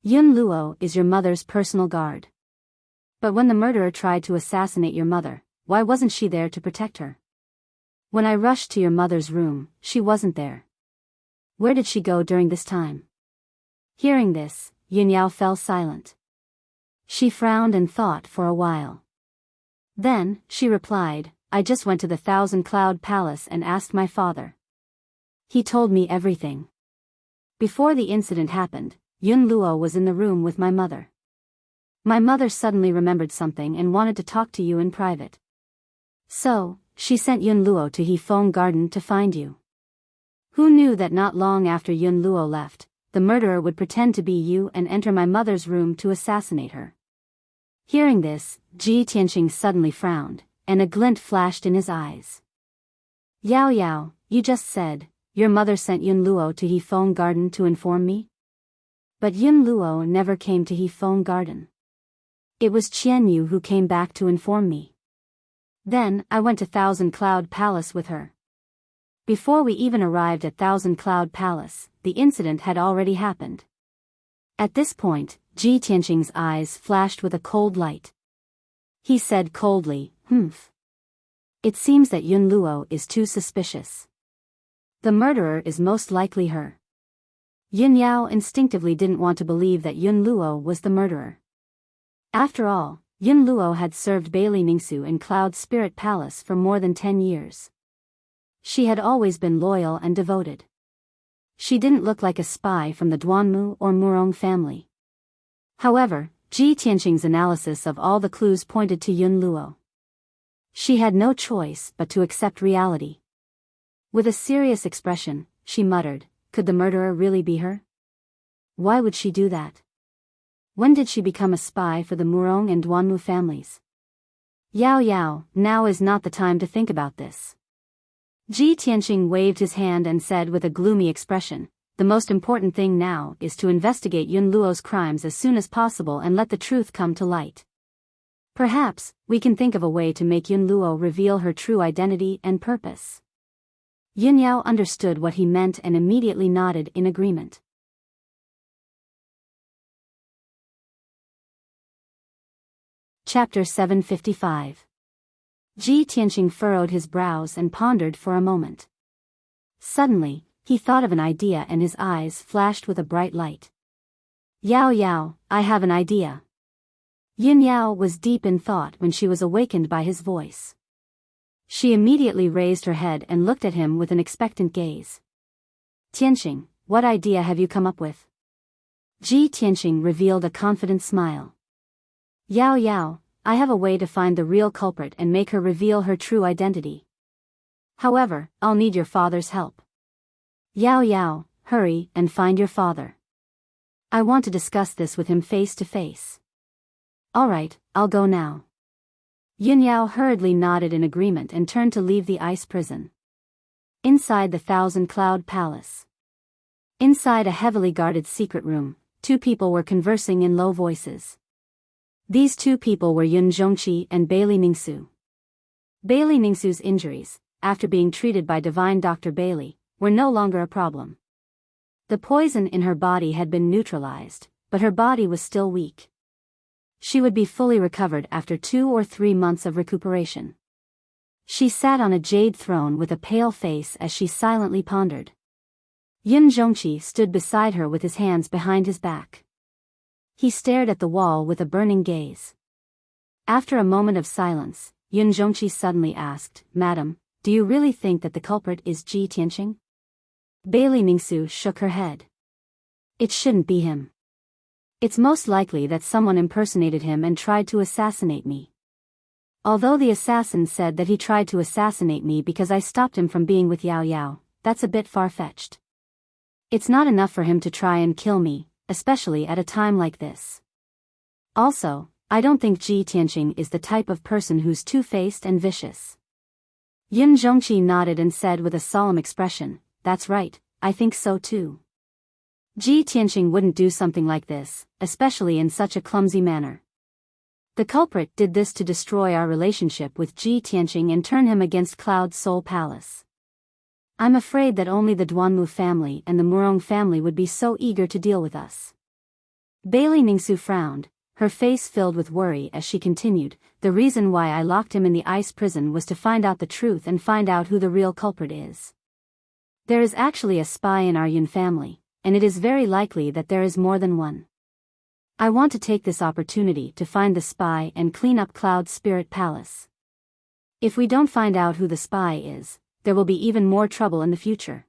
Yun Luo is your mother's personal guard. But when the murderer tried to assassinate your mother, why wasn't she there to protect her? When I rushed to your mother's room, she wasn't there. Where did she go during this time? Hearing this, Yun Yao fell silent. She frowned and thought for a while. Then, she replied, I just went to the Thousand Cloud Palace and asked my father. He told me everything. Before the incident happened, Yun Luo was in the room with my mother. My mother suddenly remembered something and wanted to talk to you in private. So, she sent Yun Luo to Hefeng Garden to find you. Who knew that not long after Yun Luo left, the murderer would pretend to be you and enter my mother's room to assassinate her? Hearing this, Ji Tianxing suddenly frowned, and a glint flashed in his eyes. Yao Yao, you just said, your mother sent Yun Luo to Hefeng Garden to inform me? But Yun Luo never came to Hefeng Garden. It was Qian Yu who came back to inform me. Then, I went to Thousand Cloud Palace with her. Before we even arrived at Thousand Cloud Palace, the incident had already happened. At this point, Ji Tianxing's eyes flashed with a cold light. He said coldly, "Humph. It seems that Yun Luo is too suspicious. The murderer is most likely her." Yun Yao instinctively didn't want to believe that Yun Luo was the murderer. After all, Yun Luo had served Bailey Ningsu in Cloud Spirit Palace for more than 10 years. She had always been loyal and devoted. She didn't look like a spy from the Duanmu or Murong family. However, Ji Tianxing's analysis of all the clues pointed to Yun Luo. She had no choice but to accept reality. With a serious expression, she muttered, could the murderer really be her? Why would she do that? When did she become a spy for the Murong and Duanmu families? Yao Yao, now is not the time to think about this. Ji Tianxing waved his hand and said with a gloomy expression, the most important thing now is to investigate Yun Luo's crimes as soon as possible and let the truth come to light. Perhaps, we can think of a way to make Yun Luo reveal her true identity and purpose. Yun Yao understood what he meant and immediately nodded in agreement. Chapter 755. Ji Tianxing furrowed his brows and pondered for a moment. Suddenly, he thought of an idea and his eyes flashed with a bright light. Yao Yao, I have an idea. Yun Yao was deep in thought when she was awakened by his voice. She immediately raised her head and looked at him with an expectant gaze. Tianxing, what idea have you come up with? Ji Tianxing revealed a confident smile. Yao Yao, I have a way to find the real culprit and make her reveal her true identity. However, I'll need your father's help. Yao Yao, hurry and find your father. I want to discuss this with him face to face. All right, I'll go now. Yunyao hurriedly nodded in agreement and turned to leave the ice prison. Inside the Thousand Cloud Palace. Inside a heavily guarded secret room, two people were conversing in low voices. These two people were Yun Zhongqi and Bailey Ningsu. Bailey Ningsu's injuries, after being treated by divine Dr. Bailey, were no longer a problem. The poison in her body had been neutralized, but her body was still weak. She would be fully recovered after 2 or 3 months of recuperation. She sat on a jade throne with a pale face as she silently pondered. Yun Zhongqi stood beside her with his hands behind his back. He stared at the wall with a burning gaze. After a moment of silence, Yun Zhongqi suddenly asked, "Madam, do you really think that the culprit is Ji Tianqing?" Bailey Ningsu shook her head. "It shouldn't be him. It's most likely that someone impersonated him and tried to assassinate me. Although the assassin said that he tried to assassinate me because I stopped him from being with Yao Yao, that's a bit far-fetched. It's not enough for him to try and kill me, especially at a time like this. Also, I don't think Ji Tianqing is the type of person who's two-faced and vicious." Yun Zhongqi nodded and said with a solemn expression, "That's right, I think so too. Ji Tianqing wouldn't do something like this, especially in such a clumsy manner. The culprit did this to destroy our relationship with Ji Tianqing and turn him against Cloud Soul Palace. I'm afraid that only the Duanmu family and the Murong family would be so eager to deal with us." Bailey Ningsu frowned, her face filled with worry as she continued, "The reason why I locked him in the ice prison was to find out the truth and find out who the real culprit is. There is actually a spy in our Yun family, and it is very likely that there is more than one. I want to take this opportunity to find the spy and clean up Cloud Spirit Palace. If we don't find out who the spy is, there will be even more trouble in the future."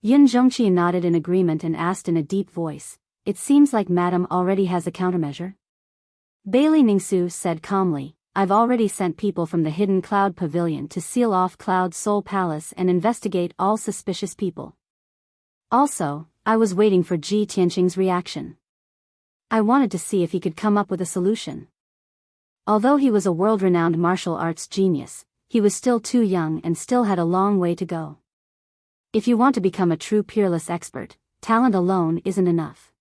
Yun Zhongqi nodded in agreement and asked in a deep voice, "It seems like Madam already has a countermeasure?" Bailey Ningsu said calmly, "I've already sent people from the Hidden Cloud Pavilion to seal off Cloud Soul Palace and investigate all suspicious people. Also, I was waiting for Ji Tianqing's reaction. I wanted to see if he could come up with a solution. Although he was a world-renowned martial arts genius, he was still too young and still had a long way to go. If you want to become a true peerless expert, talent alone isn't enough.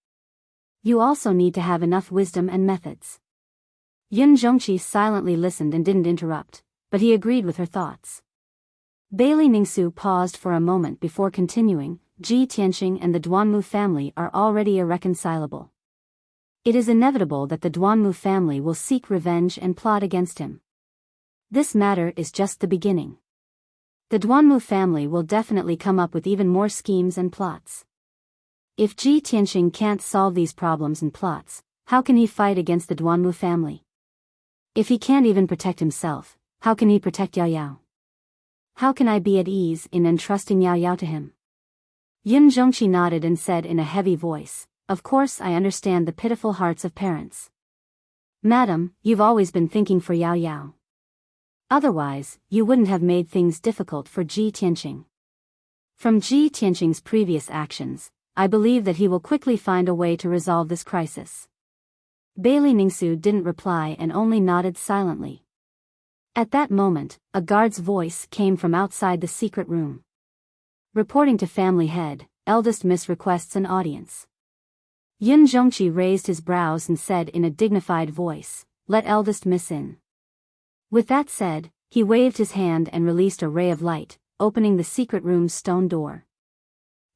You also need to have enough wisdom and methods." Yun Zhongqi silently listened and didn't interrupt, but he agreed with her thoughts. Bailey Ningsu paused for a moment before continuing, "Ji Tianqing and the Duanmu family are already irreconcilable. It is inevitable that the Duanmu family will seek revenge and plot against him. This matter is just the beginning. The Duanmu family will definitely come up with even more schemes and plots. If Ji Tianqing can't solve these problems and plots, how can he fight against the Duanmu family? If he can't even protect himself, how can he protect Yao Yao? How can I be at ease in entrusting Yao Yao to him?" Yun Zhongqi nodded and said in a heavy voice, "Of course I understand the pitiful hearts of parents. Madam, you've always been thinking for Yao Yao. Otherwise, you wouldn't have made things difficult for Ji Tianqing. From Ji Tianqing's previous actions, I believe that he will quickly find a way to resolve this crisis." Bailey Ningsu didn't reply and only nodded silently. At that moment, a guard's voice came from outside the secret room. "Reporting to family head, eldest miss requests an audience." Yun Zhongqi raised his brows and said in a dignified voice, "Let eldest miss in." With that said, he waved his hand and released a ray of light, opening the secret room's stone door.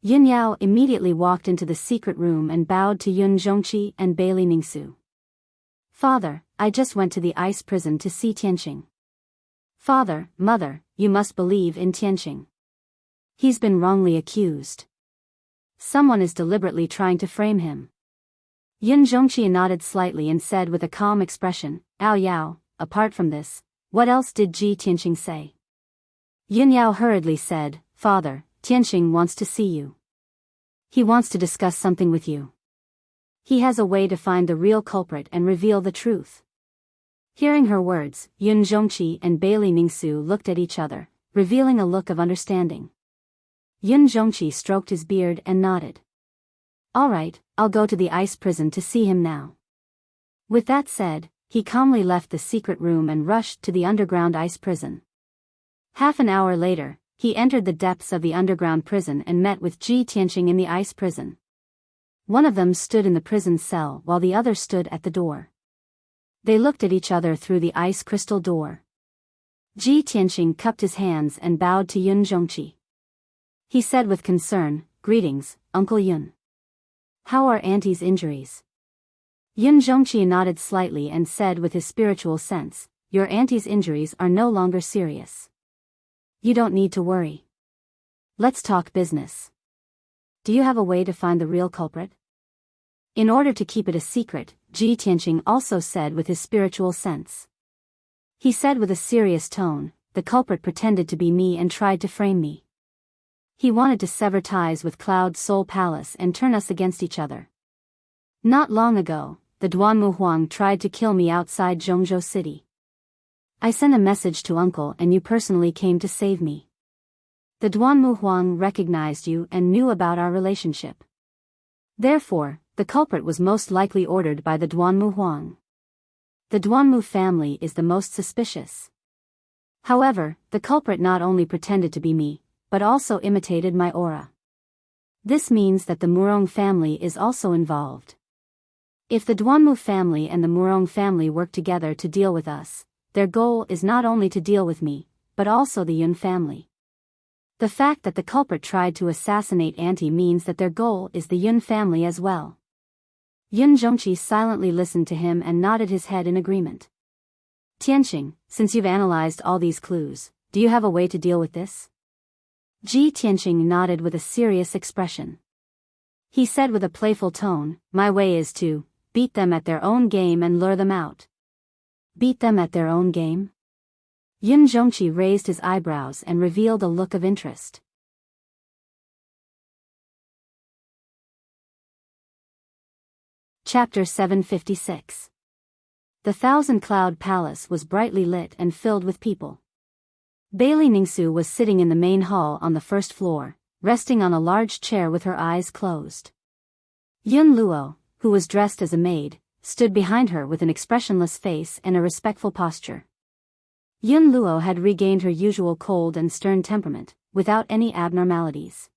Yun Yao immediately walked into the secret room and bowed to Yun Zhongqi and Bailey Ningsu. "Father, I just went to the ice prison to see Tianqing." "Father, mother, you must believe in Tianqing. He's been wrongly accused. Someone is deliberately trying to frame him." Yun Zhongqi nodded slightly and said with a calm expression, "Ao Yao, apart from this, what else did Ji Tianqing say?" Yun Yao hurriedly said, "Father, Tianqing wants to see you. He wants to discuss something with you. He has a way to find the real culprit and reveal the truth." Hearing her words, Yun Zhongqi and Bailey Ningsu looked at each other, revealing a look of understanding. Yun Zhongqi stroked his beard and nodded. "All right, I'll go to the ice prison to see him now." With that said, he calmly left the secret room and rushed to the underground ice prison. Half an hour later, he entered the depths of the underground prison and met with Ji Tianqing in the ice prison. One of them stood in the prison cell while the other stood at the door. They looked at each other through the ice crystal door. Ji Tianqing cupped his hands and bowed to Yun Zhongqi. He said with concern, "Greetings, Uncle Yun. How are Auntie's injuries?" Yun Zhongqi nodded slightly and said with his spiritual sense, "Your auntie's injuries are no longer serious. You don't need to worry. Let's talk business. Do you have a way to find the real culprit?" In order to keep it a secret, Ji Tianqing also said with his spiritual sense. He said with a serious tone, "The culprit pretended to be me and tried to frame me. He wanted to sever ties with Cloud Soul Palace and turn us against each other. Not long ago, the Duanmu Huang tried to kill me outside Zhongzhou City. I sent a message to Uncle and you personally came to save me. The Duanmu Huang recognized you and knew about our relationship. Therefore, the culprit was most likely ordered by the Duanmu Huang. The Duanmu family is the most suspicious. However, the culprit not only pretended to be me, but also imitated my aura. This means that the Murong family is also involved. If the Duanmu family and the Murong family work together to deal with us, their goal is not only to deal with me, but also the Yun family. The fact that the culprit tried to assassinate Auntie means that their goal is the Yun family as well." Yun Zhongqi silently listened to him and nodded his head in agreement. "Tianqing, since you've analyzed all these clues, do you have a way to deal with this?" Ji Tianqing nodded with a serious expression. He said with a playful tone, "My way is to beat them at their own game and lure them out." "Beat them at their own game?" Yun Zhongqi raised his eyebrows and revealed a look of interest. Chapter 756. The Thousand Cloud Palace was brightly lit and filled with people. Bailey Ningsu was sitting in the main hall on the first floor, resting on a large chair with her eyes closed. Yun Luo, who was dressed as a maid, stood behind her with an expressionless face and a respectful posture. Yun Luo had regained her usual cold and stern temperament, without any abnormalities.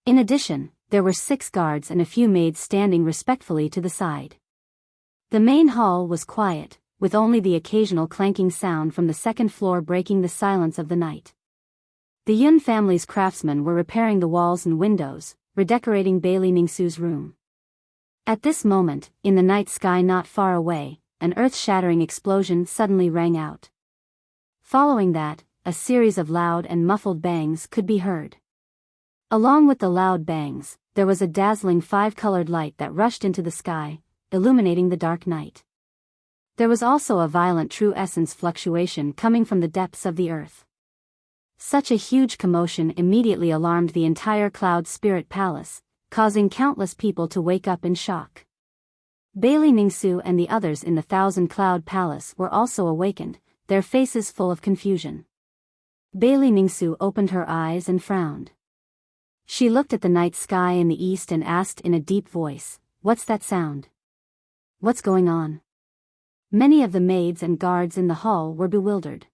In addition, there were 6 guards and a few maids standing respectfully to the side. The main hall was quiet, with only the occasional clanking sound from the second floor breaking the silence of the night. The Yun family's craftsmen were repairing the walls and windows, redecorating Bailey Ningsu's room. At this moment, in the night sky not far away, an earth-shattering explosion suddenly rang out. Following that, a series of loud and muffled bangs could be heard. Along with the loud bangs, there was a dazzling 5-colored light that rushed into the sky, illuminating the dark night. There was also a violent true essence fluctuation coming from the depths of the earth. Such a huge commotion immediately alarmed the entire Cloud Spirit Palace, causing countless people to wake up in shock. Bailey Ningsu and the others in the Thousand Cloud Palace were also awakened, their faces full of confusion. Bailey Ningsu opened her eyes and frowned. She looked at the night sky in the east and asked in a deep voice, "What's that sound? What's going on?" Many of the maids and guards in the hall were bewildered.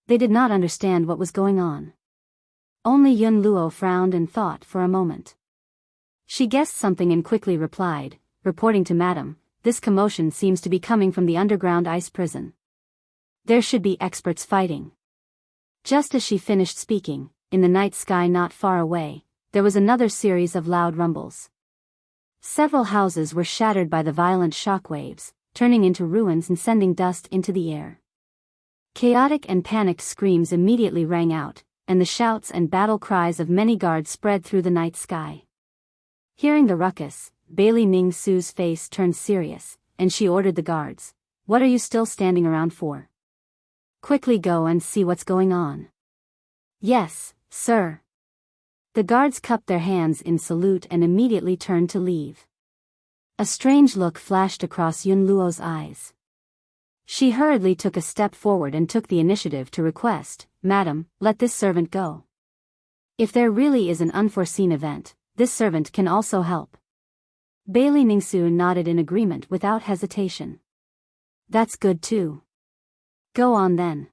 They did not understand what was going on. Only Yun Luo frowned and thought for a moment. She guessed something and quickly replied, reporting to Madam, "This commotion seems to be coming from the underground ice prison. There should be experts fighting." Just as she finished speaking, in the night sky not far away, there was another series of loud rumbles. Several houses were shattered by the violent shock waves, turning into ruins and sending dust into the air. Chaotic and panicked screams immediately rang out, and the shouts and battle cries of many guards spread through the night sky. Hearing the ruckus, Bailey Ningsu's face turned serious, and she ordered the guards, "What are you still standing around for? Quickly go and see what's going on." "Yes, sir." The guards cupped their hands in salute and immediately turned to leave. A strange look flashed across Yun Luo's eyes. She hurriedly took a step forward and took the initiative to request, "Madam, let this servant go. If there really is an unforeseen event, this servant can also help." Bailey Ningsu nodded in agreement without hesitation. That's good too. Go on then.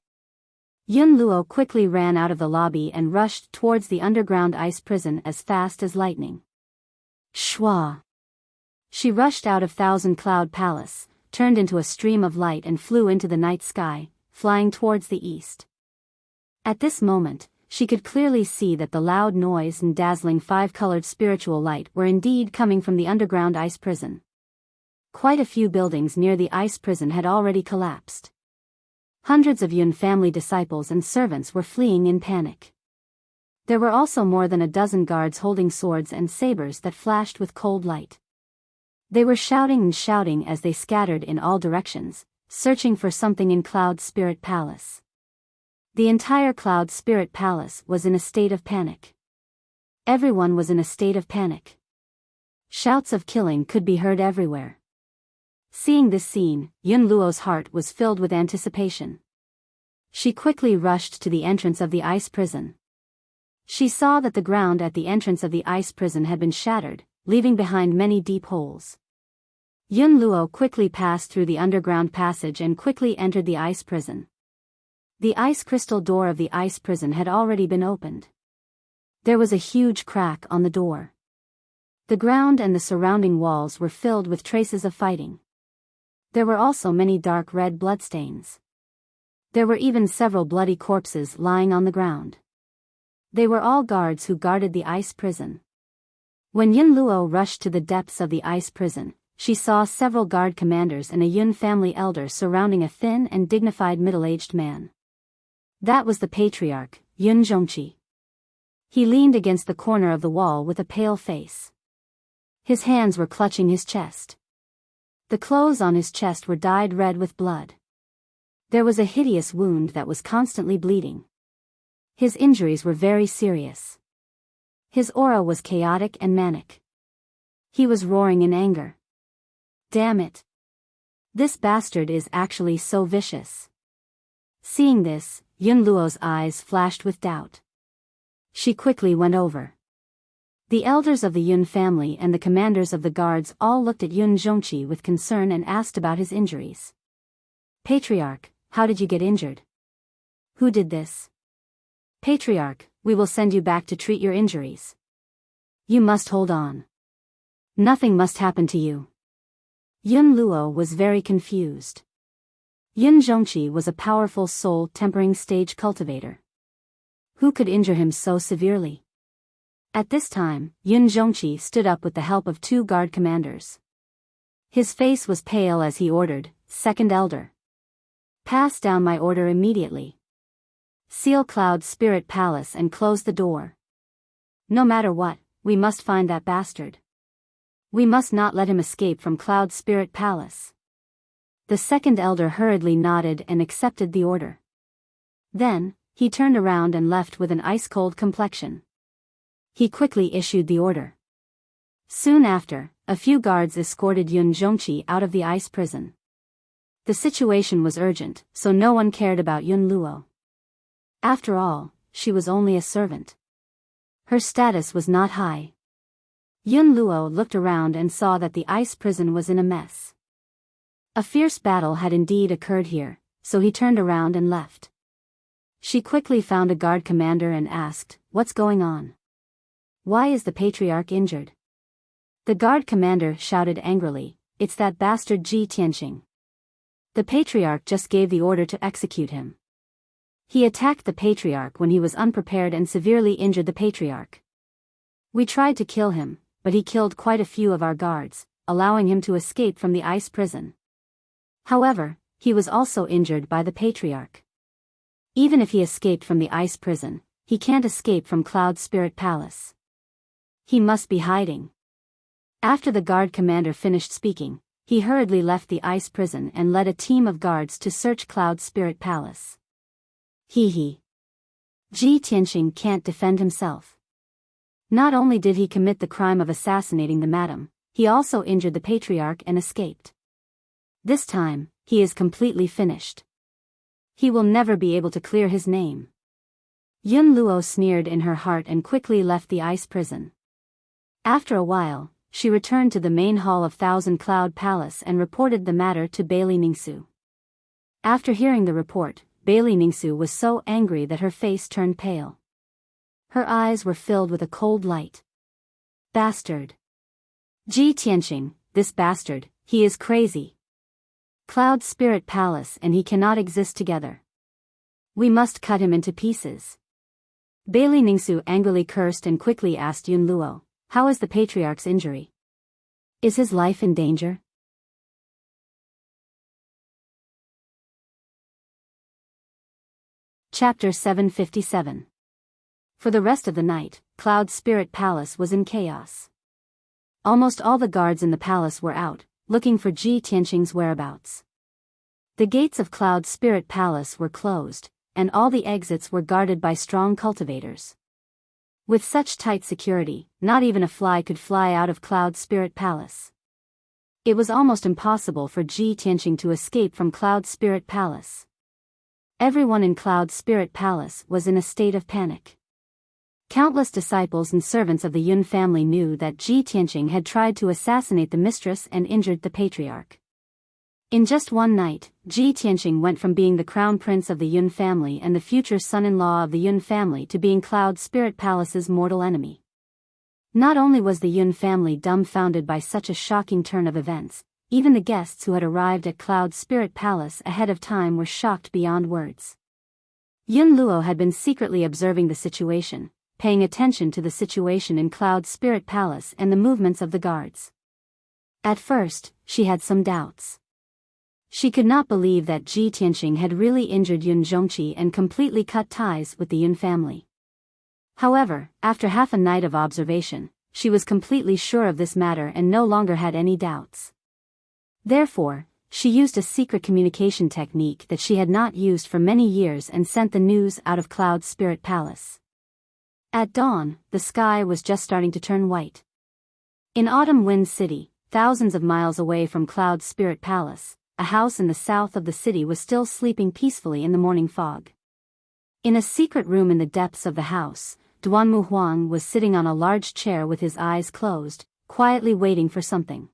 Yun Luo quickly ran out of the lobby and rushed towards the underground ice prison as fast as lightning. Shwa! She rushed out of Thousand Cloud Palace, turned into a stream of light and flew into the night sky, flying towards the east. At this moment, she could clearly see that the loud noise and dazzling five-colored spiritual light were indeed coming from the underground ice prison. Quite a few buildings near the ice prison had already collapsed. Hundreds of Yun family disciples and servants were fleeing in panic. There were also more than a dozen guards holding swords and sabers that flashed with cold light. They were shouting and shouting as they scattered in all directions, searching for something in Cloud Spirit Palace. The entire Cloud Spirit Palace was in a state of panic. Everyone was in a state of panic. Shouts of killing could be heard everywhere. Seeing this scene, Yun Luo's heart was filled with anticipation. She quickly rushed to the entrance of the ice prison. She saw that the ground at the entrance of the ice prison had been shattered, leaving behind many deep holes. Yun Luo quickly passed through the underground passage and quickly entered the ice prison. The ice crystal door of the ice prison had already been opened. There was a huge crack on the door. The ground and the surrounding walls were filled with traces of fighting. There were also many dark red bloodstains. There were even several bloody corpses lying on the ground. They were all guards who guarded the ice prison. When Yun Luo rushed to the depths of the ice prison, she saw several guard commanders and a Yun family elder surrounding a thin and dignified middle-aged man. That was the patriarch, Yun Zhongqi. He leaned against the corner of the wall with a pale face. His hands were clutching his chest. The clothes on his chest were dyed red with blood. There was a hideous wound that was constantly bleeding. His injuries were very serious. His aura was chaotic and manic. He was roaring in anger. Damn it! This bastard is actually so vicious. Seeing this, Yun Luo's eyes flashed with doubt. She quickly went over. The elders of the Yun family and the commanders of the guards all looked at Yun Zhongqi with concern and asked about his injuries. Patriarch, how did you get injured? Who did this? Patriarch, we will send you back to treat your injuries. You must hold on. Nothing must happen to you. Yun Luo was very confused. Yun Zhongqi was a powerful soul-tempering stage cultivator. Who could injure him so severely? At this time, Yun Zhongqi stood up with the help of two guard commanders. His face was pale as he ordered, Second Elder. Pass down my order immediately. Seal Cloud Spirit Palace and close the door. No matter what, we must find that bastard. We must not let him escape from Cloud Spirit Palace. The Second Elder hurriedly nodded and accepted the order. Then, he turned around and left with an ice-cold complexion. He quickly issued the order. Soon after, a few guards escorted Yun Zhongqi out of the ice prison. The situation was urgent, so no one cared about Yun Luo. After all, she was only a servant. Her status was not high. Yun Luo looked around and saw that the ice prison was in a mess. A fierce battle had indeed occurred here, so he turned around and left. She quickly found a guard commander and asked, "What's going on? Why is the patriarch injured?" The guard commander shouted angrily, "It's that bastard Ji Tianqing. The patriarch just gave the order to execute him. He attacked the patriarch when he was unprepared and severely injured the patriarch. We tried to kill him, but he killed quite a few of our guards, allowing him to escape from the ice prison. However, he was also injured by the patriarch. Even if he escaped from the ice prison, he can't escape from Cloud Spirit Palace. He must be hiding." After the guard commander finished speaking, he hurriedly left the ice prison and led a team of guards to search Cloud Spirit Palace. Ji Tianqing can't defend himself. Not only did he commit the crime of assassinating the madam, he also injured the patriarch and escaped. This time, he is completely finished. He will never be able to clear his name. Yun Luo sneered in her heart and quickly left the ice prison. After a while, she returned to the main hall of Thousand Cloud Palace and reported the matter to Bailey Ningsu. After hearing the report, Bailey Ningsu was so angry that her face turned pale. Her eyes were filled with a cold light. Bastard! Ji Tianqing, this bastard, he is crazy. Cloud Spirit Palace and he cannot exist together. We must cut him into pieces. Bailey Ningsu angrily cursed and quickly asked Yun Luo, how is the patriarch's injury? Is his life in danger? Chapter 757. For the rest of the night, Cloud Spirit Palace was in chaos. Almost all the guards in the palace were out, looking for Ji Tianqing's whereabouts. The gates of Cloud Spirit Palace were closed, and all the exits were guarded by strong cultivators. With such tight security, not even a fly could fly out of Cloud Spirit Palace. It was almost impossible for Ji Tianqing to escape from Cloud Spirit Palace. Everyone in Cloud Spirit Palace was in a state of panic. Countless disciples and servants of the Yun family knew that Ji Tianqing had tried to assassinate the mistress and injured the patriarch. In just one night, Ji Tianqing went from being the crown prince of the Yun family and the future son-in-law of the Yun family to being Cloud Spirit Palace's mortal enemy. Not only was the Yun family dumbfounded by such a shocking turn of events, even the guests who had arrived at Cloud Spirit Palace ahead of time were shocked beyond words. Yun Luo had been secretly observing the situation, paying attention to the situation in Cloud Spirit Palace and the movements of the guards. At first, she had some doubts. She could not believe that Ji Tianqing had really injured Yun Zhongqi and completely cut ties with the Yun family. However, after half a night of observation, she was completely sure of this matter and no longer had any doubts. Therefore, she used a secret communication technique that she had not used for many years and sent the news out of Cloud Spirit Palace. At dawn, the sky was just starting to turn white. In Autumn Wind City, thousands of miles away from Cloud Spirit Palace, a house in the south of the city was still sleeping peacefully in the morning fog. In a secret room in the depths of the house, Duanmu Huang was sitting on a large chair with his eyes closed, quietly waiting for something.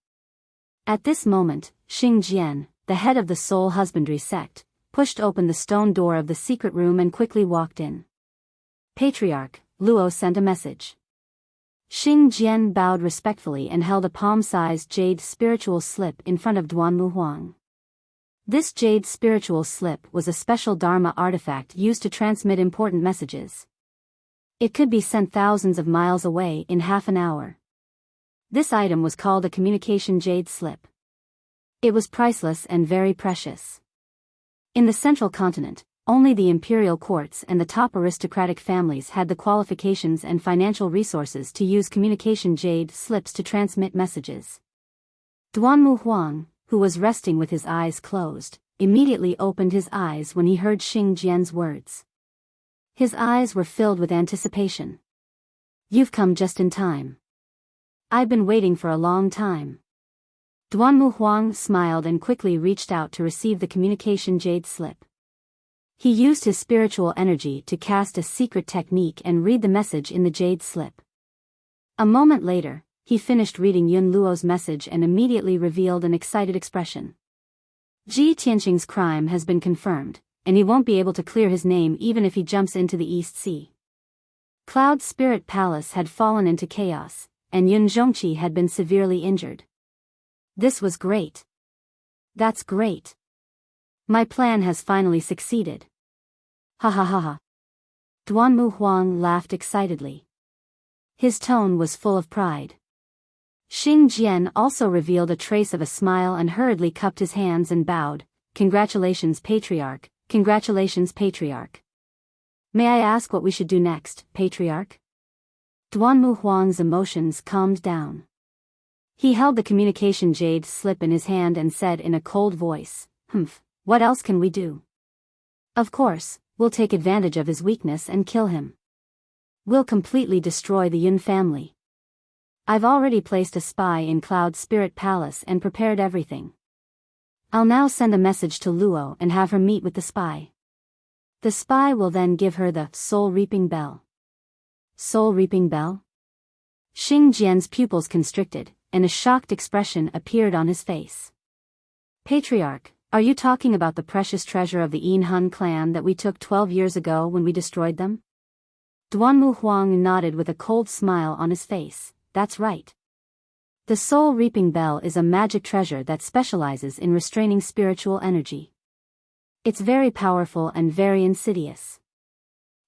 At this moment, Xing Jian, the head of the Soul Husbandry sect, pushed open the stone door of the secret room and quickly walked in. Patriarch, Luo sent a message. Xing Jian bowed respectfully and held a palm-sized jade spiritual slip in front of Duanmu Huang. This jade spiritual slip was a special Dharma artifact used to transmit important messages. It could be sent thousands of miles away in half an hour. This item was called a communication jade slip. It was priceless and very precious. In the central continent, only the imperial courts and the top aristocratic families had the qualifications and financial resources to use communication jade slips to transmit messages. Duanmu Huang, who was resting with his eyes closed, immediately opened his eyes when he heard Xing Jian's words. His eyes were filled with anticipation. You've come just in time. I've been waiting for a long time. Duanmu Huang smiled and quickly reached out to receive the communication jade slip. He used his spiritual energy to cast a secret technique and read the message in the jade slip. A moment later, he finished reading Yun Luo's message and immediately revealed an excited expression. Ji Tianqing's crime has been confirmed, and he won't be able to clear his name even if he jumps into the East Sea. Cloud Spirit Palace had fallen into chaos, and Yun Zhongqi had been severely injured. This was great. That's great. My plan has finally succeeded. Ha ha ha ha. Duanmu Huang laughed excitedly. His tone was full of pride. Xing Jian also revealed a trace of a smile and hurriedly cupped his hands and bowed. Congratulations, Patriarch. Congratulations, Patriarch. May I ask what we should do next, Patriarch? Duanmu Huang's emotions calmed down. He held the communication jade slip in his hand and said in a cold voice, what else can we do? Of course, we'll take advantage of his weakness and kill him. We'll completely destroy the Yun family. I've already placed a spy in Cloud Spirit Palace and prepared everything. I'll now send a message to Luo and have her meet with the spy. The spy will then give her the Soul Reaping Bell. Soul Reaping Bell? Xing Jian's pupils constricted, and a shocked expression appeared on his face. Patriarch, are you talking about the precious treasure of the Yin Hun clan that we took 12 years ago when we destroyed them? Duanmu Huang nodded with a cold smile on his face. That's right. The soul reaping bell is a magic treasure that specializes in restraining spiritual energy. It's very powerful and very insidious.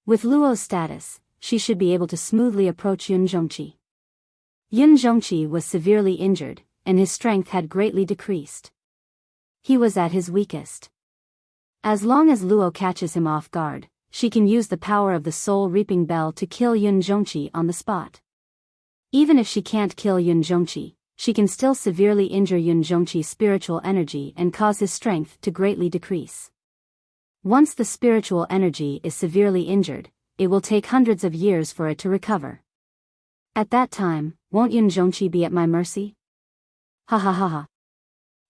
With Luo's status, she should be able to smoothly approach Yun Zhongqi. Yun Zhongqi was severely injured, and his strength had greatly decreased. He was at his weakest. As long as Luo catches him off guard, she can use the power of the soul reaping bell to kill Yun Zhongqi on the spot. Even if she can't kill Yun Zhongqi, she can still severely injure Yun Zhongqi's spiritual energy and cause his strength to greatly decrease. Once the spiritual energy is severely injured, it will take hundreds of years for it to recover. At that time, won't Yun Zhongqi be at my mercy? Ha ha ha ha.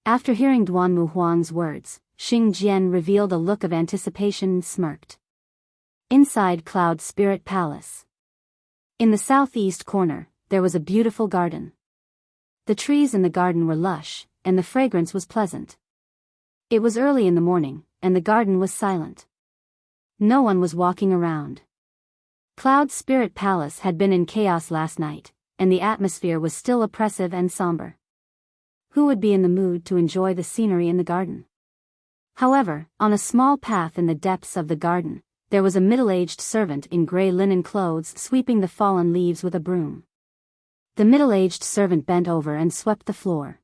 After hearing Duanmu Huang's words, Xing Jian revealed a look of anticipation and smirked. Inside Cloud Spirit Palace. In the southeast corner, there was a beautiful garden. The trees in the garden were lush, and the fragrance was pleasant. It was early in the morning, and the garden was silent. No one was walking around. Cloud Spirit Palace had been in chaos last night, and the atmosphere was still oppressive and somber. Who would be in the mood to enjoy the scenery in the garden? However, on a small path in the depths of the garden, there was a middle-aged servant in gray linen clothes sweeping the fallen leaves with a broom. The middle-aged servant bent over and swept the floor.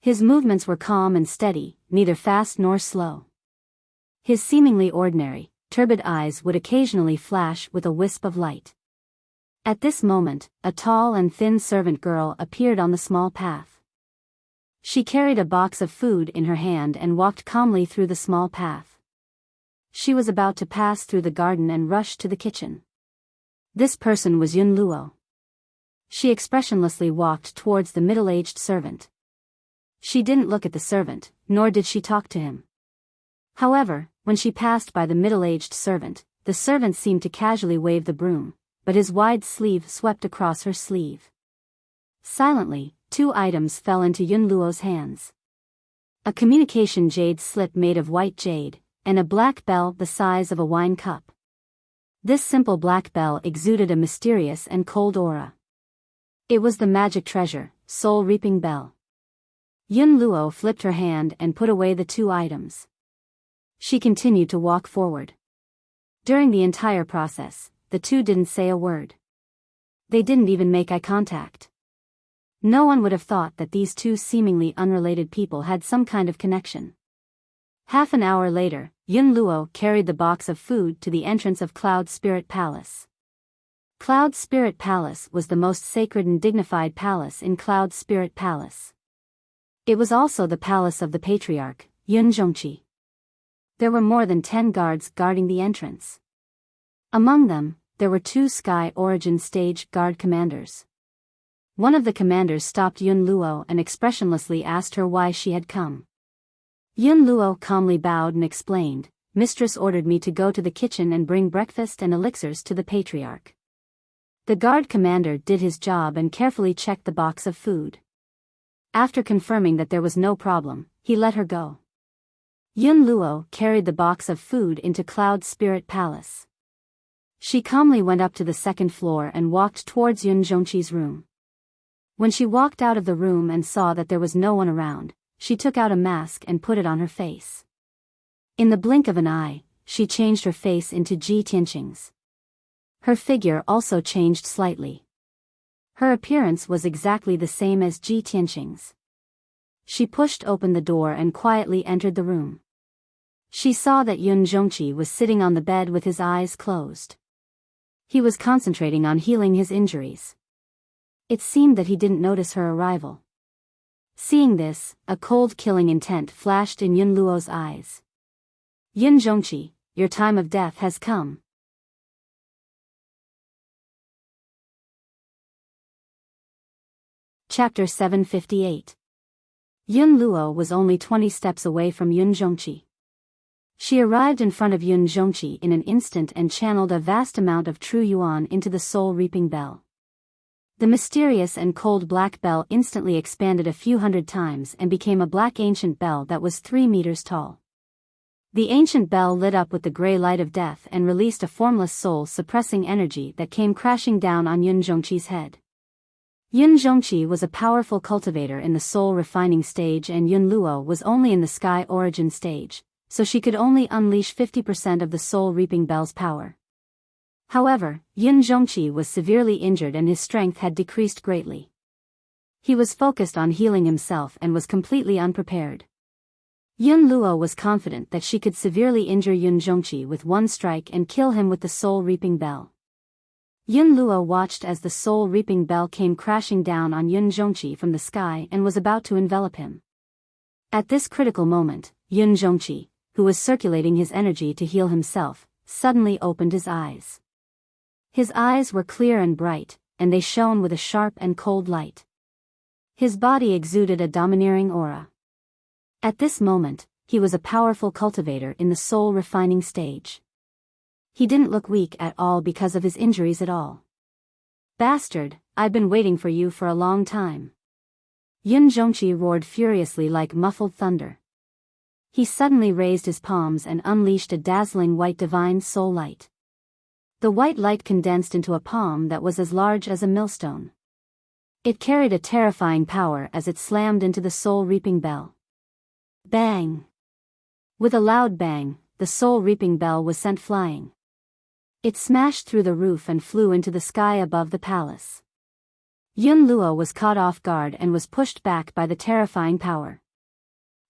His movements were calm and steady, neither fast nor slow. His seemingly ordinary, turbid eyes would occasionally flash with a wisp of light. At this moment, a tall and thin servant girl appeared on the small path. She carried a box of food in her hand and walked calmly through the small path. She was about to pass through the garden and rush to the kitchen. This person was Yun Luo. She expressionlessly walked towards the middle-aged servant. She didn't look at the servant, nor did she talk to him. However, when she passed by the middle-aged servant, the servant seemed to casually wave the broom, but his wide sleeve swept across her sleeve. Silently, 2 items fell into Yun Luo's hands. A communication jade slip made of white jade, and a black bell the size of a wine cup. This simple black bell exuded a mysterious and cold aura. It was the magic treasure, Soul Reaping Bell. Yun Luo flipped her hand and put away the 2 items. She continued to walk forward. During the entire process, the 2 didn't say a word. They didn't even make eye contact. No one would have thought that these 2 seemingly unrelated people had some kind of connection. Half an hour later, Yun Luo carried the box of food to the entrance of Cloud Spirit Palace. Cloud Spirit Palace was the most sacred and dignified palace in Cloud Spirit Palace. It was also the palace of the patriarch, Yun Zhongqi. There were more than 10 guards guarding the entrance. Among them, there were 2 Sky Origin Stage Guard commanders. One of the commanders stopped Yun Luo and expressionlessly asked her why she had come. Yun Luo calmly bowed and explained, "Mistress ordered me to go to the kitchen and bring breakfast and elixirs to the patriarch." The guard commander did his job and carefully checked the box of food. After confirming that there was no problem, he let her go. Yun Luo carried the box of food into Cloud Spirit Palace. She calmly went up to the 2nd floor and walked towards Yun Zhongqi's room. When she walked out of the room and saw that there was no one around, she took out a mask and put it on her face. In the blink of an eye, she changed her face into Ji Tianqing's. Her figure also changed slightly. Her appearance was exactly the same as Ji Tianqing's. She pushed open the door and quietly entered the room. She saw that Yun Zhongqi was sitting on the bed with his eyes closed. He was concentrating on healing his injuries. It seemed that he didn't notice her arrival. Seeing this, a cold killing intent flashed in Yun Luo's eyes. "Yun Zhongqi, your time of death has come." Chapter 758. Yun Luo was only 20 steps away from Yun Zhongqi. She arrived in front of Yun Zhongqi in an instant and channeled a vast amount of true yuan into the soul reaping bell. The mysterious and cold black bell instantly expanded a few hundred times and became a black ancient bell that was 3 meters tall. The ancient bell lit up with the gray light of death and released a formless soul-suppressing energy that came crashing down on Yun Zhongqi's head. Yun Zhongqi was a powerful cultivator in the soul-refining stage, and Yun Luo was only in the sky origin stage, so she could only unleash 50% of the soul-reaping bell's power. However, Yun Zhongqi was severely injured and his strength had decreased greatly. He was focused on healing himself and was completely unprepared. Yun Luo was confident that she could severely injure Yun Zhongqi with one strike and kill him with the soul-reaping bell. Yun Luo watched as the soul-reaping bell came crashing down on Yun Zhongqi from the sky and was about to envelop him. At this critical moment, Yun Zhongqi, who was circulating his energy to heal himself, suddenly opened his eyes. His eyes were clear and bright, and they shone with a sharp and cold light. His body exuded a domineering aura. At this moment, he was a powerful cultivator in the soul-refining stage. He didn't look weak at all because of his injuries at all. "Bastard, I've been waiting for you for a long time." Yun Zhongqi roared furiously like muffled thunder. He suddenly raised his palms and unleashed a dazzling white divine soul light. The white light condensed into a palm that was as large as a millstone. It carried a terrifying power as it slammed into the soul-reaping bell. Bang! With a loud bang, the soul-reaping bell was sent flying. It smashed through the roof and flew into the sky above the palace. Yun Luo was caught off guard and was pushed back by the terrifying power.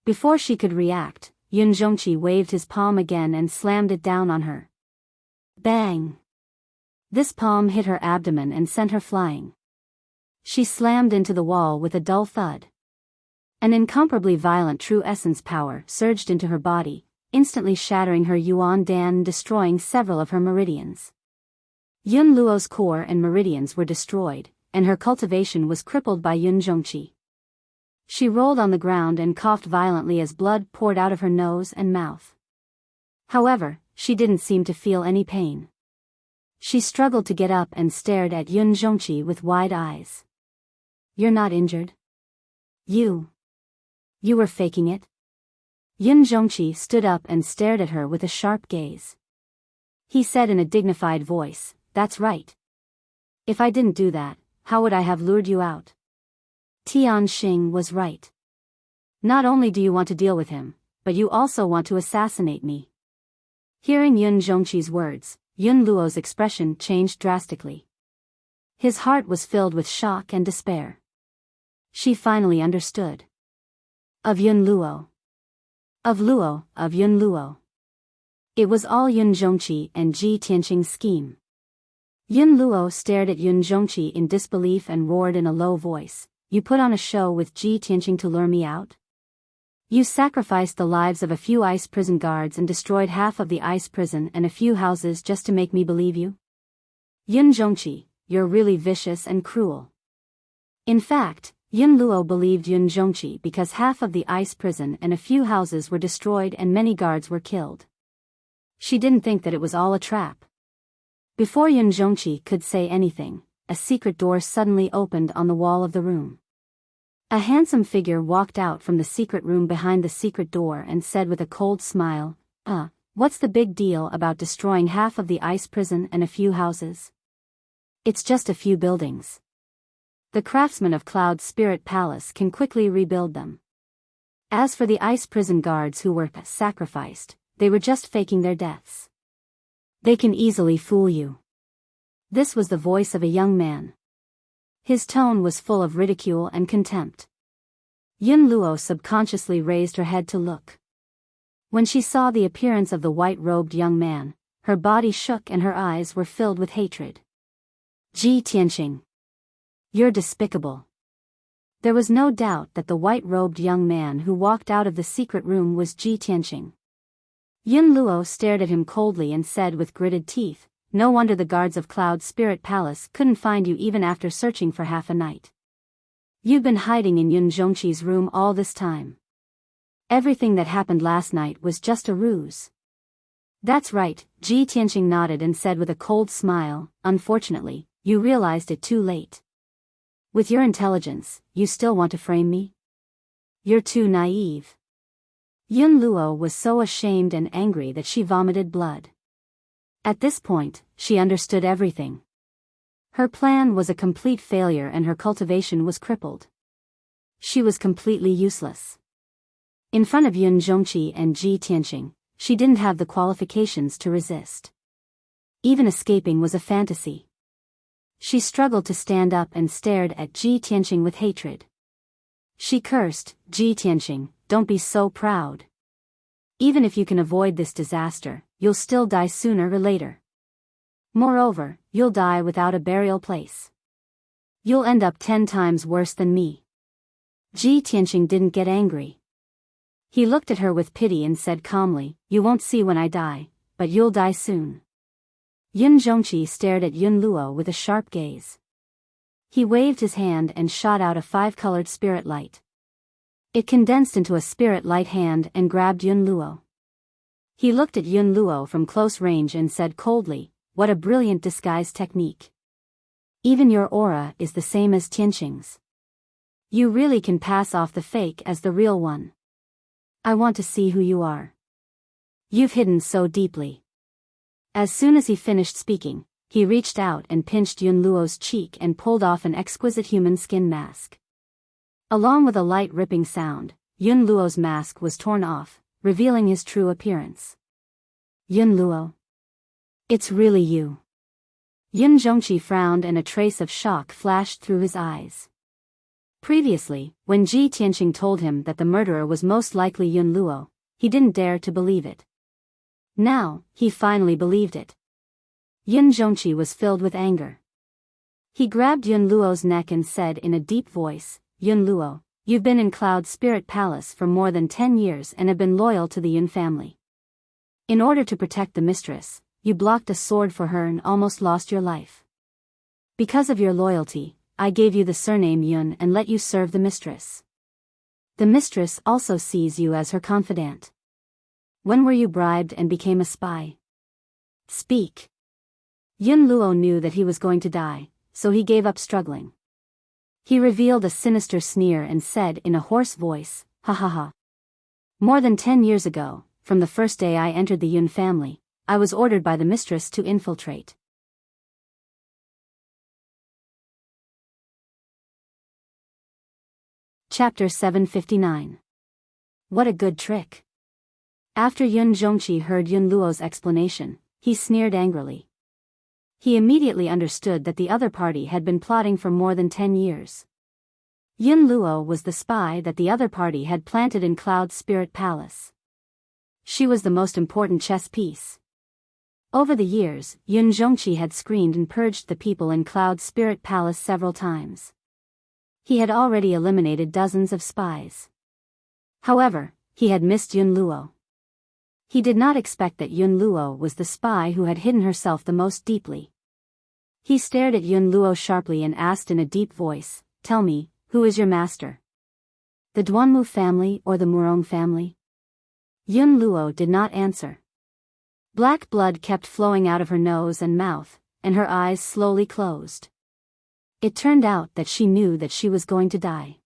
Before she could react, Yun Zhongqi waved his palm again and slammed it down on her. Bang! This palm hit her abdomen and sent her flying. She slammed into the wall with a dull thud. An incomparably violent true essence power surged into her body, instantly shattering her Yuan Dan and destroying several of her meridians. Yun Luo's core and meridians were destroyed, and her cultivation was crippled by Yun Zhongqi. She rolled on the ground and coughed violently as blood poured out of her nose and mouth. However, she didn't seem to feel any pain. She struggled to get up and stared at Yun Zhongqi with wide eyes. "You're not injured? You were faking it?" Yun Zhongqi stood up and stared at her with a sharp gaze. He said in a dignified voice, "That's right. If I didn't do that, how would I have lured you out?" Tian Xing was right. "Not only do you want to deal with him, but you also want to assassinate me." Hearing Yun Zhongqi's words, Yun Luo's expression changed drastically. His heart was filled with shock and despair. She finally understood. Of Yun Luo. Of Yun Luo. It was all Yun Zhongqi and Ji Tianqing's scheme. Yun Luo stared at Yun Zhongqi in disbelief and roared in a low voice, "You put on a show with Ji Tianqing to lure me out? You sacrificed the lives of a few ice prison guards and destroyed half of the ice prison and a few houses just to make me believe you? Yun Zhongqi, you're really vicious and cruel." In fact, Yun Luo believed Yun Zhongqi because half of the ice prison and a few houses were destroyed and many guards were killed. She didn't think that it was all a trap. Before Yun Zhongqi could say anything, a secret door suddenly opened on the wall of the room. A handsome figure walked out from the secret room behind the secret door and said with a cold smile, What's the big deal about destroying half of the ice prison and a few houses? It's just a few buildings. The craftsmen of Cloud Spirit Palace can quickly rebuild them. As for the ice prison guards who were sacrificed, they were just faking their deaths. They can easily fool you." This was the voice of a young man. His tone was full of ridicule and contempt. Yun Luo subconsciously raised her head to look. When she saw the appearance of the white-robed young man, her body shook and her eyes were filled with hatred. "Ji Tianqing. You're despicable." There was no doubt that the white-robed young man who walked out of the secret room was Ji Tianqing. Yun Luo stared at him coldly and said with gritted teeth, "No wonder the guards of Cloud Spirit Palace couldn't find you even after searching for half a night. You've been hiding in Yun Zhongqi's room all this time. Everything that happened last night was just a ruse." "That's right," Ji Tianqing nodded and said with a cold smile, "Unfortunately, you realized it too late. With your intelligence, you still want to frame me? You're too naive. Yun Luo was so ashamed and angry that she vomited blood. At this point, she understood everything. Her plan was a complete failure and her cultivation was crippled. She was completely useless. In front of Yun Zhongqi and Ji Tianqing, she didn't have the qualifications to resist. Even escaping was a fantasy. She struggled to stand up and stared at Ji Tianqing with hatred. She cursed, "Ji Tianqing, don't be so proud. Even if you can avoid this disaster, you'll still die sooner or later. Moreover, you'll die without a burial place. You'll end up 10 times worse than me." Ji Tianqing didn't get angry. He looked at her with pity and said calmly, "You won't see when I die, but you'll die soon." Yun Zhongqi stared at Yun Luo with a sharp gaze. He waved his hand and shot out a 5-colored spirit light. It condensed into a spirit light hand and grabbed Yun Luo. He looked at Yun Luo from close range and said coldly, "What a brilliant disguise technique. Even your aura is the same as Tianqing's. You really can pass off the fake as the real one. I want to see who you are. You've hidden so deeply." As soon as he finished speaking, he reached out and pinched Yun Luo's cheek and pulled off an exquisite human skin mask. Along with a light ripping sound, Yun Luo's mask was torn off, revealing his true appearance. "Yun Luo. It's really you." Yun Zhongqi frowned and a trace of shock flashed through his eyes. Previously, when Ji Tianqing told him that the murderer was most likely Yun Luo, he didn't dare to believe it. Now, he finally believed it. Yun Zhongqi was filled with anger. He grabbed Yun Luo's neck and said in a deep voice, "Yun Luo, you've been in Cloud Spirit Palace for more than 10 years and have been loyal to the Yun family. In order to protect the mistress, you blocked a sword for her and almost lost your life. Because of your loyalty, I gave you the surname Yun and let you serve the mistress. The mistress also sees you as her confidant. When were you bribed and became a spy? Speak." Yun Luo knew that he was going to die, so he gave up struggling. He revealed a sinister sneer and said in a hoarse voice, "Ha ha ha. More than 10 years ago, from the first day I entered the Yun family, I was ordered by the mistress to infiltrate." Chapter 759. What a good trick. After Yun Zhongqi heard Yun Luo's explanation, he sneered angrily. He immediately understood that the other party had been plotting for more than 10 years. Yun Luo was the spy that the other party had planted in Cloud Spirit Palace. She was the most important chess piece. Over the years, Yun Zhongqi had screened and purged the people in Cloud Spirit Palace several times. He had already eliminated dozens of spies. However, he had missed Yun Luo. He did not expect that Yun Luo was the spy who had hidden herself the most deeply. He stared at Yun Luo sharply and asked in a deep voice, "Tell me, who is your master? The Duanmu family or the Murong family?" Yun Luo did not answer. Black blood kept flowing out of her nose and mouth, and her eyes slowly closed. It turned out that she knew that she was going to die.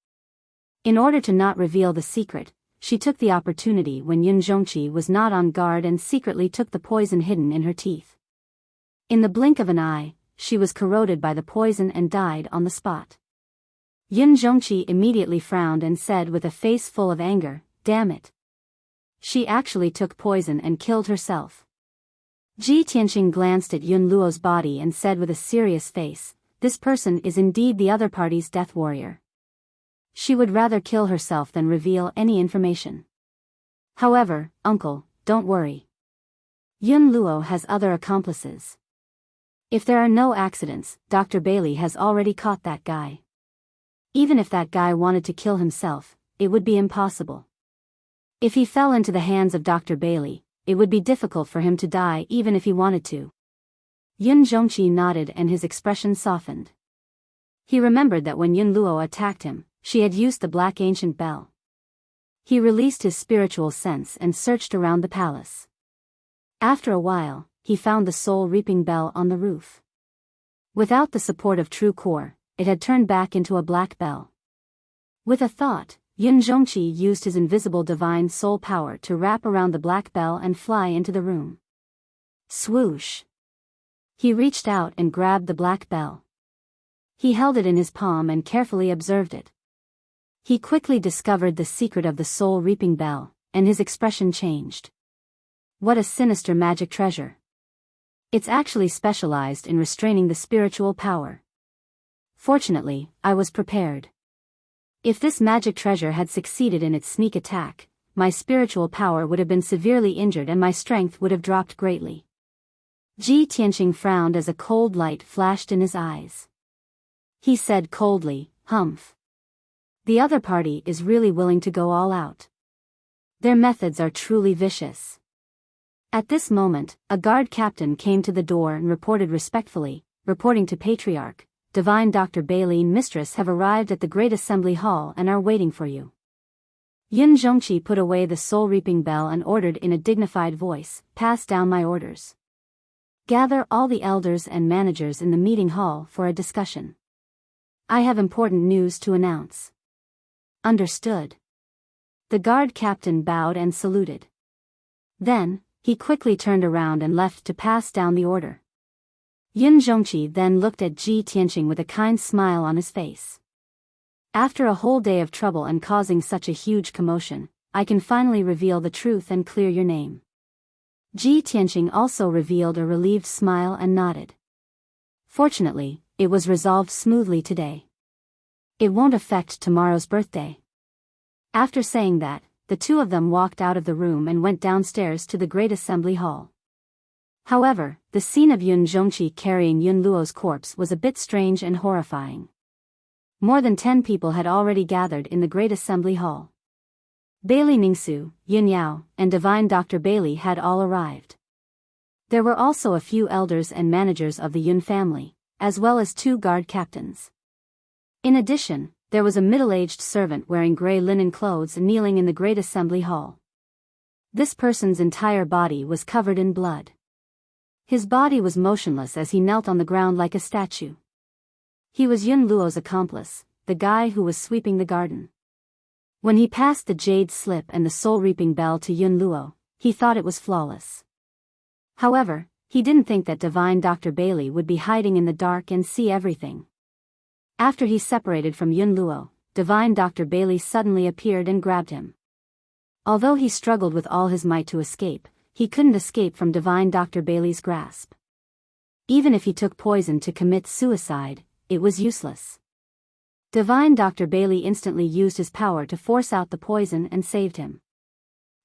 In order to not reveal the secret, she took the opportunity when Yun Zhongqi was not on guard and secretly took the poison hidden in her teeth. In the blink of an eye, she was corroded by the poison and died on the spot. Yun Zhongqi immediately frowned and said with a face full of anger, "Damn it. She actually took poison and killed herself." Ji Tianqing glanced at Yun Luo's body and said with a serious face, "This person is indeed the other party's death warrior. She would rather kill herself than reveal any information. However, uncle, don't worry. Yun Luo has other accomplices. If there are no accidents, Dr. Bailey has already caught that guy. Even if that guy wanted to kill himself, it would be impossible. If he fell into the hands of Dr. Bailey, it would be difficult for him to die even if he wanted to." Yun Zhongqi nodded and his expression softened. He remembered that when Yun Luo attacked him, she had used the black ancient bell. He released his spiritual sense and searched around the palace. After a while, he found the soul-reaping bell on the roof. Without the support of true core, it had turned back into a black bell. With a thought, Yun Zhongqi used his invisible divine soul power to wrap around the black bell and fly into the room. Swoosh! He reached out and grabbed the black bell. He held it in his palm and carefully observed it. He quickly discovered the secret of the soul-reaping bell, and his expression changed. What a sinister magic treasure! It's actually specialized in restraining the spiritual power. Fortunately, I was prepared. If this magic treasure had succeeded in its sneak attack, my spiritual power would have been severely injured and my strength would have dropped greatly. Ji Tianqing frowned as a cold light flashed in his eyes. He said coldly, "Humph. The other party is really willing to go all out. Their methods are truly vicious." At this moment, a guard captain came to the door and reported respectfully, reporting to Patriarch, "Divine Dr. Bailey and Mistress have arrived at the Great Assembly Hall and are waiting for you." Yun Zhongqi put away the soul-reaping bell and ordered in a dignified voice, "Pass down my orders. Gather all the elders and managers in the meeting hall for a discussion. I have important news to announce." Understood. The guard captain bowed and saluted. Then, he quickly turned around and left to pass down the order. Yun Zhongqi then looked at Ji Tianqing with a kind smile on his face. "After a whole day of trouble and causing such a huge commotion, I can finally reveal the truth and clear your name." Ji Tianqing also revealed a relieved smile and nodded. Fortunately, it was resolved smoothly today. It won't affect tomorrow's birthday. After saying that, the two of them walked out of the room and went downstairs to the Great Assembly Hall. However, the scene of Yun Zhongqi carrying Yun Luo's corpse was a bit strange and horrifying. More than 10 people had already gathered in the Great Assembly Hall. Bailey Ningsu, Yun Yao, and Divine Dr. Bailey had all arrived. There were also a few elders and managers of the Yun family, as well as 2 guard captains. In addition, there was a middle-aged servant wearing gray linen clothes kneeling in the Great Assembly Hall. This person's entire body was covered in blood. His body was motionless as he knelt on the ground like a statue. He was Yun Luo's accomplice, the guy who was sweeping the garden. When he passed the jade slip and the soul-reaping bell to Yun Luo, he thought it was flawless. However, he didn't think that Divine Dr. Bailey would be hiding in the dark and see everything. After he separated from Yun Luo, Divine Dr. Bailey suddenly appeared and grabbed him. Although he struggled with all his might to escape, he couldn't escape from Divine Dr. Bailey's grasp. Even if he took poison to commit suicide, it was useless. Divine Dr. Bailey instantly used his power to force out the poison and saved him.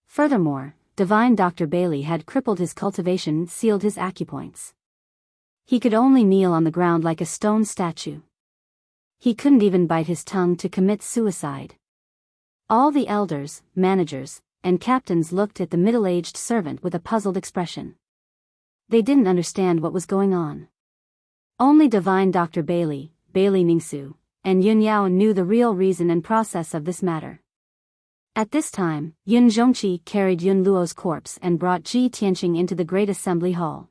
Furthermore, Divine Dr. Bailey had crippled his cultivation and sealed his acupoints. He could only kneel on the ground like a stone statue. He couldn't even bite his tongue to commit suicide. All the elders, managers, and captains looked at the middle-aged servant with a puzzled expression. They didn't understand what was going on. Only Divine Dr. Bailey, Bailey Ningsu, and Yun Yao knew the real reason and process of this matter. At this time, Yun Zhongqi carried Yun Luo's corpse and brought Ji Tianqing into the Great Assembly Hall.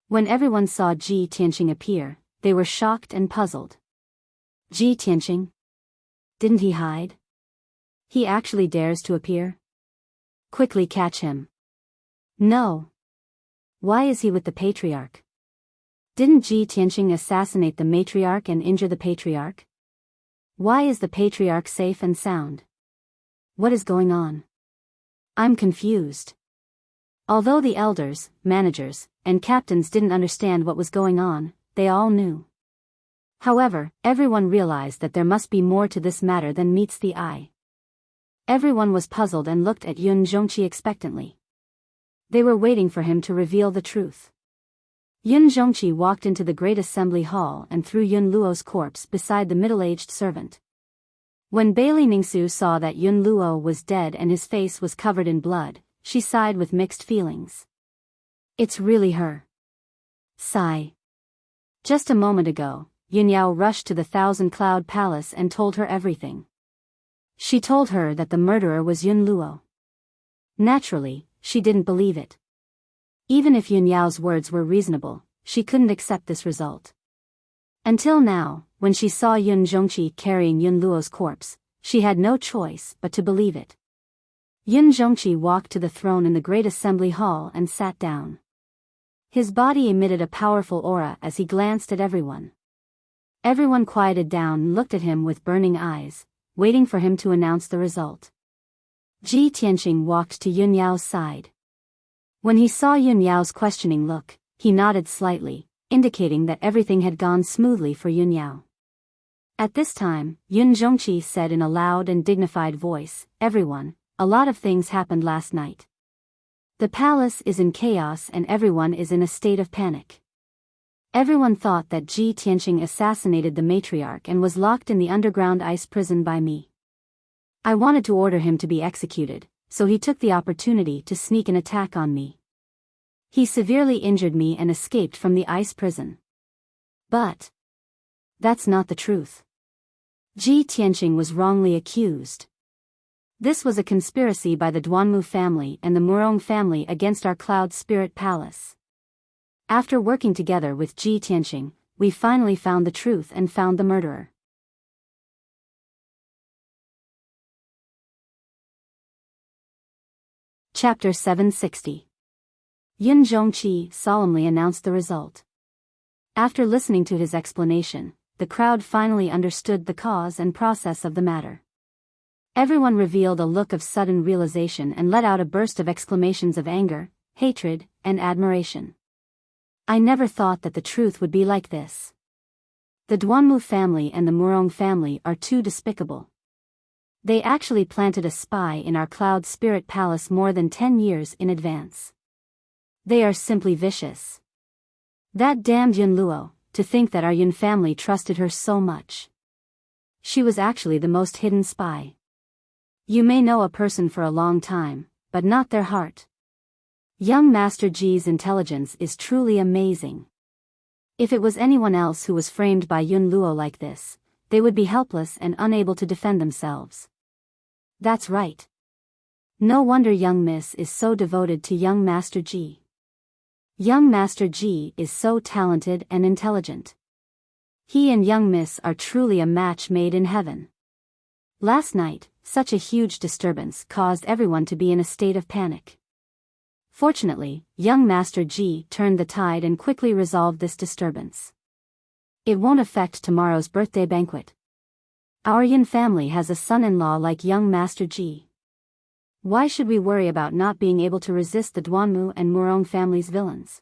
When everyone saw Ji Tianqing appear, they were shocked and puzzled. Ji Tianqing? Didn't he hide? He actually dares to appear? Quickly catch him. No. Why is he with the Patriarch? Didn't Ji Tianqing assassinate the matriarch and injure the Patriarch? Why is the Patriarch safe and sound? What is going on? I'm confused. Although the elders, managers, and captains didn't understand what was going on, they all knew. However, everyone realized that there must be more to this matter than meets the eye. Everyone was puzzled and looked at Yun Zhongqi expectantly. They were waiting for him to reveal the truth. Yun Zhongqi walked into the Great Assembly Hall and threw Yun Luo's corpse beside the middle-aged servant. When Bailey Ningsu saw that Yun Luo was dead and his face was covered in blood, she sighed with mixed feelings. It's really her. Sigh. Just a moment ago, Yun Yao rushed to the Thousand Cloud Palace and told her everything. She told her that the murderer was Yun Luo. Naturally, she didn't believe it. Even if Yun Yao's words were reasonable, she couldn't accept this result. Until now, when she saw Yun Zhongqi carrying Yun Luo's corpse, she had no choice but to believe it. Yun Zhongqi walked to the throne in the great assembly hall and sat down. His body emitted a powerful aura as he glanced at everyone. Everyone quieted down and looked at him with burning eyes, waiting for him to announce the result. Ji Tianqing walked to Yun Yao's side. When he saw Yun Yao's questioning look, he nodded slightly, indicating that everything had gone smoothly for Yun Yao. At this time, Yun Zhongqi said in a loud and dignified voice, "Everyone, a lot of things happened last night. The palace is in chaos and everyone is in a state of panic. Everyone thought that Ji Tianqing assassinated the matriarch and was locked in the underground ice prison by me. I wanted to order him to be executed, so he took the opportunity to sneak an attack on me. He severely injured me and escaped from the ice prison. But that's not the truth. Ji Tianqing was wrongly accused. This was a conspiracy by the Duanmu family and the Murong family against our Cloud Spirit Palace. After working together with Ji Tianqing, we finally found the truth and found the murderer." Chapter 760. Yun Zhongqi solemnly announced the result. After listening to his explanation, the crowd finally understood the cause and process of the matter. Everyone revealed a look of sudden realization and let out a burst of exclamations of anger, hatred, and admiration. "I never thought that the truth would be like this. The Duanmu family and the Murong family are too despicable. They actually planted a spy in our Cloud Spirit Palace more than 10 years in advance. They are simply vicious. That damned Yun Luo, to think that our Yun family trusted her so much. She was actually the most hidden spy. You may know a person for a long time, but not their heart. Young Master Ji's intelligence is truly amazing. If it was anyone else who was framed by Yun Luo like this, they would be helpless and unable to defend themselves. That's right. No wonder young Miss is so devoted to young Master Ji. Young Master Ji is so talented and intelligent. He and young Miss are truly a match made in heaven." Last night, such a huge disturbance caused everyone to be in a state of panic. Fortunately, young Master Ji turned the tide and quickly resolved this disturbance. "It won't affect tomorrow's birthday banquet. Our Yun family has a son-in-law like young Master Ji. Why should we worry about not being able to resist the Duanmu and Murong family's villains?"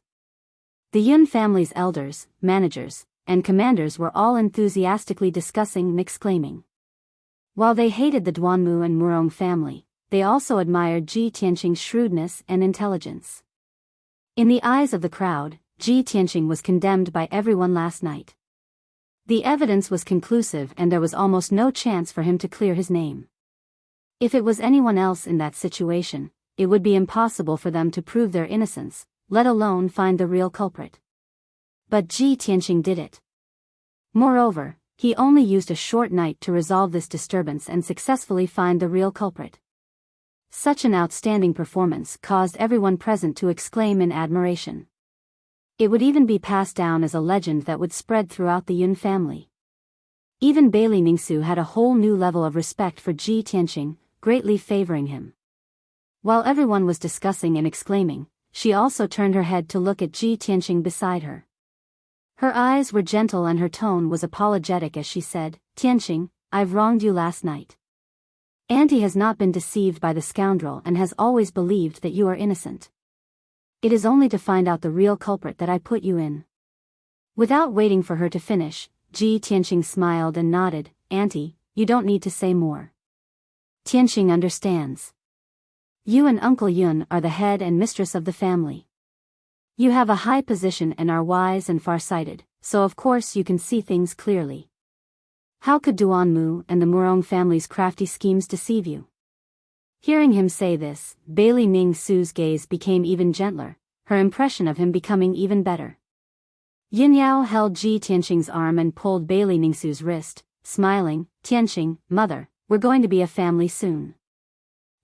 The Yun family's elders, managers, and commanders were all enthusiastically discussing and exclaiming. While they hated the Duanmu and Murong family, they also admired Ji Tianqing's shrewdness and intelligence. In the eyes of the crowd, Ji Tianqing was condemned by everyone last night. The evidence was conclusive and there was almost no chance for him to clear his name. If it was anyone else in that situation, it would be impossible for them to prove their innocence, let alone find the real culprit. But Ji Tianqing did it. Moreover, he only used a short night to resolve this disturbance and successfully find the real culprit. Such an outstanding performance caused everyone present to exclaim in admiration. It would even be passed down as a legend that would spread throughout the Yun family. Even Bailey Ningsu had a whole new level of respect for Ji Tianqing, greatly favoring him. While everyone was discussing and exclaiming, she also turned her head to look at Ji Tianqing beside her. Her eyes were gentle and her tone was apologetic as she said, "Tianqing, I've wronged you last night. Auntie has not been deceived by the scoundrel and has always believed that you are innocent. It is only to find out the real culprit that I put you in." Without waiting for her to finish, Ji Tianqing smiled and nodded, "Auntie, you don't need to say more. Tianqing understands. You and Uncle Yun are the head and mistress of the family. You have a high position and are wise and far-sighted, so of course you can see things clearly. How could Duanmu and the Murong family's crafty schemes deceive you?" Hearing him say this, Bailey Ning Su's gaze became even gentler, her impression of him becoming even better. Yin Yao held Ji Tianqing's arm and pulled Bailey Ning Su's wrist, smiling, "Tianqing, mother, we're going to be a family soon.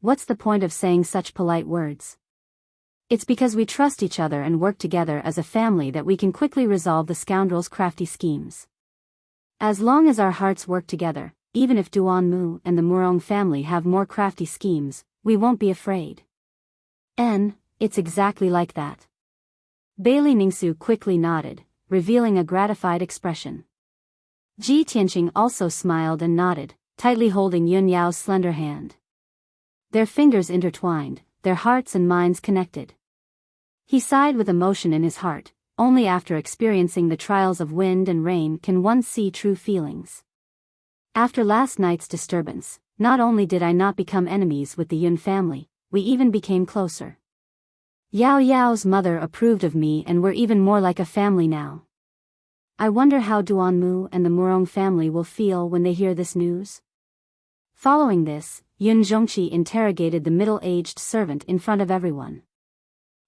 What's the point of saying such polite words? It's because we trust each other and work together as a family that we can quickly resolve the scoundrel's crafty schemes." As long as our hearts work together, even if Duanmu and the Murong family have more crafty schemes, we won't be afraid. It's exactly like that. Bailey Ningsu quickly nodded, revealing a gratified expression. Ji Tianqing also smiled and nodded, tightly holding Yun Yao's slender hand. Their fingers intertwined, their hearts and minds connected. He sighed with emotion in his heart. Only after experiencing the trials of wind and rain can one see true feelings. After last night's disturbance, not only did I not become enemies with the Yun family, we even became closer. Yao Yao's mother approved of me and we're even more like a family now. I wonder how Duanmu and the Murong family will feel when they hear this news. Following this, Yun Zhongqi interrogated the middle-aged servant in front of everyone.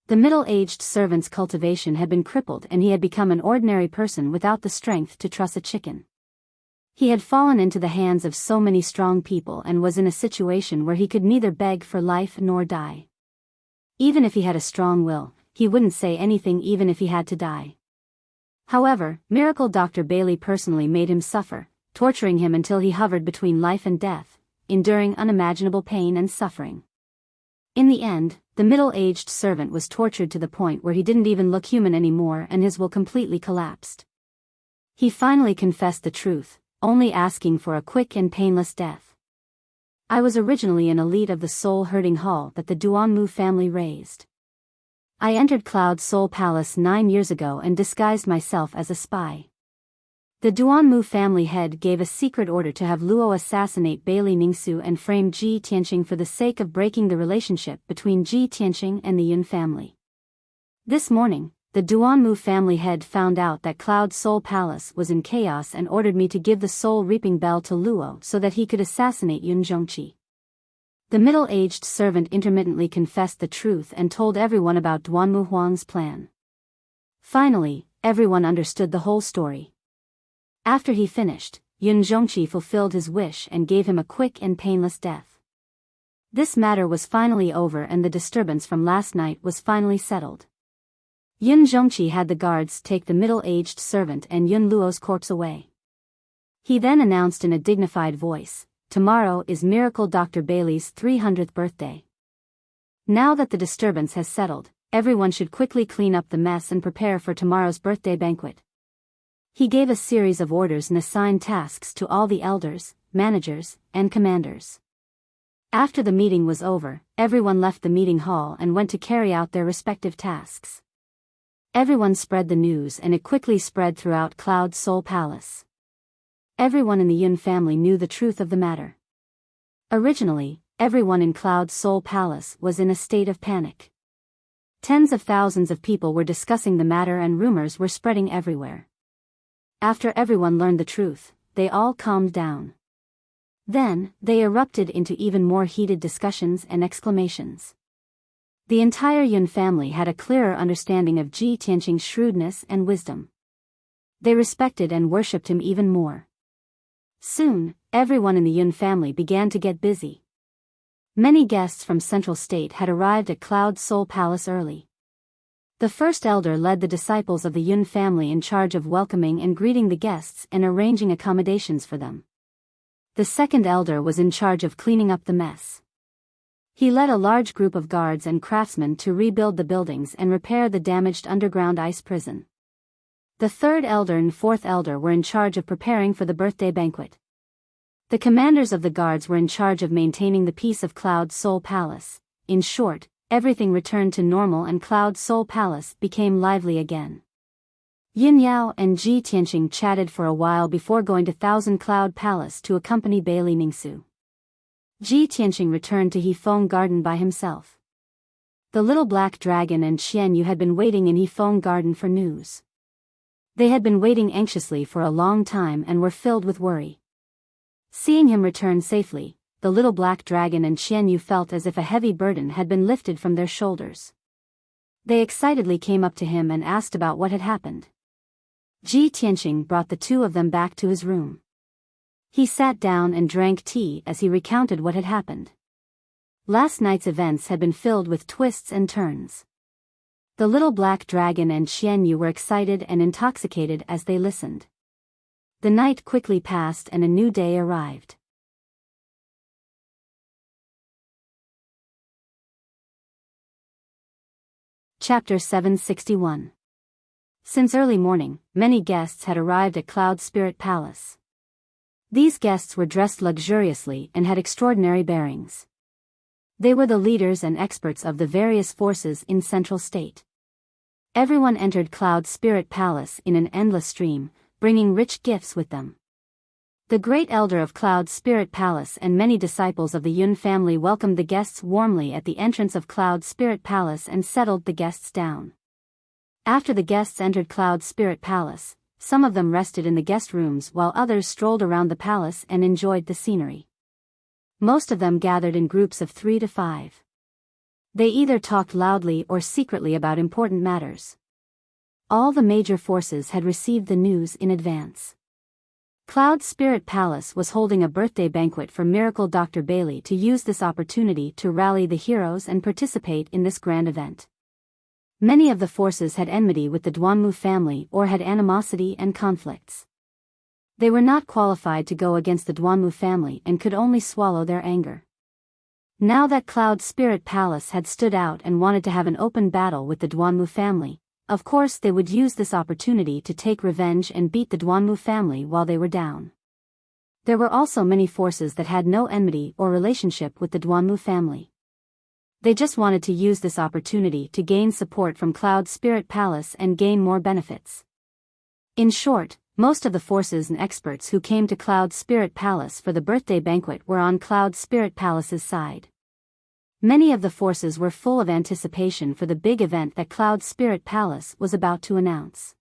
The middle-aged servant's cultivation had been crippled and he had become an ordinary person without the strength to truss a chicken. He had fallen into the hands of so many strong people and was in a situation where he could neither beg for life nor die. Even if he had a strong will, he wouldn't say anything even if he had to die. However, Miracle Dr. Bailey personally made him suffer, torturing him until he hovered between life and death, enduring unimaginable pain and suffering. In the end, the middle-aged servant was tortured to the point where he didn't even look human anymore and his will completely collapsed. He finally confessed the truth, only asking for a quick and painless death. I was originally an elite of the soul-herding hall that the Duanmu family raised. I entered Cloud Soul Palace 9 years ago and disguised myself as a spy. The Duanmu family head gave a secret order to have Luo assassinate Bailey Ningsu and frame Ji Tianqing for the sake of breaking the relationship between Ji Tianqing and the Yun family. This morning, the Duanmu family head found out that Cloud Soul Palace was in chaos and ordered me to give the soul reaping bell to Luo so that he could assassinate Yun Zhongqi. The middle-aged servant intermittently confessed the truth and told everyone about Duanmu Huang's plan. Finally, everyone understood the whole story. After he finished, Yun Zhongqi fulfilled his wish and gave him a quick and painless death. This matter was finally over and the disturbance from last night was finally settled. Yun Zhongqi had the guards take the middle-aged servant and Yun Luo's corpse away. He then announced in a dignified voice, "Tomorrow is Miracle Dr. Bailey's 300th birthday. Now that the disturbance has settled, everyone should quickly clean up the mess and prepare for tomorrow's birthday banquet." He gave a series of orders and assigned tasks to all the elders, managers, and commanders. After the meeting was over, everyone left the meeting hall and went to carry out their respective tasks. Everyone spread the news and it quickly spread throughout Cloud Soul Palace. Everyone in the Yun family knew the truth of the matter. Originally, everyone in Cloud Soul Palace was in a state of panic. Tens of thousands of people were discussing the matter and rumors were spreading everywhere. After everyone learned the truth, they all calmed down. Then, they erupted into even more heated discussions and exclamations. The entire Yun family had a clearer understanding of Ji Tianqing's shrewdness and wisdom. They respected and worshipped him even more. Soon, everyone in the Yun family began to get busy. Many guests from Central State had arrived at Cloud Soul Palace early. The first elder led the disciples of the Yun family in charge of welcoming and greeting the guests and arranging accommodations for them. The second elder was in charge of cleaning up the mess. He led a large group of guards and craftsmen to rebuild the buildings and repair the damaged underground ice prison. The third elder and fourth elder were in charge of preparing for the birthday banquet. The commanders of the guards were in charge of maintaining the peace of Cloud Soul Palace. In short, everything returned to normal and Cloud Soul Palace became lively again. Yin Yao and Ji Tianqing chatted for a while before going to Thousand Cloud Palace to accompany Bailey Ningsu. Ji Tianqing returned to Hefeng Garden by himself. The little black dragon and Xian Yu had been waiting in Hefeng Garden for news. They had been waiting anxiously for a long time and were filled with worry. Seeing him return safely, the little black dragon and Xian Yu felt as if a heavy burden had been lifted from their shoulders. They excitedly came up to him and asked about what had happened. Ji Tianqing brought the two of them back to his room. He sat down and drank tea as he recounted what had happened. Last night's events had been filled with twists and turns. The little black dragon and Xian Yu were excited and intoxicated as they listened. The night quickly passed and a new day arrived. Chapter 761. Since early morning, many guests had arrived at Cloud Spirit Palace. These guests were dressed luxuriously and had extraordinary bearings. They were the leaders and experts of the various forces in Central State. Everyone entered Cloud Spirit Palace in an endless stream, bringing rich gifts with them. The great elder of Cloud Spirit Palace and many disciples of the Yun family welcomed the guests warmly at the entrance of Cloud Spirit Palace and settled the guests down. After the guests entered Cloud Spirit Palace, some of them rested in the guest rooms while others strolled around the palace and enjoyed the scenery. Most of them gathered in groups of 3 to 5. They either talked loudly or secretly about important matters. All the major forces had received the news in advance. Cloud Spirit Palace was holding a birthday banquet for Miracle Dr. Bailey to use this opportunity to rally the heroes and participate in this grand event. Many of the forces had enmity with the Duanmu family or had animosity and conflicts. They were not qualified to go against the Duanmu family and could only swallow their anger. Now that Cloud Spirit Palace had stood out and wanted to have an open battle with the Duanmu family, of course they would use this opportunity to take revenge and beat the Duanmu family while they were down. There were also many forces that had no enmity or relationship with the Duanmu family. They just wanted to use this opportunity to gain support from Cloud Spirit Palace and gain more benefits. In short, most of the forces and experts who came to Cloud Spirit Palace for the birthday banquet were on Cloud Spirit Palace's side. Many of the forces were full of anticipation for the big event that Cloud Spirit Palace was about to announce.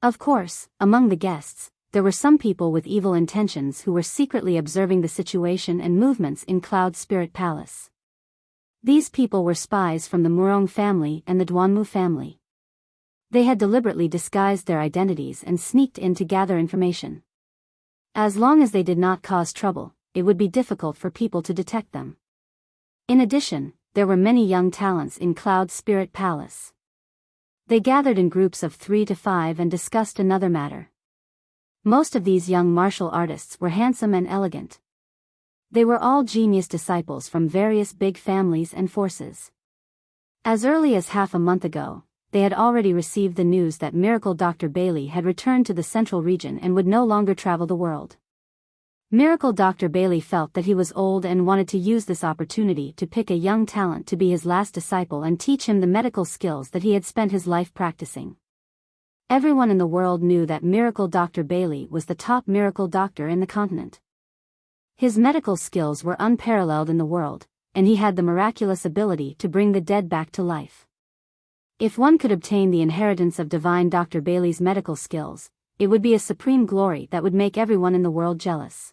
Of course, among the guests, there were some people with evil intentions who were secretly observing the situation and movements in Cloud Spirit Palace. These people were spies from the Murong family and the Duanmu family. They had deliberately disguised their identities and sneaked in to gather information. As long as they did not cause trouble, it would be difficult for people to detect them. In addition, there were many young talents in Cloud Spirit Palace. They gathered in groups of 3 to 5 and discussed another matter. Most of these young martial artists were handsome and elegant. They were all genius disciples from various big families and forces. As early as half a month ago, they had already received the news that Miracle Dr. Bailey had returned to the central region and would no longer travel the world. Miracle Dr. Bailey felt that he was old and wanted to use this opportunity to pick a young talent to be his last disciple and teach him the medical skills that he had spent his life practicing. Everyone in the world knew that Miracle Dr. Bailey was the top miracle doctor in the continent. His medical skills were unparalleled in the world, and he had the miraculous ability to bring the dead back to life. If one could obtain the inheritance of divine Dr. Bailey's medical skills, it would be a supreme glory that would make everyone in the world jealous.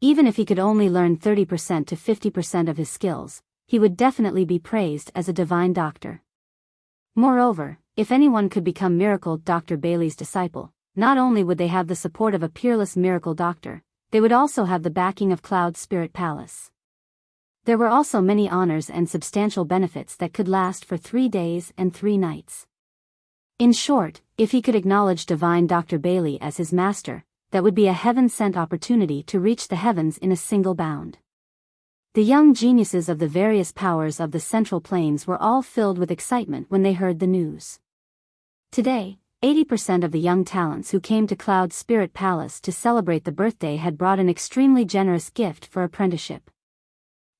Even if he could only learn 30% to 50% of his skills, he would definitely be praised as a divine doctor. Moreover, if anyone could become Miracle Dr. Bailey's disciple, not only would they have the support of a peerless miracle doctor, they would also have the backing of Cloud Spirit Palace. There were also many honors and substantial benefits that could last for 3 days and 3 nights. In short, if he could acknowledge divine Dr. Bailey as his master, that would be a heaven-sent opportunity to reach the heavens in a single bound. The young geniuses of the various powers of the Central Plains were all filled with excitement when they heard the news. Today, 80% of the young talents who came to Cloud Spirit Palace to celebrate the birthday had brought an extremely generous gift for apprenticeship.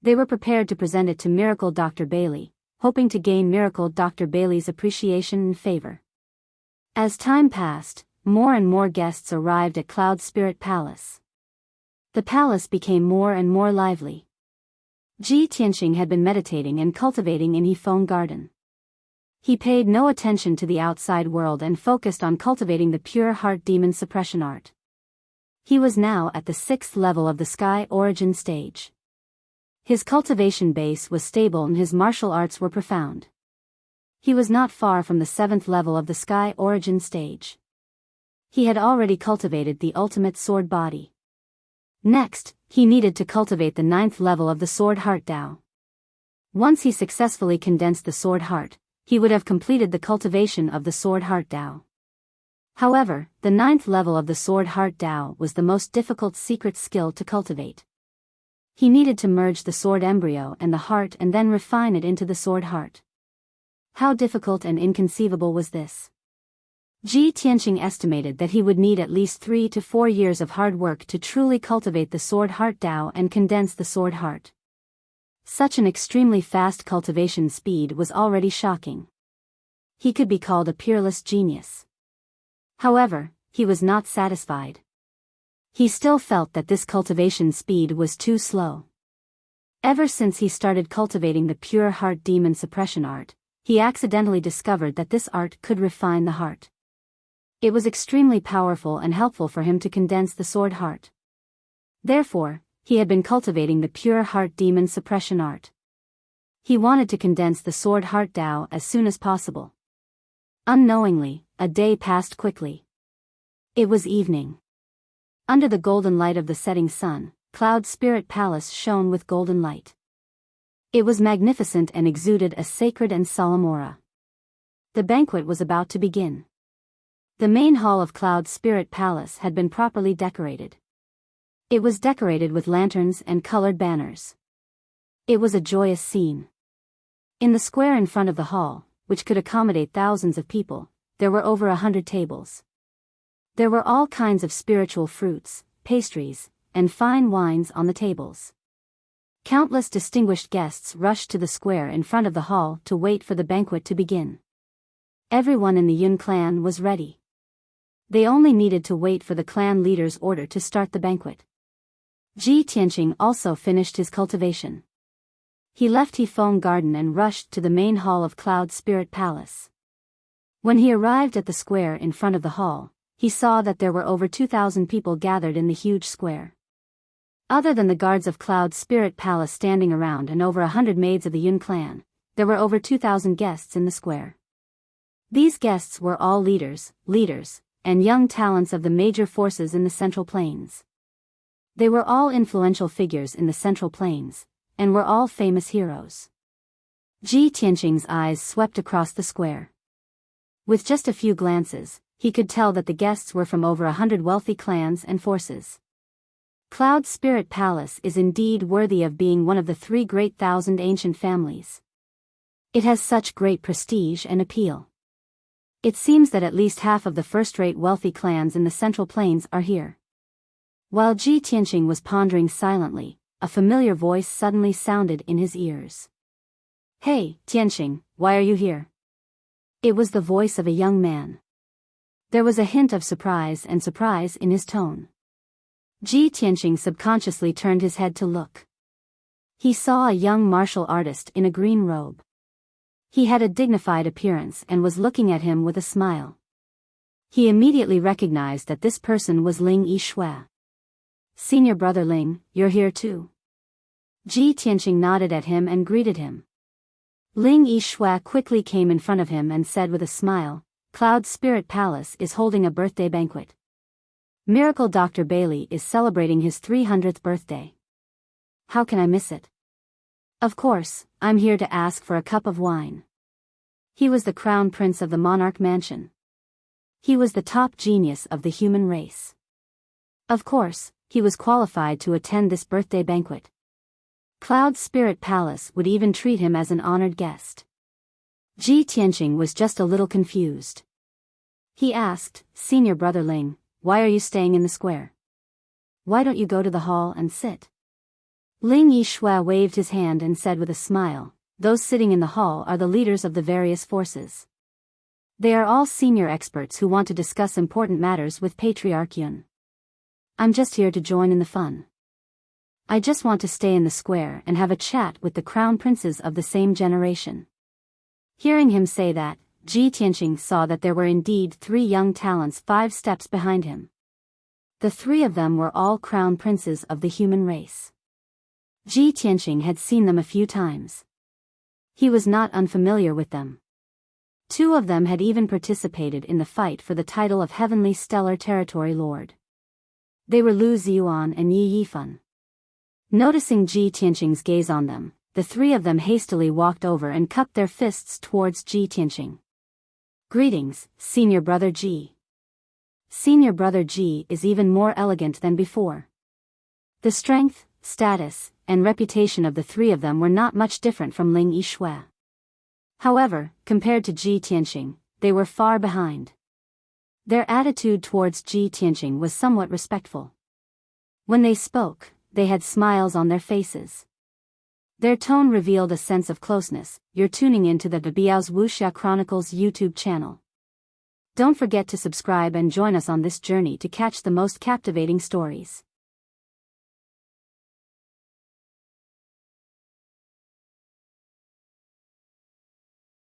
They were prepared to present it to Miracle Dr. Bailey, hoping to gain Miracle Dr. Bailey's appreciation and favor. As time passed, more and more guests arrived at Cloud Spirit Palace. The palace became more and more lively. Ji Tianxing had been meditating and cultivating in Yifeng Garden. He paid no attention to the outside world and focused on cultivating the pure heart demon suppression art. He was now at the 6th level of the Sky Origin stage. His cultivation base was stable and his martial arts were profound. He was not far from the 7th level of the Sky Origin stage. He had already cultivated the ultimate sword body. Next, he needed to cultivate the 9th level of the Sword Heart Tao. Once he successfully condensed the Sword Heart, he would have completed the cultivation of the Sword Heart Tao. However, the 9th level of the Sword Heart Tao was the most difficult secret skill to cultivate. He needed to merge the sword embryo and the heart and then refine it into the sword heart. How difficult and inconceivable was this? Ji Tianqing estimated that he would need at least 3 to 4 years of hard work to truly cultivate the Sword Heart Tao and condense the sword heart. Such an extremely fast cultivation speed was already shocking. He could be called a peerless genius. However, he was not satisfied. He still felt that this cultivation speed was too slow. Ever since he started cultivating the pure heart demon suppression art, he accidentally discovered that this art could refine the heart. It was extremely powerful and helpful for him to condense the sword heart. Therefore, he had been cultivating the pure heart demon suppression art. He wanted to condense the sword heart Tao as soon as possible. Unknowingly, a day passed quickly. It was evening. Under the golden light of the setting sun, Cloud Spirit Palace shone with golden light. It was magnificent and exuded a sacred and solemn aura. The banquet was about to begin. The main hall of Cloud Spirit Palace had been properly decorated. It was decorated with lanterns and colored banners. It was a joyous scene. In the square in front of the hall, which could accommodate thousands of people, there were over 100 tables. There were all kinds of spiritual fruits, pastries, and fine wines on the tables. Countless distinguished guests rushed to the square in front of the hall to wait for the banquet to begin. Everyone in the Yun clan was ready. They only needed to wait for the clan leader's order to start the banquet. Ji Tianqing also finished his cultivation. He left Hefeng Garden and rushed to the main hall of Cloud Spirit Palace. When he arrived at the square in front of the hall, he saw that there were over 2,000 people gathered in the huge square. Other than the guards of Cloud Spirit Palace standing around and over 100 maids of the Yun clan, there were over 2,000 guests in the square. These guests were all leaders, and young talents of the major forces in the Central Plains. They were all influential figures in the Central Plains, and were all famous heroes. Ji Tianqing's eyes swept across the square. With just a few glances, he could tell that the guests were from over 100 wealthy clans and forces. Cloud Spirit Palace is indeed worthy of being one of the 3 great thousand ancient families. It has such great prestige and appeal. It seems that at least half of the first-rate wealthy clans in the Central Plains are here. While Ji Tianqing was pondering silently, a familiar voice suddenly sounded in his ears. "Hey, Tianqing, why are you here?" It was the voice of a young man. There was a hint of surprise in his tone. Ji Tianqing subconsciously turned his head to look. He saw a young martial artist in a green robe. He had a dignified appearance and was looking at him with a smile. He immediately recognized that this person was Ling Yishui. "Senior brother Ling, you're here too?" Ji Tianqing nodded at him and greeted him. Ling Yishui quickly came in front of him and said with a smile, "Cloud Spirit Palace is holding a birthday banquet. Miracle Dr. Bailey is celebrating his 300th birthday. How can I miss it? Of course, I'm here to ask for a cup of wine." He was the crown prince of the monarch mansion. He was the top genius of the human race. Of course, he was qualified to attend this birthday banquet. Cloud Spirit Palace would even treat him as an honored guest. Ji Tianqing was just a little confused. He asked, "Senior brother Ling, why are you staying in the square? Why don't you go to the hall and sit?" Ling Yishui waved his hand and said with a smile, "Those sitting in the hall are the leaders of the various forces. They are all senior experts who want to discuss important matters with Patriarch Yun. I'm just here to join in the fun. I just want to stay in the square and have a chat with the crown princes of the same generation." Hearing him say that, Ji Tianqing saw that there were indeed 3 young talents 5 steps behind him. The 3 of them were all crown princes of the human race. Ji Tianqing had seen them a few times. He was not unfamiliar with them. 2 of them had even participated in the fight for the title of Heavenly Stellar Territory Lord. They were Lu Ziyuan and Yi Yifan. Noticing Ji Tianqing's gaze on them, the 3 of them hastily walked over and cupped their fists towards Ji Tianqing. "Greetings, senior brother Ji. Senior brother Ji is even more elegant than before. The strength, status, and reputation of the three of them were not much different from Ling Yishui. However, compared to Ji Tianqing, they were far behind. Their attitude towards Ji Tianqing was somewhat respectful. When they spoke, they had smiles on their faces. Their tone revealed a sense of closeness. You're tuning into the Biyao's Wuxia Chronicles YouTube channel. Don't forget to subscribe and join us on this journey to catch the most captivating stories.